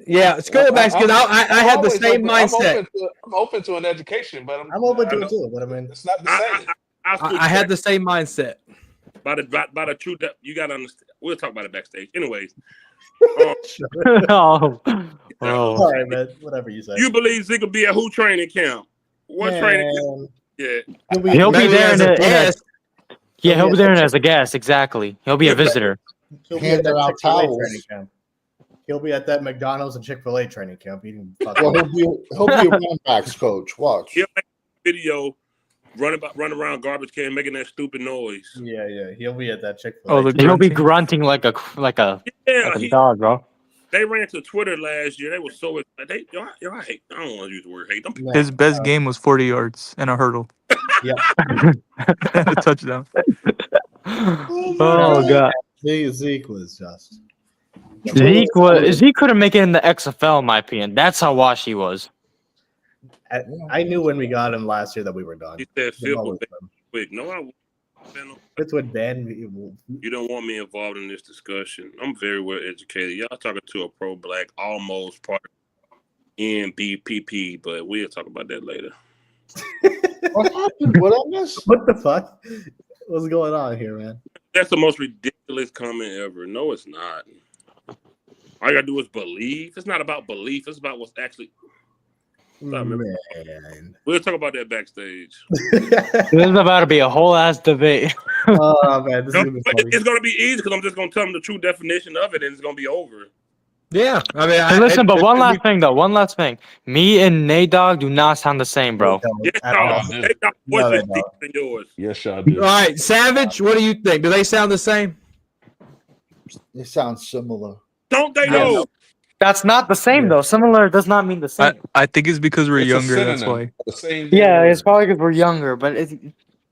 Yeah, let's go back because I had the always same open- mindset. I'm open to an education, but I'm open to it too, but I mean, it's not the same. I'll school you I had the same mindset. by the true. You gotta understand. We'll talk about it backstage. Anyways, Oh. all right, man. Whatever you say. you believe Zeke will be at who training camp? What training camp? Yeah. He'll be Maybe there as in a a guest. yeah, he'll be there as a guest, exactly. He'll be a visitor. He'll be at handing that out Chick-fil-A towels. training camp. He'll be at that McDonald's and Chick-fil-A training camp eating Well, fucking. he'll be a running backs coach. Watch. He'll make a video running around garbage can making that stupid noise. Yeah. He'll be at that Chick-fil-A. Oh, the He'll be grunting. grunting like a Yeah, dog, bro. they ran to Twitter last year. They were so excited. I hate. I don't want to use the word hate. Them people. His best game was 40 yards and a hurdle. Yeah. And a touchdown. Oh god. Zeke was just. Zeke couldn't make it in the XFL, in my opinion. That's how washed he was. I knew when we got him last year that we were done. He said, "Phil will ban quick." No, I won't. Fitz would ban me. You don't want me involved in this discussion. I'm very well educated. Y'all talking to a pro-black, almost part of NBPP, but we'll talk about that later. What happened? What I missed? What the fuck? What's going on here, man? That's the most ridiculous comment ever. No, it's not. All you gotta do is believe. It's not about belief. It's about what's actually. Man. We'll talk about that backstage. This is about to be a whole ass debate. Oh man, this is gonna be funny. It's gonna be easy because I'm just gonna tell them the true definition of it, and it's gonna be over. Yeah, I mean, Hey, listen, but one last thing though. One last thing. Me and Nate Dogg do not sound the same, bro. Yes, At all. y'all. They got No, voices they deeper don't. than yours. Yes, y'all All do. right, Savage, what do you think? Do they sound the same? They sound similar. Don't they Yes. know? That's not the same though. Similar does not mean the same. I think it's because we're It's a younger. That's synonym. why. The same Yeah, word. it's probably because we're younger, but it's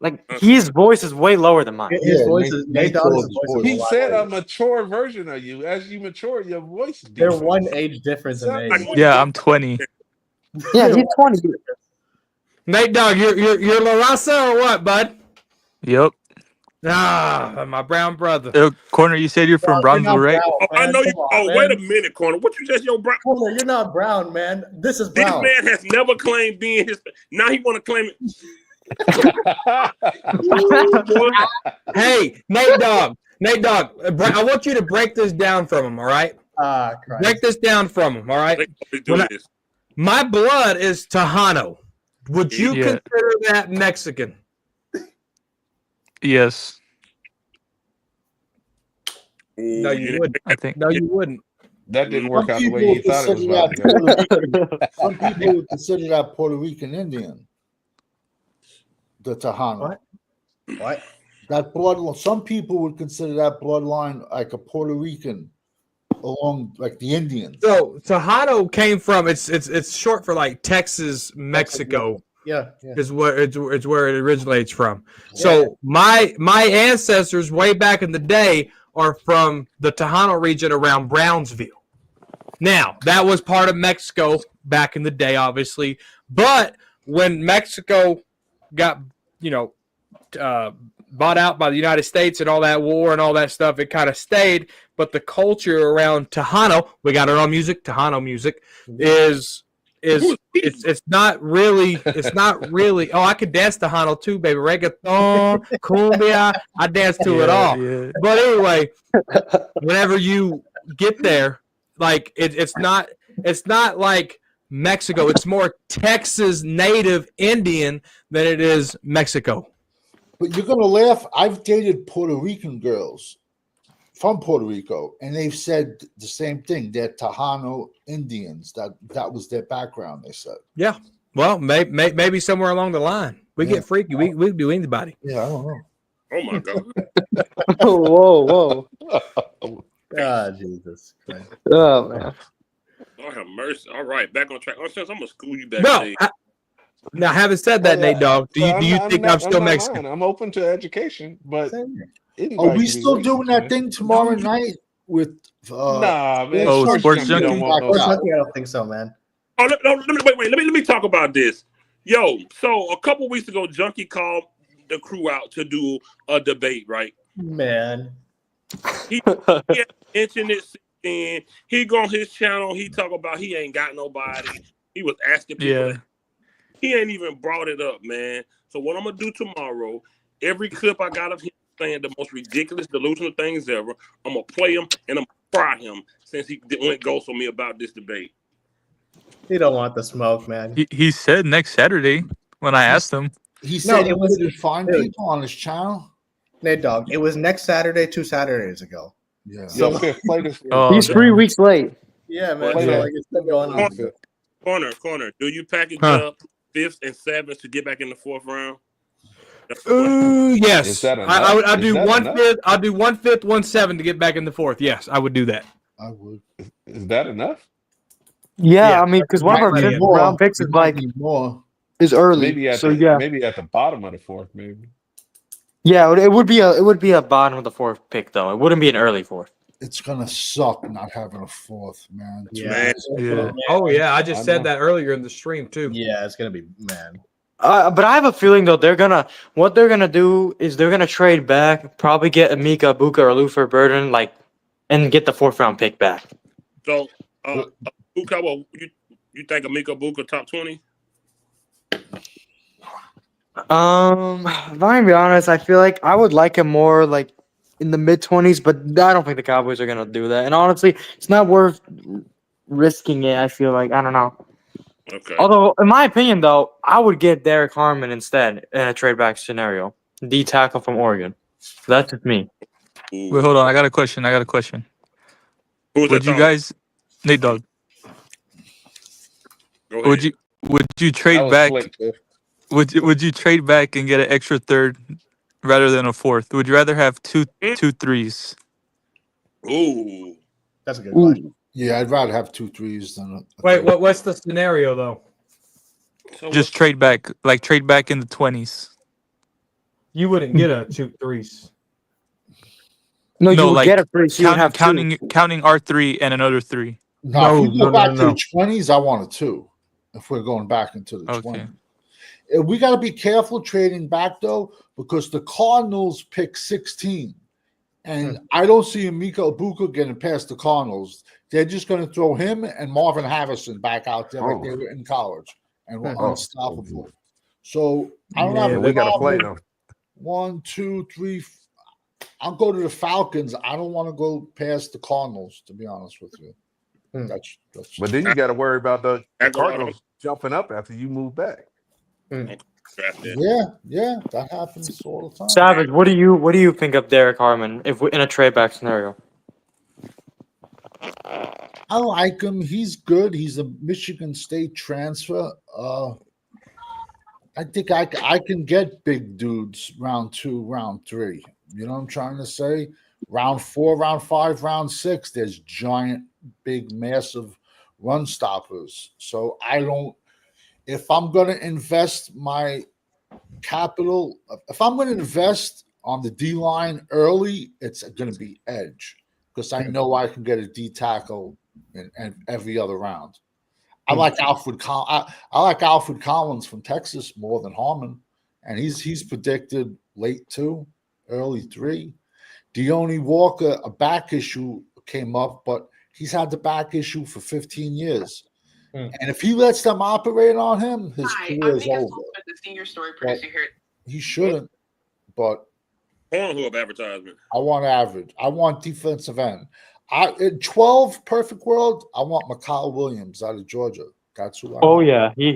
like his voice is way lower than mine. His Yeah, voice is Nate Nate Dogg's Dogg's voice voice. is a He lot said lower. a mature version of you. As you mature, your voice. They're deepens. one age difference in Sound like age. one- Yeah, I'm 20. Yeah, he's 20. Nate Dogg, you're La Raza or what, bud? Yep. Ah, my brown brother. Corner, you said you're from You're not Bronzeville, right? brown, Oh, I man. know you. Come on, Oh, man. wait a minute, Corner. What you just your brown? Corner, you're not brown, man. This is This brown. man has never claimed being his. Now he want to claim it. Hey, Nate Dogg, I want you to break this down from him, all right? Christ. Break this down from him, all right? They always do When I- this. My blood is Tejano. Would you Yeah. consider that Mexican? Yes, No, you wouldn't. I think. No, you wouldn't. That didn't Some work out the people way you would thought it was consider about to go. that Puerto Rican. Some people would consider that Puerto Rican Indian. The Tejano. What? That bloodline. Some people would consider that bloodline like a Puerto Rican, along like the Indians. So Tejano came from it's short for like Texas, Mexico. Yeah. Is where it's where it originates from. So my ancestors way back in the day are from the Tejano region around Brownsville. Now that was part of Mexico back in the day, obviously, but when Mexico got bought out by the United States and all that war and all that stuff, it kind of stayed. But the culture around Tejano, we got our own music, Tejano music, is it's not really. Oh, I could dance Tejano too, baby. Reggaeton, cumbia, I dance to it all. Yeah. But anyway, whenever you get there, like it's not like Mexico. It's more Texas native Indian than it is Mexico. But you're gonna laugh. I've dated Puerto Rican girls from Puerto Rico, and they've said the same thing. They're Tejano Indians. That was their background. They said. Yeah. Well, maybe somewhere along the line we get freaky. We do anybody. Yeah, I don't know. Oh my god. Whoa. Ah, Jesus Christ. Oh man. Lord have mercy. All right, back on track. I'm gonna school you back. Well, now having said that, Nate Dogg, do you think I'm still Mexican? I'm open to education, but Are anybody we can be still racist, doing man. that thing tomorrow night with? Nah, man. Oh, Sports Junkie Junkie? don't want no I shit. don't think so, man. Oh, let me talk about this. Yo, so a couple weeks ago, Junkie called the crew out to do a debate, right? Man. He mentioned it, and he go on his channel. He talk about he ain't got nobody. He was asking people. Yeah. He ain't even brought it up, man. So what I'm gonna do tomorrow? Every clip I got of him saying the most ridiculous, delusional things ever, I'm gonna play him and I'm gonna fry him since he went ghost on me about this debate. He don't want the smoke, man. He said next Saturday when I asked him. He said it he would find dude. people on his channel. Nate Dogg, it was next Saturday, 2 Saturdays ago. Yeah. So Yo, Fifth, play this. Oh, He's damn. 3 weeks late. yeah, man. Play So that. like it's been going on. Fifth. Corner. Do you package Huh. up 5th and 7th to get back in the 4th round? That's the question. Yes. Is that enough? I'll Is do that 1/5. I'll do 1/5, 1/7 to get back in the 4th. Yes, I would do that. I would. Is that enough? Yeah, Yeah. I mean, because one of our Might fifth be more. round picks It is might like be more. is early. Maybe at So the yeah, maybe at the bottom of the 4th, maybe. yeah, it would be a bottom of the 4th pick though. It wouldn't be an early 4th. It's gonna suck not having a 4th, man. Man. Yeah. Oh yeah, I just I said know. that earlier in the stream too. Yeah, it's gonna be man. But I have a feeling though what they're gonna do is they're gonna trade back, probably get Amika Ibuka or Luther Burden, and get the 4th round pick back. So, Buka, well, you think Amika Buka top 20? If I'm gonna be honest, I feel like I would like him more like in the mid-20s, but I don't think the Cowboys are gonna do that. And honestly, it's not worth risking it. I feel like I don't know. Okay. Although, in my opinion, though, I would get Derek Harmon instead in a trade back scenario. D tackle from Oregon. That's just me. Ooh. Wait, hold on. I got a question. Who's Would that you talking? guys, Nate Dogg, Go ahead. would you That trade was back? slick, Fifth. Would you trade back and get an extra 3rd rather than a 4th? Would you rather have two threes? Ooh. That's a good question. Yeah, I'd rather have 2 3s than a Wait, what's the scenario though? So Just trade back, trade back in the 20s. You wouldn't get a 2 3s. No, you No, would like, get a free. So you would have two. Counting R3 and another 3. No, if we go no, back no. to the 20s, I want a 2. If we're going back into the Okay. 20s. We got to be careful trading back, though, because the Cardinals pick 16. And I don't see Amika Ibuka getting past the Cardinals. They're just going to throw him and Marvin Harrison back out there like they were in college. And we're unstoppable. So I don't have a We gotta play problem. them. 1, 2, 3. I'll go to the Falcons. I don't want to go past the Cardinals, to be honest with you. That's But then you got to worry about the Aguilar. Cardinals jumping up after you move back. Drafted. yeah, that happens all the time. Savage, what do you think of Derek Harmon if we in a trade back scenario? I like him. He's good. He's a Michigan State transfer. I think I can get big dudes round 2, round 3. You know what I'm trying to say? Round 4, round 5, round 6. There's giant, big, massive run stoppers. So I don't. If I'm going to invest my capital, if I'm going to invest on the D line early, it's going to be edge because I know I can get a D tackle in every other round. I like Alfred. I like Alfred Collins from Texas more than Harmon, and he's predicted late 2, early 3. Deone Walker, a back issue came up, but he's had the back issue for 15 years. And if he lets them operate on him, his career is over. The senior story producer here. He shouldn't, but Pornhub advertisement. I want average. I want defensive end. In 12 perfect world, I want McCall Williams out of Georgia. That's who I Oh want. yeah, he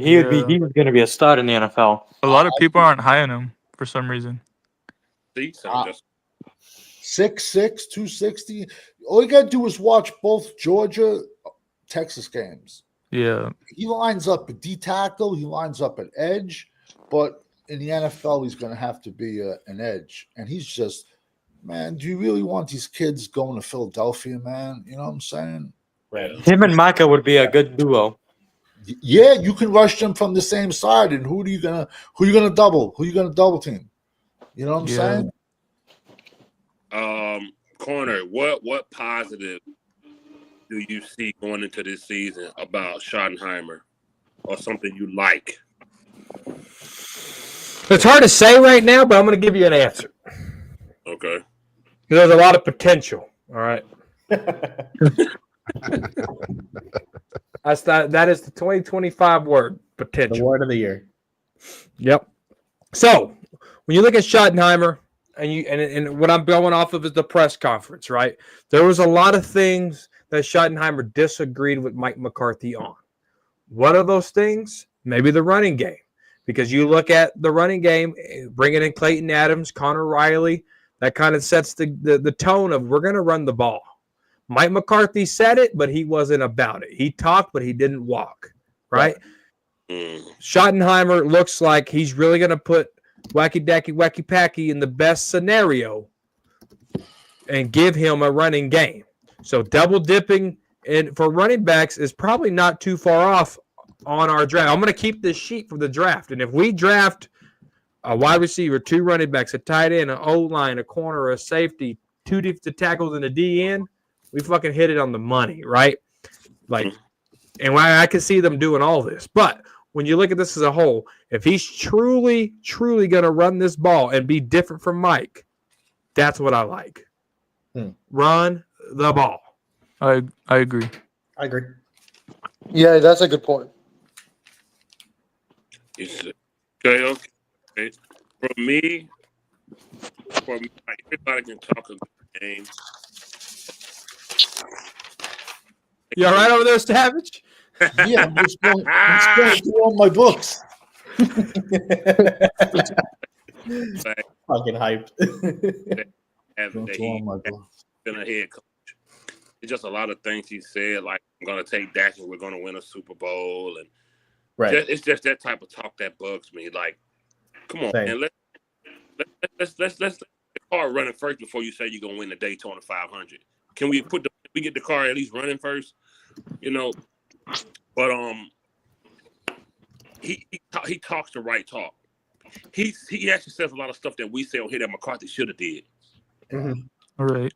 was going to be a stud in the NFL. A lot of people aren't high on him for some reason. See, just 6'6", 260. All you got to do is watch both Georgia, Texas games. Yeah. He lines up at D tackle. He lines up at edge. But in the NFL, he's going to have to be an edge. And he's just, man, do you really want these kids going to Philadelphia, man? You know what I'm saying? Right. Him and Micah would be a good duo. Yeah, you can rush them from the same side. And who you gonna double? Who you gonna double team? You know what I'm saying? Corner, what positive do you see going into this season about Schottenheimer or something you like? It's hard to say right now, but I'm going to give you an answer. Okay. There's a lot of potential. All right. That is the 2025 word, potential. The word of the year. Yep. So when you look at Schottenheimer, and what I'm going off of is the press conference, right? There was a lot of things that Schottenheimer disagreed with Mike McCarthy on. What are those things? Maybe the running game. Because you look at the running game, bringing in Clayton Adams, Connor Riley, That kind of sets the tone of we're going to run the ball. Mike McCarthy said it, but he wasn't about it. He talked, but he didn't walk, right? Schottenheimer looks like he's really going to put Wacky Dacky Wacky Packy in the best scenario and give him a running game. So double dipping for running backs is probably not too far off on our draft. I'm going to keep this sheet for the draft. And if we draft a wide receiver, 2 running backs, a tight end, an O-line, a corner, a safety, 2 defensive tackles, and a DN, we fucking hit it on the money, right? Like, and I can see them doing all this. But when you look at this as a whole, if he's truly, truly going to run this ball and be different from Mike, that's what I like. Run the ball. I agree. I agree. Yeah, that's a good point. Okay. For me, like, everybody can talk a good game. You all right over there, Savage? Yeah, I'm just going through all my books. Fucking hyped. Having that he's been a head coach. It's just a lot of things he said, like, I'm going to take Dak and we're going to win a Super Bowl. And it's just that type of talk that bugs me. Like, come on, man. Let's the car running first before you say you're going to win the Daytona 500. Can we get the car at least running first? You know, but he talks the right talk. He actually says a lot of stuff that we say on here that McCarthy should have did. All right.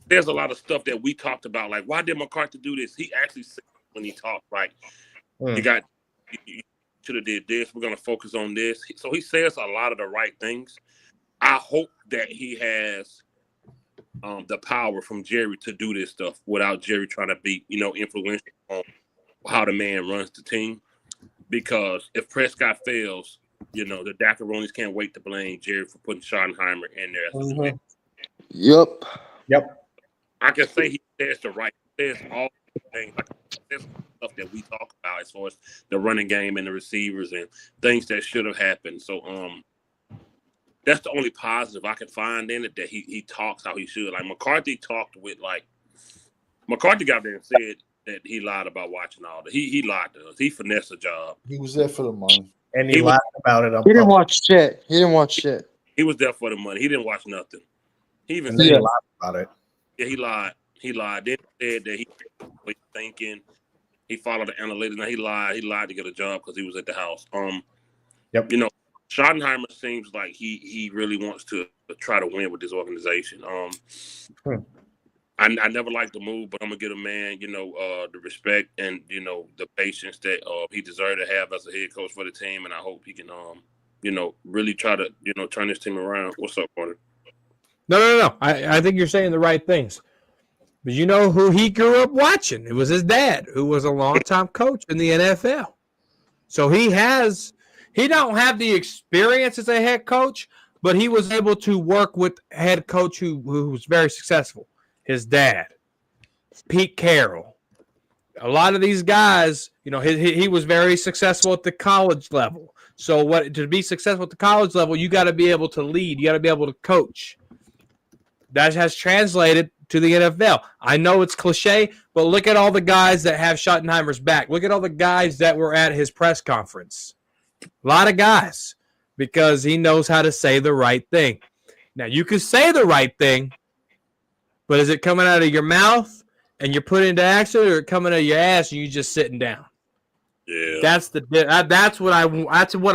There's a lot of stuff that we talked about, like, why did McCarthy do this? He actually said when he talked, like, you should have did this. We're going to focus on this. So he says a lot of the right things. I hope that he has the power from Jerry to do this stuff without Jerry trying to be, influential on how the man runs the team. Because if Prescott fails, the Dakaronis can't wait to blame Jerry for putting Schottenheimer in there. Yep. I can say he says the right. There's all the things. Like, there's stuff that we talk about as far as the running game and the receivers and things that should have happened. So that's the only positive I can find in it, that he talks how he should. Like, McCarthy talked with, like, McCarthy got there and said that he lied about watching all that. He lied to us. He finessed the job. He was there for the money. And he lied about it. He didn't watch shit. He was there for the money. He didn't watch nothing. He even said he lied about it. Yeah, he lied. Then he said that he was thinking. He followed the analytics. Now he lied. He lied to get a job because he was at the house. Schottenheimer seems like he really wants to try to win with this organization. I never liked the move, but I'm gonna give a man, the respect and the patience that he deserved to have as a head coach for the team, and I hope he can, really try to, turn this team around. What's up, Carter? No. I think you're saying the right things. But you know who he grew up watching? It was his dad, who was a longtime coach in the NFL. So he don't have the experience as a head coach, but he was able to work with a head coach who was very successful. His dad, Pete Carroll. A lot of these guys, he was very successful at the college level. So to be successful at the college level, you got to be able to lead. You got to be able to coach. That has translated to the NFL. I know it's cliche, but look at all the guys that have Schottenheimer's back. Look at all the guys that were at his press conference. A lot of guys, because he knows how to say the right thing. Now, you can say the right thing, but is it coming out of your mouth and you're putting it into action, or coming out of your ass and you just sitting down? Yeah, that's what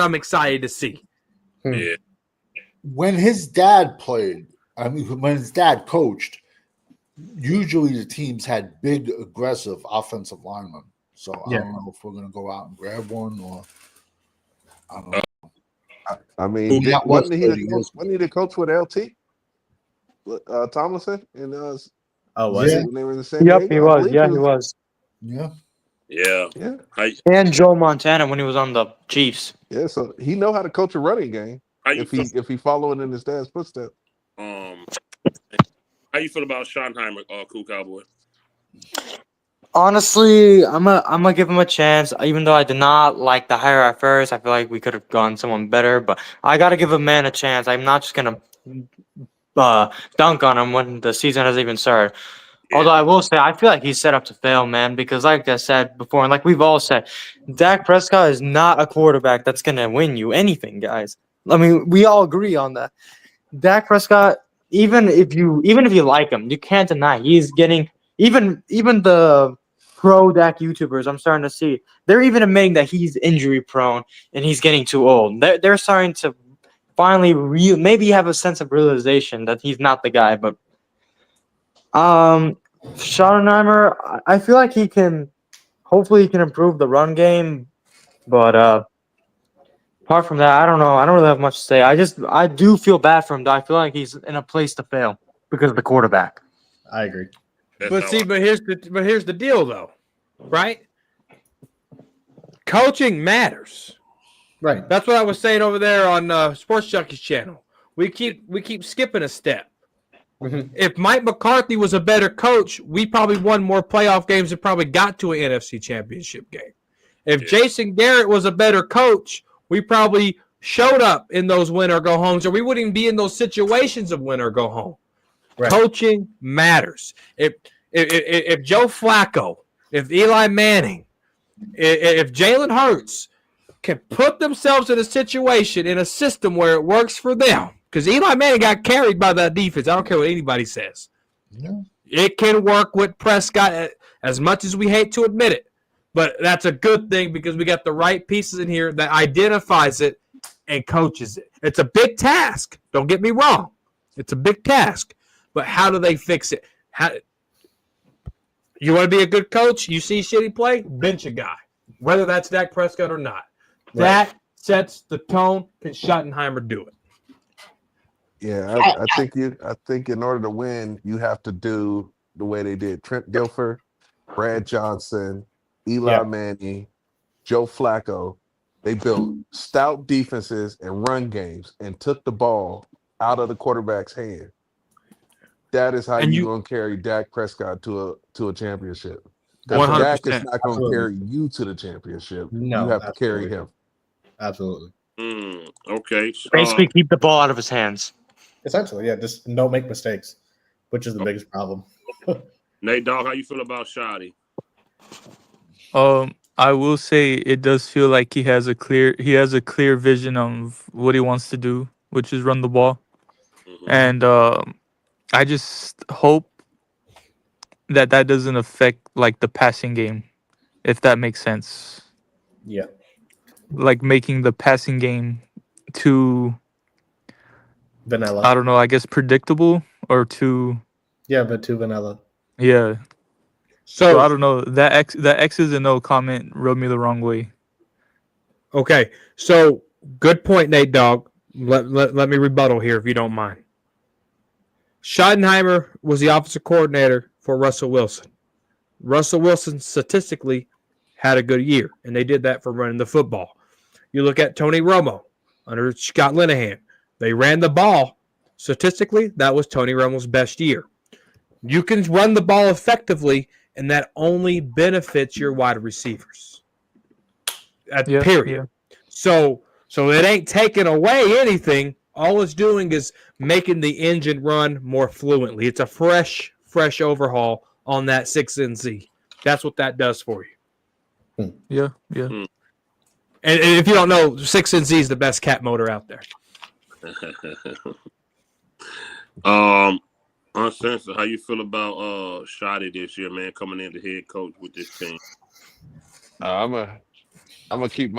I'm excited to see. Yeah. When his dad played, when his dad coached, usually the teams had big, aggressive offensive linemen. So I don't know if we're going to go out and grab one, or I don't know. Wasn't he the coach with LT? Tomlinson and was it? When they were in the same Yep, he was. Yeah, he was. Yeah. And Joe Montana when he was on the Chiefs. Yeah, so he know how to coach a running game if he following in his dad's footsteps. How you feel about Schottenheimer, Cool Cowboy? Honestly, I'm gonna give him a chance. Even though I did not like the hire at first, I feel like we could have gone someone better. But I gotta give a man a chance. I'm not just gonna dunk on him when the season hasn't even started. Although I will say, I feel like he's set up to fail, man, because like I said before, and like we've all said, Dak Prescott is not a quarterback that's going to win you anything, guys. I mean, we all agree on that. Dak Prescott, even if you like him, you can't deny he's getting even the pro Dak YouTubers I'm starting to see, they're even admitting that he's injury prone and he's getting too old. They're starting to finally maybe have a sense of realization that he's not the guy, but Schottenheimer, I feel like hopefully he can improve the run game, but apart from that, I don't know. I don't really have much to say. I do feel bad for him, though. I feel like he's in a place to fail because of the quarterback. I agree. But here's the deal, though, right? Coaching matters. Right. That's what I was saying over there on Sports Junkies channel. We keep skipping a step. Mm-hmm. If Mike McCarthy was a better coach, we probably won more playoff games and probably got to an NFC Championship game. If Jason Garrett was a better coach, we probably showed up in those win or go homes, or we wouldn't even be in those situations of win or go home. Right. Coaching matters. If Joe Flacco, if Eli Manning, if Jalen Hurts can put themselves in a situation, in a system where it works for them, because Eli Manning got carried by that defense. I don't care what anybody says. Yeah. It can work with Prescott, as much as we hate to admit it. But that's a good thing because we got the right pieces in here that identifies it and coaches it. It's a big task. Don't get me wrong. It's a big task. But how do they fix it? You want to be a good coach? You see shitty play? Bench a guy, whether that's Dak Prescott or not. Right. That sets the tone. Can Schottenheimer do it? Yeah, I think in order to win, you have to do the way they did Trent Dilfer, Brad Johnson, Eli Manning, Joe Flacco. They built stout defenses and run games and took the ball out of the quarterback's hand. That is how you're going to carry Dak Prescott to a championship. Because Dak is not going to carry you to the championship. No, you have to carry him. Absolutely. Okay. Basically, keep the ball out of his hands. Essentially, yeah. Just don't make mistakes, which is the biggest problem. Nate Dogg, how you feel about Shotty? I will say it does feel like he has a clear vision of what he wants to do, which is run the ball. Mm-hmm. And I just hope that doesn't affect like the passing game, if that makes sense. Yeah. Like making the passing game too vanilla. I don't know, I guess predictable or too. Yeah, but too vanilla. Yeah. So I don't know. That X's and O comment rubbed me the wrong way. Okay. So good point, Nate Dogg. Let me rebuttal here if you don't mind. Schottenheimer was the offensive coordinator for Russell Wilson. Russell Wilson statistically had a good year, and they did that for running the football. You look at Tony Romo under Scott Linehan. They ran the ball. Statistically, that was Tony Romo's best year. You can run the ball effectively, and that only benefits your wide receivers. Period. Yeah. So it ain't taking away anything. All it's doing is making the engine run more fluently. It's a fresh overhaul on that 6NZ. That's what that does for you. Yeah. And if you don't know, 6NZ is the best cat motor out there. Uncensored, how you feel about Shotty this year, man, coming in the head coach with this team? I'm gonna keep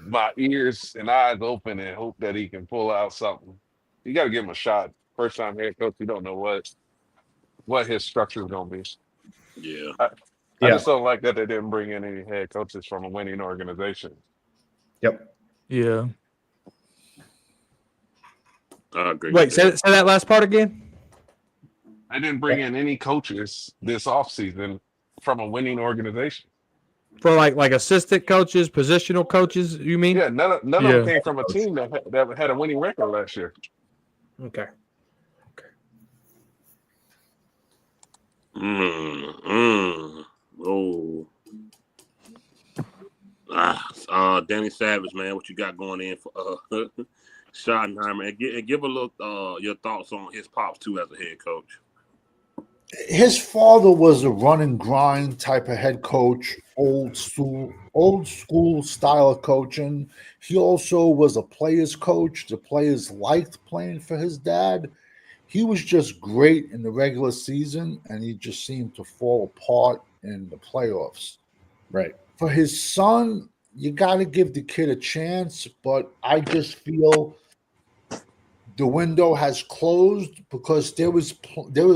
my ears and eyes open and hope that he can pull out something. You got to give him a shot. First time head coach, you don't know what his structure is gonna be. Yeah. I just don't like that they didn't bring in any head coaches from a winning organization. Yep. Yeah. I agree. Wait, say that last part again. I didn't bring in any coaches this offseason from a winning organization. For like assistant coaches, positional coaches, you mean? Yeah, none of them came from a team that had a winning record last year. Okay. Oh. Danny Savage, man, what you got going in for Schottenheimer, and give a little your thoughts on his pops too as a head coach. His father was a run and grind type of head coach, old school style of coaching. He also was a players coach. The players liked playing for his dad. He was just great in the regular season, and he just seemed to fall apart in the playoffs. Right. For his son, you got to give the kid a chance, but I just feel the window has closed because there was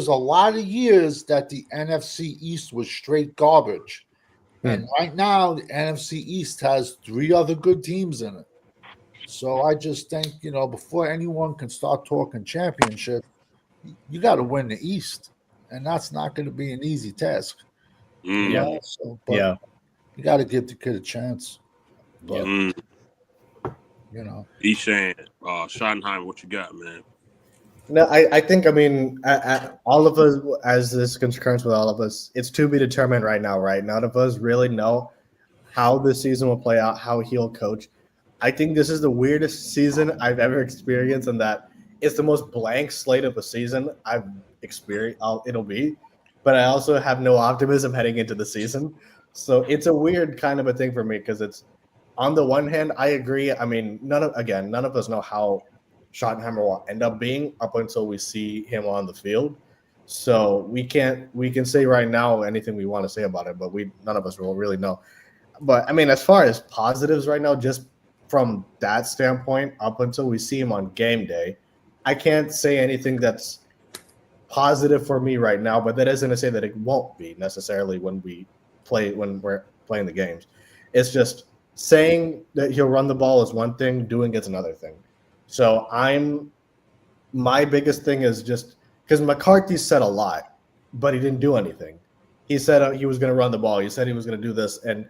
a lot of years that the NFC East was straight garbage. And right now the NFC East has 3 other good teams in it. So I just think, before anyone can start talking championship, you got to win the East. And that's not going to be an easy task. Yeah. But you got to give the kid a chance. But Eshan, Schottenheimer, what you got, man? No, I think, all of us, as this concerns with all of us, it's to be determined right now, right? None of us really know how this season will play out, how he'll coach. I think this is the weirdest season I've ever experienced, and that it's the most blank slate of a season I've experienced. It'll be, but I also have no optimism heading into the season. So it's a weird kind of a thing for me because it's, on the one hand, I agree. None of us know how Schottenheimer will end up being up until we see him on the field. So we can say right now anything we want to say about it, but none of us will really know. But as far as positives right now, just from that standpoint, up until we see him on game day, I can't say anything that's positive for me right now. But that isn't to say that it won't be necessarily when we're playing the games. It's just saying that he'll run the ball is one thing, doing it's another thing. So my biggest thing is just because McCarthy said a lot, but he didn't do anything. He said he was going to run the ball. He said he was going to do this and,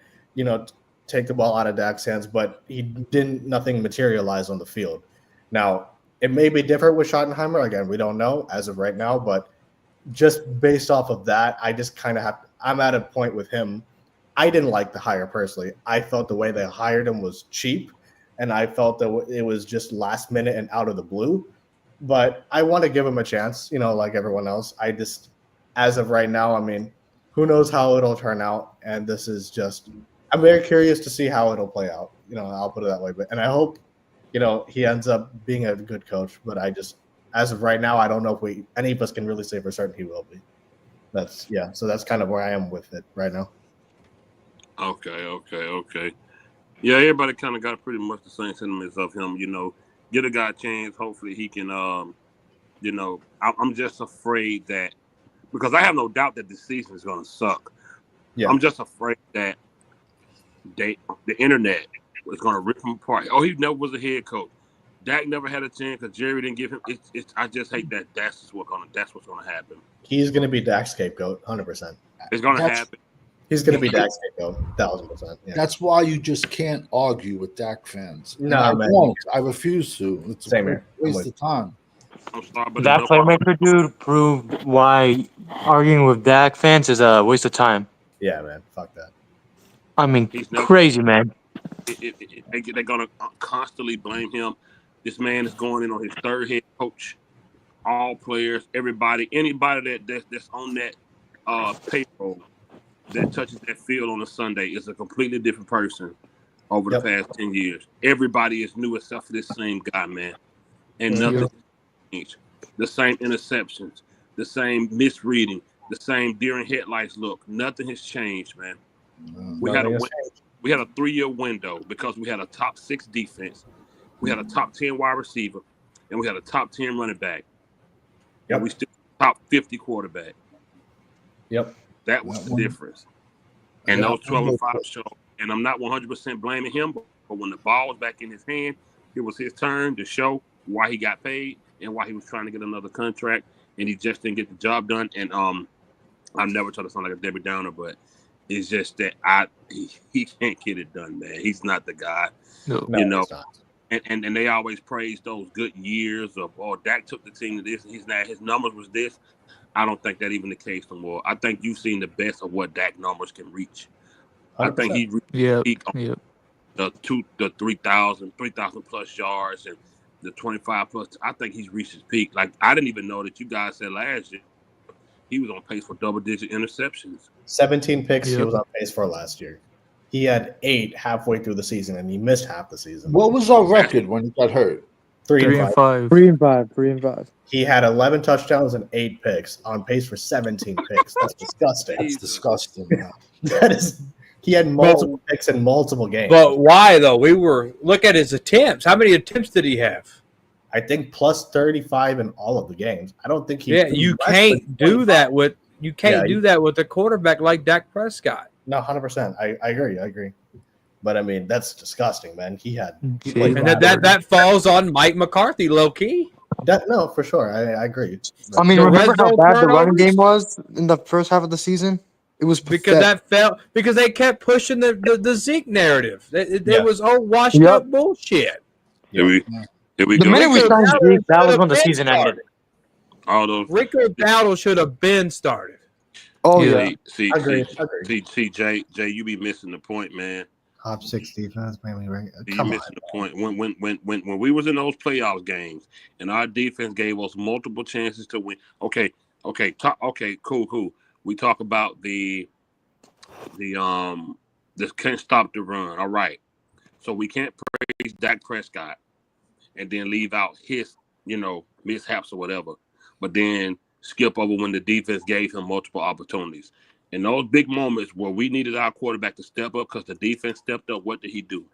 take the ball out of Dak's hands, but nothing materialized on the field. Now, it may be different with Schottenheimer. Again, we don't know as of right now, but just based off of that, I just kind of I'm at a point with him. I didn't like the hire personally. I felt the way they hired him was cheap, and I felt that it was just last minute and out of the blue. But I want to give him a chance, like everyone else. I just, as of right now, who knows how it'll turn out. And this is just, I'm very curious to see how it'll play out. I'll put it that way. And I hope, he ends up being a good coach. But I just, as of right now, I don't know if any of us can really say for certain he will be. So that's kind of where I am with it right now. Okay. Yeah, everybody kind of got pretty much the same sentiments of him. Get a guy a chance. Hopefully he can. I'm just afraid that, because I have no doubt that the season is going to suck. Yeah. I'm just afraid that the internet is going to rip him apart. Oh, he never was a head coach. Dak never had a chance because Jerry didn't give him. I just hate that. That's what's going to happen. He's going to be Dak's scapegoat, 100%. It's going to happen. He's going to be Dak's scapegoat, 1,000%. Yeah. That's why you just can't argue with Dak fans. No, I man. won't. I refuse to. It's a waste of time. I'm sorry, but that playmaker dude proved why arguing with Dak fans is a waste of time. Yeah, man. Fuck that. Crazy, man. They're going to constantly blame him. This man is going in on his 3rd head coach. All players, anybody that's on that payroll that touches that field on a Sunday is a completely different person over the past 10 years. Everybody is new except for this same guy, man. And nothing changed. The same interceptions, the same misreading, the same deer in headlights look. Nothing has changed, man. We had a 3-year window because we had a top 6 defense. We had a top 10 wide receiver, and we had a top 10 running back. And we still top 50 quarterback. Yep. That was the difference. And those 12 and 5 show. And I'm not 100% blaming him, but when the ball was back in his hand, it was his turn to show why he got paid and why he was trying to get another contract, and he just didn't get the job done. And I've never tried to sound like a Debbie Downer, but it's just that he can't get it done, man. He's not the guy. No, And they always praise those good years of, Dak took the team to this, and his numbers was this. I don't think that even the case no more. I think you've seen the best of what Dak numbers can reach. 100%. I think he reached the 3,000 plus yards and the 25 plus. I think he's reached his peak. Like I didn't even know that you guys said last year he was on pace for double-digit interceptions. 17 picks he was on pace for last year. He had 8 halfway through the season, and he missed half the season. What was our record when he got hurt? 3-5. 3-5. He had 11 touchdowns and 8 picks, on pace for 17 picks. That's disgusting. That's disgusting. That is. He had multiple picks in multiple games. But why though? Look at his attempts. How many attempts did he have? I think plus 35 in all of the games. I don't think he. Yeah, you can't do that with a quarterback like Dak Prescott. No, 100%. I agree. But I mean, that's disgusting, man. He and that falls on Mike McCarthy, low key. No, for sure. I agree. I mean, remember how bad the running game was in the first half of the season? It was because they kept pushing the Zeke narrative. It was all washed up bullshit. Here we The go. minute we signed Zeke, that was when the season ended. All those Rico Dowdle should have been started. Oh yeah. See, Agreed. Jay, you be missing the point, man. Top 6 defense, mainly right. You missing the point. When we was in those playoff games and our defense gave us multiple chances to win. Okay, cool. We talk about the can't stop the run. All right. So we can't praise Dak Prescott and then leave out his, mishaps or whatever. But then skip over when the defense gave him multiple opportunities. In those big moments where we needed our quarterback to step up because the defense stepped up, what did he do?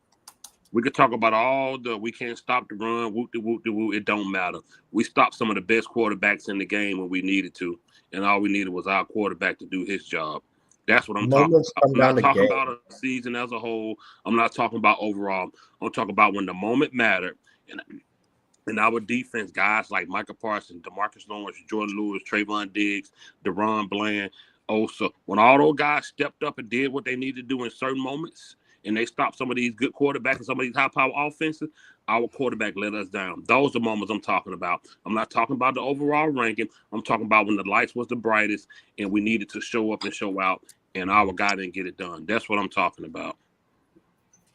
We could talk about we can't stop the run, whoop-de-whoop-de-whoop. It don't matter. We stopped some of the best quarterbacks in the game when we needed to, and all we needed was our quarterback to do his job. That's what I'm talking about. I'm not talking about a season as a whole. I'm not talking about overall. I'm talking about when the moment mattered. And our defense, guys like Micah Parsons, DeMarcus Lawrence, Jordan Lewis, Trayvon Diggs, DeRon Bland, Osa, when all those guys stepped up and did what they needed to do in certain moments, and they stopped some of these good quarterbacks and some of these high-power offenses, our quarterback let us down. Those are the moments I'm talking about. I'm not talking about the overall ranking. I'm talking about when the lights was the brightest and we needed to show up and show out, and our guy didn't get it done. That's what I'm talking about.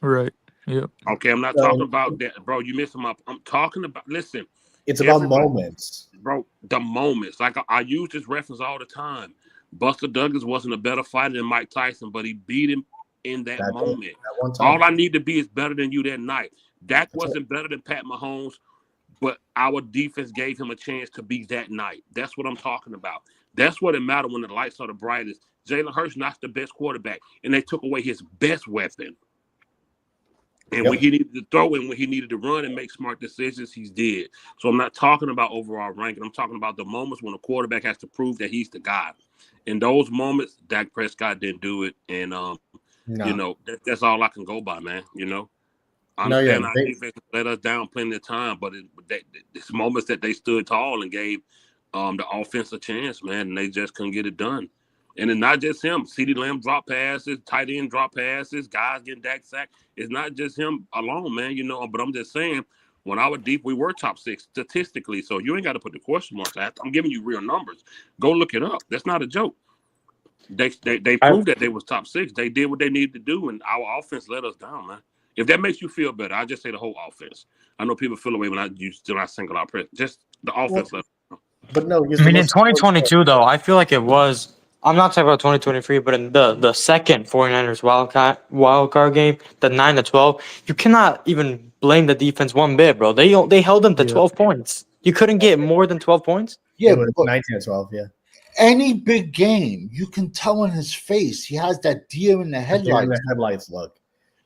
Right. Yep. Okay, I'm not talking about that, bro. You missing my. I'm talking about. Listen, it's about moments, bro. The moments. Like I use this reference all the time. Buster Douglas wasn't a better fighter than Mike Tyson, but he beat him in that moment. All I need to be is better than you that night. Dak wasn't better than Pat Mahomes, but our defense gave him a chance to be that night. That's what I'm talking about. That's what it mattered when the lights are the brightest. Jalen Hurts not the best quarterback, and they took away his best weapon. And when he needed to throw and when he needed to run and make smart decisions, he's did. So I'm not talking about overall ranking. I'm talking about the moments when a quarterback has to prove that he's the guy. In those moments, Dak Prescott didn't do it. And, that's all I can go by, man. I understand our defense let us down plenty of time, but it's moments that they stood tall and gave the offense a chance, man, and they just couldn't get it done. And it's not just him. CeeDee Lamb drop passes, tight end drop passes, guys getting Dak sacked. It's not just him alone, man, but I'm just saying, when I was deep, we were top 6 statistically. So you ain't got to put the question marks. I'm giving you real numbers. Go look it up. That's not a joke. They proved that they was top 6. They did what they needed to do, and our offense let us down, man. If that makes you feel better, I just say the whole offense. I know people feel away when I single out press. Just the offense let us down. But no, I mean, in 2022, though, I feel like it was. I'm not talking about 2023, but in the second 49ers wild card game, the 9-12, you cannot even blame the defense one bit, bro. They held them to 12 points. You couldn't get more than 12 points? Yeah, but 19-12, yeah. Any big game, you can tell in his face he has that deer in the headlights. Look,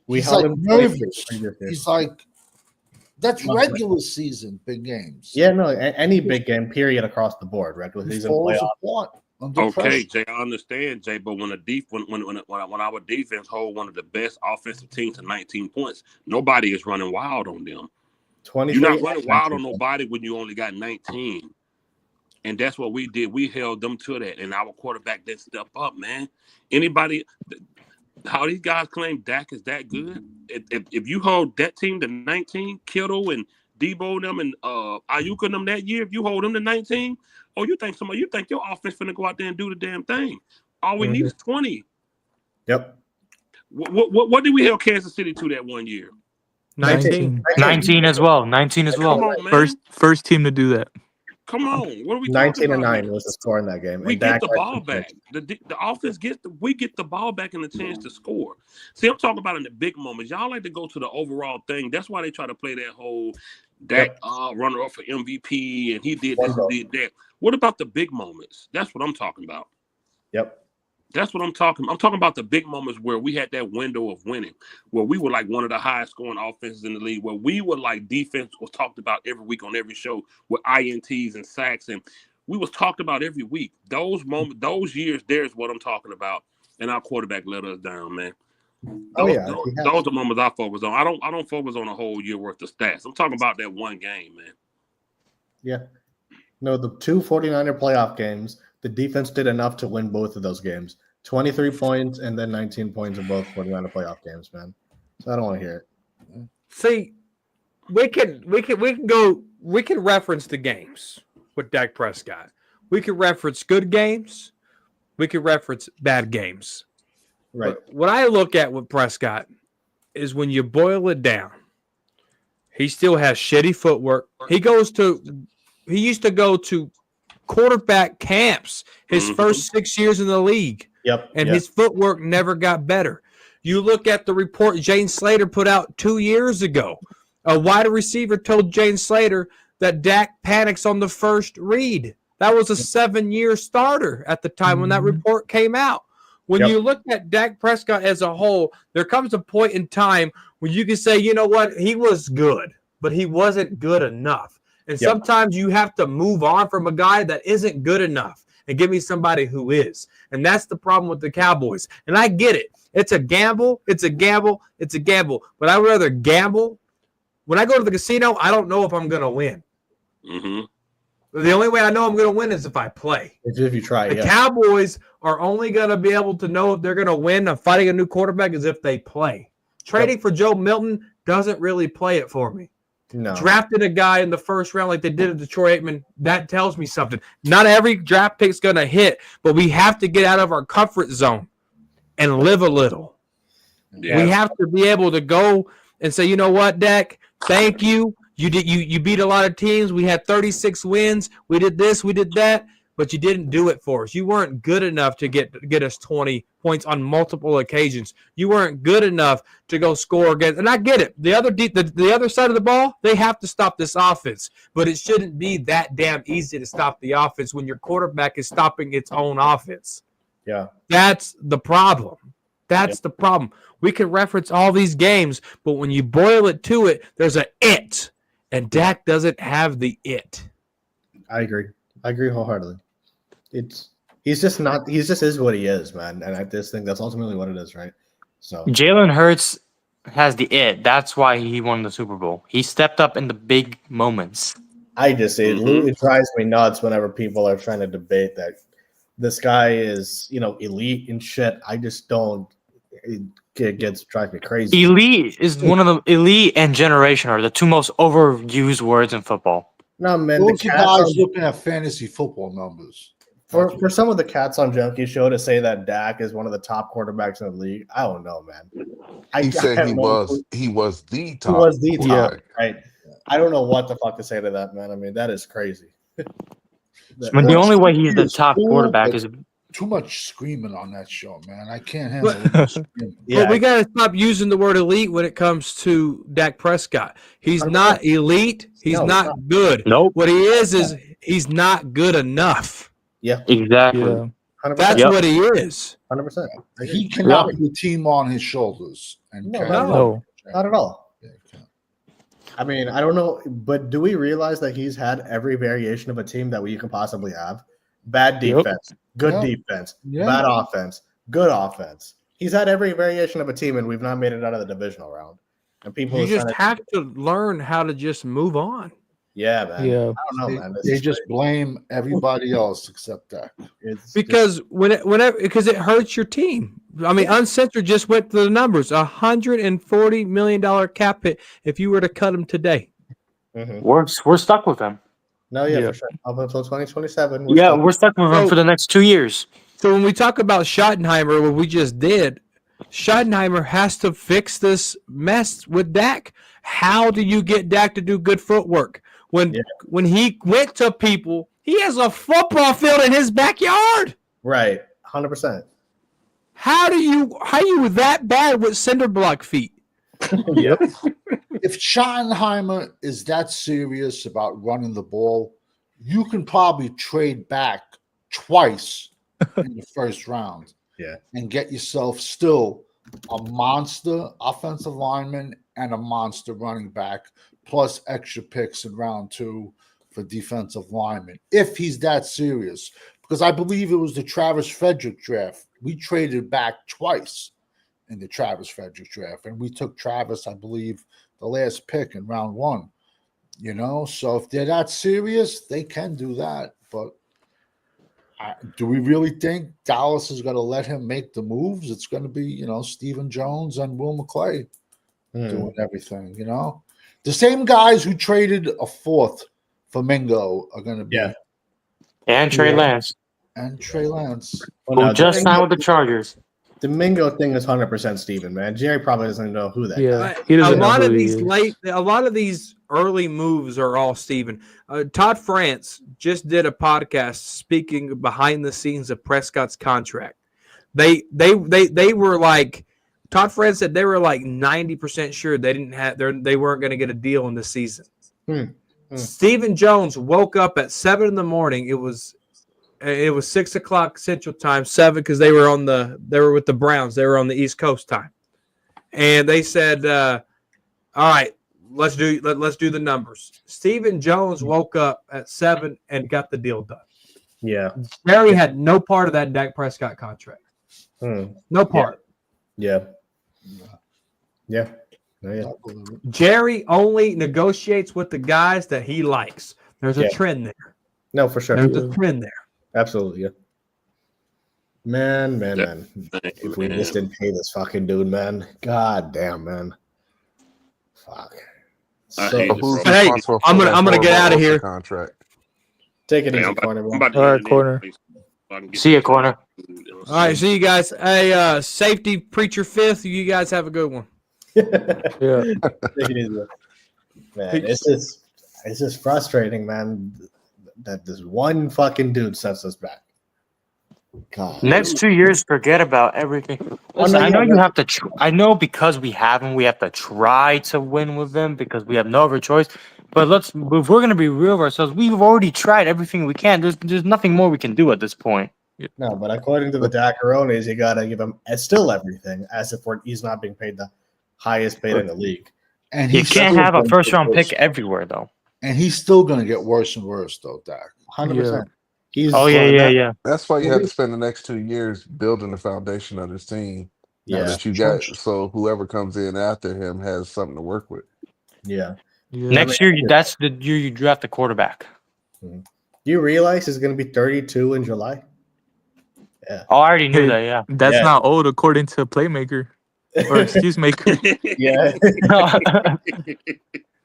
he's like nervous. He's like, that's regular season big games. Yeah, no, any big game, period, across the board. Regular season playoff. Okay, Jay, I understand, Jay, but when our defense hold one of the best offensive teams to 19 points, nobody is running wild on them. You're not running wild on nobody when you only got 19. And that's what we did. We held them to that, and our quarterback didn't step up, man. Anybody, how these guys claim Dak is that good? If you hold that team to 19, Kittle and Debo them and Ayuk and them that year, if you hold them to 19, you think your offense finna go out there and do the damn thing. All we need is 20. Yep. What did we held Kansas City to that one year? 19. 19 as well. 19 as well. Come on, man. First team to do that. Come on. What are we 19 talking and about 9 here? was the score in that game. We and get Dak the had ball 2 back. picks. The offense we get the ball back and the chance to score. See, I'm talking about in the big moments. Y'all like to go to the overall thing. That's why they try to play that whole Dak runner up for MVP and he did this and did that. What about the big moments? That's what I'm talking about. Yep. That's what I'm talking about. I'm talking about the big moments where we had that window of winning, where we were like one of the highest scoring offenses in the league, where we were like defense was talked about every week on every show with INTs and sacks, and we was talked about every week. Those moments, those years, there's what I'm talking about. And our quarterback let us down, man. Those are the moments I focus on. I don't focus on a whole year worth of stats. I'm talking about that one game, man. Yeah. No, the 2 49er playoff games, the defense did enough to win both of those games. 23 points and then 19 points in both 49er playoff games, man. So I don't want to hear it. See, we can reference the games with Dak Prescott. We can reference good games. We can reference bad games. Right. But what I look at with Prescott is when you boil it down, he still has shitty footwork. He used to go to quarterback camps his first 6 years in the league. And his footwork never got better. You look at the report Jane Slater put out 2 years ago. A wide receiver told Jane Slater that Dak panics on the first read. That was a 7-year starter at the time when that report came out. When you look at Dak Prescott as a whole, there comes a point in time when you can say, you know what, he was good, but he wasn't good enough. And sometimes you have to move on from a guy that isn't good enough and give me somebody who is. And that's the problem with the Cowboys. And I get it. It's a gamble. It's a gamble. It's a gamble. But I'd rather gamble. When I go to the casino, I don't know if I'm going to win. The only way I know I'm going to win is if I play. If you try, The Cowboys are only going to be able to know if they're going to win and fighting a new quarterback is if they play. Trading for Joe Milton doesn't really play it for me. No. Drafting a guy in the first round like they did at Detroit Aikman, that tells me something. Not every draft pick's going to hit, but we have to get out of our comfort zone and live a little. We have to be able to go and say, you know what, Dak, thank you. You beat a lot of teams. We had 36 wins. We did this, we did that, but you didn't do it for us. You weren't good enough to get us 20 points on multiple occasions. You weren't good enough to go score against. And I get it. The other side of the ball, they have to stop this offense, but it shouldn't be that damn easy to stop the offense when your quarterback is stopping its own offense. Yeah, that's the problem. That's the problem. We can reference all these games, but when you boil it to it, there's an it. And Dak doesn't have the it. I agree wholeheartedly. He's just is what he is, man. And I just think that's ultimately what it is, right? So Jalen Hurts has the it. That's why he won the Super Bowl. He stepped up in the big moments. I just say it drives me nuts whenever people are trying to debate that this guy is, elite and shit. I just don't. It drives me crazy. Elite is one of the elite and generation are the two most overused words in football. No, man. Those guys looking at fantasy football numbers. For some of the Cats on Junkie show to say that Dak is one of the top quarterbacks in the league, I don't know, man. He said he was the top. He was the top, right? I don't know what the fuck to say to that, man. I mean, that is crazy. The only way he's the top quarterback is too much screaming on that show, man. I can't handle it. But we got to stop using the word elite when it comes to Dak Prescott. He's not elite. He's not good. Nope. What he is he's not good enough. Yeah, exactly. Yeah. That's what he is. 100%. He cannot put the team on his shoulders. And no, not at all. I mean, I don't know, but do we realize that he's had every variation of a team that we can possibly have? Bad defense, good defense, bad offense, good offense. He's had every variation of a team, and we've not made it out of the divisional round. And people just have to learn how to just move on. Yeah, man. Yeah. I don't know, man. They just blame everybody else except that. Because whenever it hurts your team. I mean, Uncensored just went to the numbers: $140 million cap hit if you were to cut him today. We're stuck with them. No, for sure. Up until 2027. We're stuck with him for the next 2 years. So when we talk about Schottenheimer, what we just did, Schottenheimer has to fix this mess with Dak. How do you get Dak to do good footwork? When he went to people, he has a football field in his backyard. Right, 100%. How you that bad with cinder block feet? Yep. If Schottenheimer is that serious about running the ball, you can probably trade back twice in the first round. Yeah. And get yourself still a monster offensive lineman and a monster running back, plus extra picks in round 2 for defensive linemen, if he's that serious. Because I believe it was the Travis Frederick draft. We traded back twice in the Travis Frederick draft, and we took Travis, I believe, the last pick in round 1. So if they're that serious, they can do that. But do we really think Dallas is going to let him make the moves? It's going to be, Stephen Jones and Will McClay doing everything, The same guys who traded a 4th for Mingo are going to be. Yeah. And Trey Lance. And Trey Lance. Who just signed with the Chargers. The Mingo thing is 100% Steven, man. Jerry probably doesn't know who that guy is. He doesn't know who he is. A lot of these early moves are all Steven. Todd France just did a podcast speaking behind the scenes of Prescott's contract. They were like, Todd France said they were like 90% sure they weren't going to get a deal in the season. Stephen Jones woke up at 7 in the morning. It was 6 o'clock Central Time, 7 because they were with the Browns. They were on the East Coast time, and they said, "All right, let's do the numbers." Stephen Jones woke up at 7 and got the deal done. Yeah, Jerry had no part of that Dak Prescott contract. No part. Yeah. Jerry only negotiates with the guys that he likes. There's a trend there. No, for sure. There's a trend there. Absolutely, yeah. Man. If we just didn't pay this fucking dude, man. God damn, man. Fuck. Hey, I'm gonna get out of here. Contract. Take it easy, Corner. All right, Corner. See you, Corner. All right, see you guys. Hey, safety preacher 5th. You guys have a good one. Yeah. Take it easy, man. It's just frustrating, man. That this one fucking dude sets us back. God. Next 2 years, forget about everything. Listen, I know you have to. I know because we have him, we have to try to win with them because we have no other choice. But if we're gonna be real with ourselves, we've already tried everything we can. There's nothing more we can do at this point. No, but according to the Dakarones, you gotta give him still everything, as if he's not being paid the highest paid in the league. And you can't have a first round pick everywhere, though. And he's still going to get worse and worse, though, Dak. 100%. Yeah. That's why you have to spend the next 2 years building the foundation of this team. Yeah. That you got, so whoever comes in after him has something to work with. Yeah. Next year, that's the year you draft the quarterback. Do you realize he's going to be 32 in July? Yeah. Oh, I already knew that. Yeah. That's not old according to Playmaker or excuse maker. Yeah.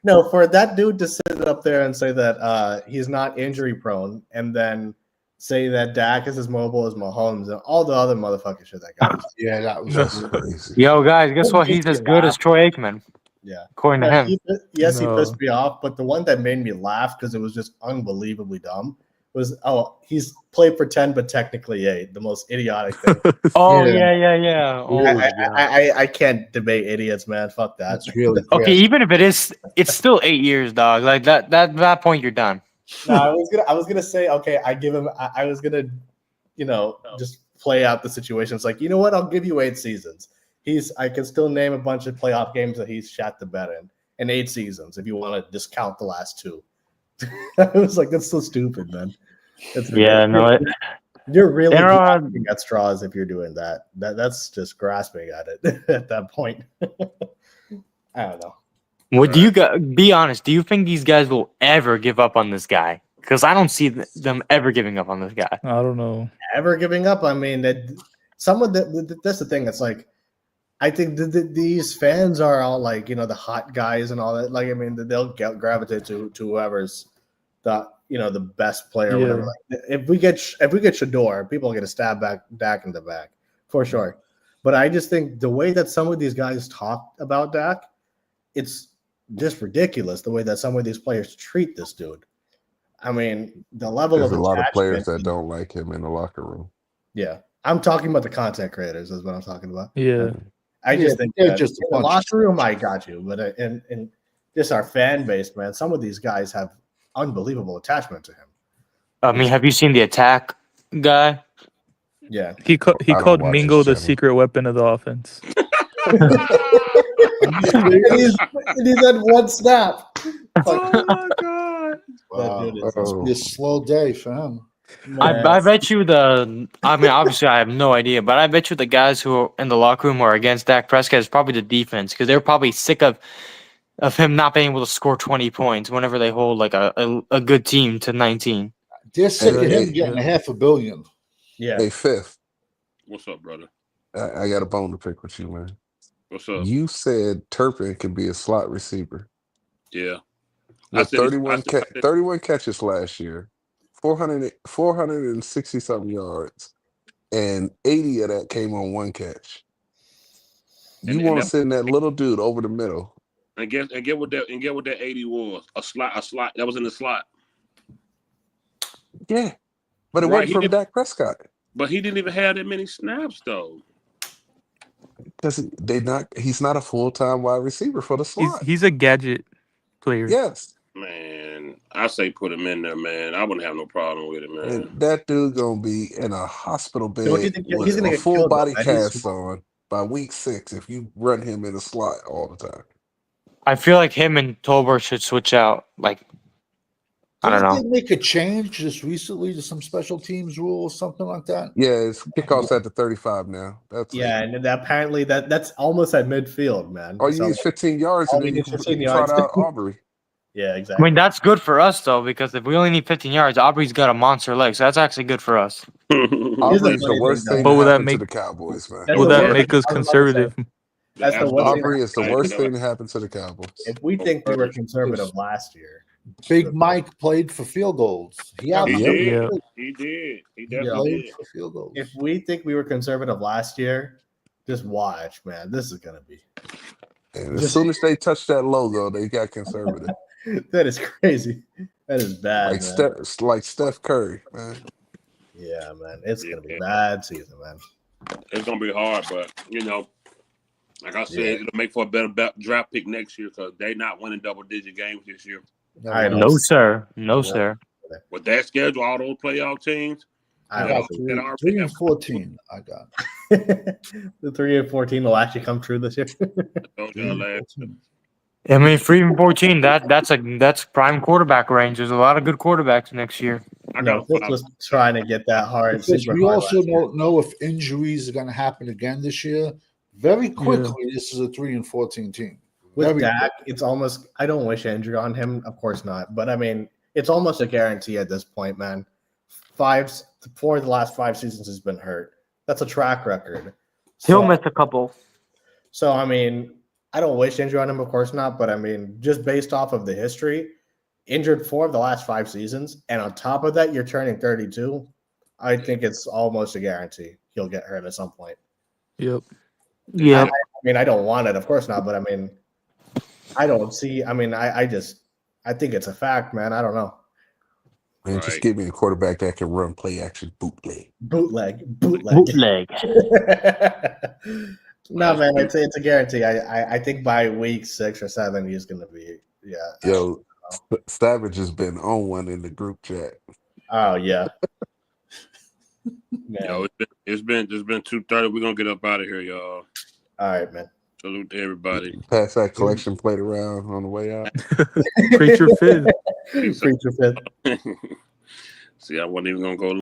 No, for that dude to sit up there and say that he's not injury prone, and then say that Dak is as mobile as Mahomes and all the other motherfucking shit that guy was. Yeah, that was crazy. Yo, guys, guess what? He's as good as Troy Aikman. Yeah, according to him. He pissed me off, but the one that made me laugh because it was just unbelievably dumb was he's played pretend but technically 8, the most idiotic thing. Yeah. Oh, I can't debate idiots, man. Fuck that. That's really okay. Even if it's still 8 years, dog. Like that point, you're done. No, I was gonna say okay. I was gonna, just play out the situation. It's like, you know what? I'll give you 8 seasons. I can still name a bunch of playoff games that he's shat the bed in 8 seasons. If you want to discount the last 2. I was like, that's so stupid, man. You're really grasping at straws if you're doing that. That's just grasping at it at that point. I don't know. Would you be honest? Do you think these guys will ever give up on this guy? Because I don't see them ever giving up on this guy. I don't know. Ever giving up? I mean, that's the thing. It's like, I think these fans are all like, the hot guys and all that. Like, I mean, they'll gravitate to whoever's the best player. Or whatever. Like, if we get Shador, people are gonna stab Dak in the back for sure. But I just think the way that some of these guys talk about Dak, it's just ridiculous the way that some of these players treat this dude. I mean, the level There's of a lot of players attachment. that don't like him in the locker room. Yeah. I'm talking about the content creators is what I'm talking about. Yeah. I just think they're that just a in the bunch locker room, I got you. But in just our fan base, man, some of these guys have unbelievable attachment to him. I mean, have you seen the attack guy? Yeah. He I don't called watch Mingo his the channel. secret weapon of the offense. and he's had one snap. Oh my god. That dude is Must be a slow day for him. I bet you I mean, obviously I have no idea, but I bet you the guys who are in the locker room or against Dak Prescott is probably the defense because they're probably sick of him not being able to score 20 points whenever they hold like a good team to 19. They're sick of him Hey, getting $500 million. Yeah. Hey, Fifth, What's up, brother? I got a bone to pick with you, man. What's up? You said Turpin could be a slot receiver. Yeah. With 31 catches last year, 460 something yards, and 80 of that came on one catch. You want to send that little dude over the middle. And get what that 80 was. A slot that was in the slot. Yeah. But it wasn't from Dak Prescott. But he didn't even have that many snaps though. Because he's not a full-time wide receiver for the slot. He's a gadget player. Yes. Man, I say put him in there, man. I wouldn't have no problem with it, man. And that dude gonna be in a hospital bed he's with gonna a get full killed, body though, man. cast on by week 6 if you run him in the slot all the time. I feel like him and Tolbert should switch out. Like, I don't know. Didn't they make a change just recently to some special teams rule or something like that? Yeah, it's kickoffs at the 35 now. That's and apparently that's almost at midfield, man. all you need is 15 yards, and then you can trot out Aubrey. Yeah, exactly. I mean, that's good for us though, because if we only need 15 yards, Aubrey's got a monster leg, so that's actually good for us. Aubrey is the worst thing But will to that happen make to the Cowboys, man. will that make us conservative? That's the one thing. Aubrey is the worst thing to happen to the Cowboys. If we think we were conservative last year, Big Mike played for field goals. He He absolutely did. did. He did. He Yeah. definitely Played did. for field goals. if we think we were conservative last year, just watch, man. This is gonna be. And as soon as they touched that logo, they got conservative. That is crazy. That is bad, man. Like Steph Curry, man. Yeah, man. It's gonna be bad season, man. It's gonna be hard, but like I said, it'll make for a better draft pick next year because they're not winning double-digit games this year. No, sir. No, sir. With that schedule, all those playoff teams, I got 3 and 14. I got the 3 and 14 will actually come true this year. I mean, 3 and 14. That's prime quarterback range. There's a lot of good quarterbacks next year. No, this was trying to get that hard. because we also don't know if injuries are going to happen again this year. Very quickly, this is a 3 and 14 team. With Dak, it's almost. I don't wish injury on him. Of course not. But I mean, it's almost a guarantee at this point, man. 4 of the last 5 seasons has been hurt. That's a track record. He'll miss a couple. So I mean, I don't wish injury on him, of course not. But I mean, just based off of the history, injured 4 of the last 5 seasons, and on top of that, you're turning 32. I think it's almost a guarantee he'll get hurt at some point. Yep. Yeah. I mean, I don't want it, of course not. But I mean, I don't see. I mean, I think it's a fact, man. I don't know. Man, just give me a quarterback that can run play action bootleg. Bootleg. No, man, it's a guarantee. I think by week 6 or 7, he's going to be. Yeah. Yo, Savage has been on one in the group chat. Oh yeah. Yo, it's been 2:30. We're gonna get up out of here, y'all. All right, man. Salute to everybody. Pass that collection plate around on the way out. Preacher Fifth. Preacher Fifth. See, I wasn't even gonna go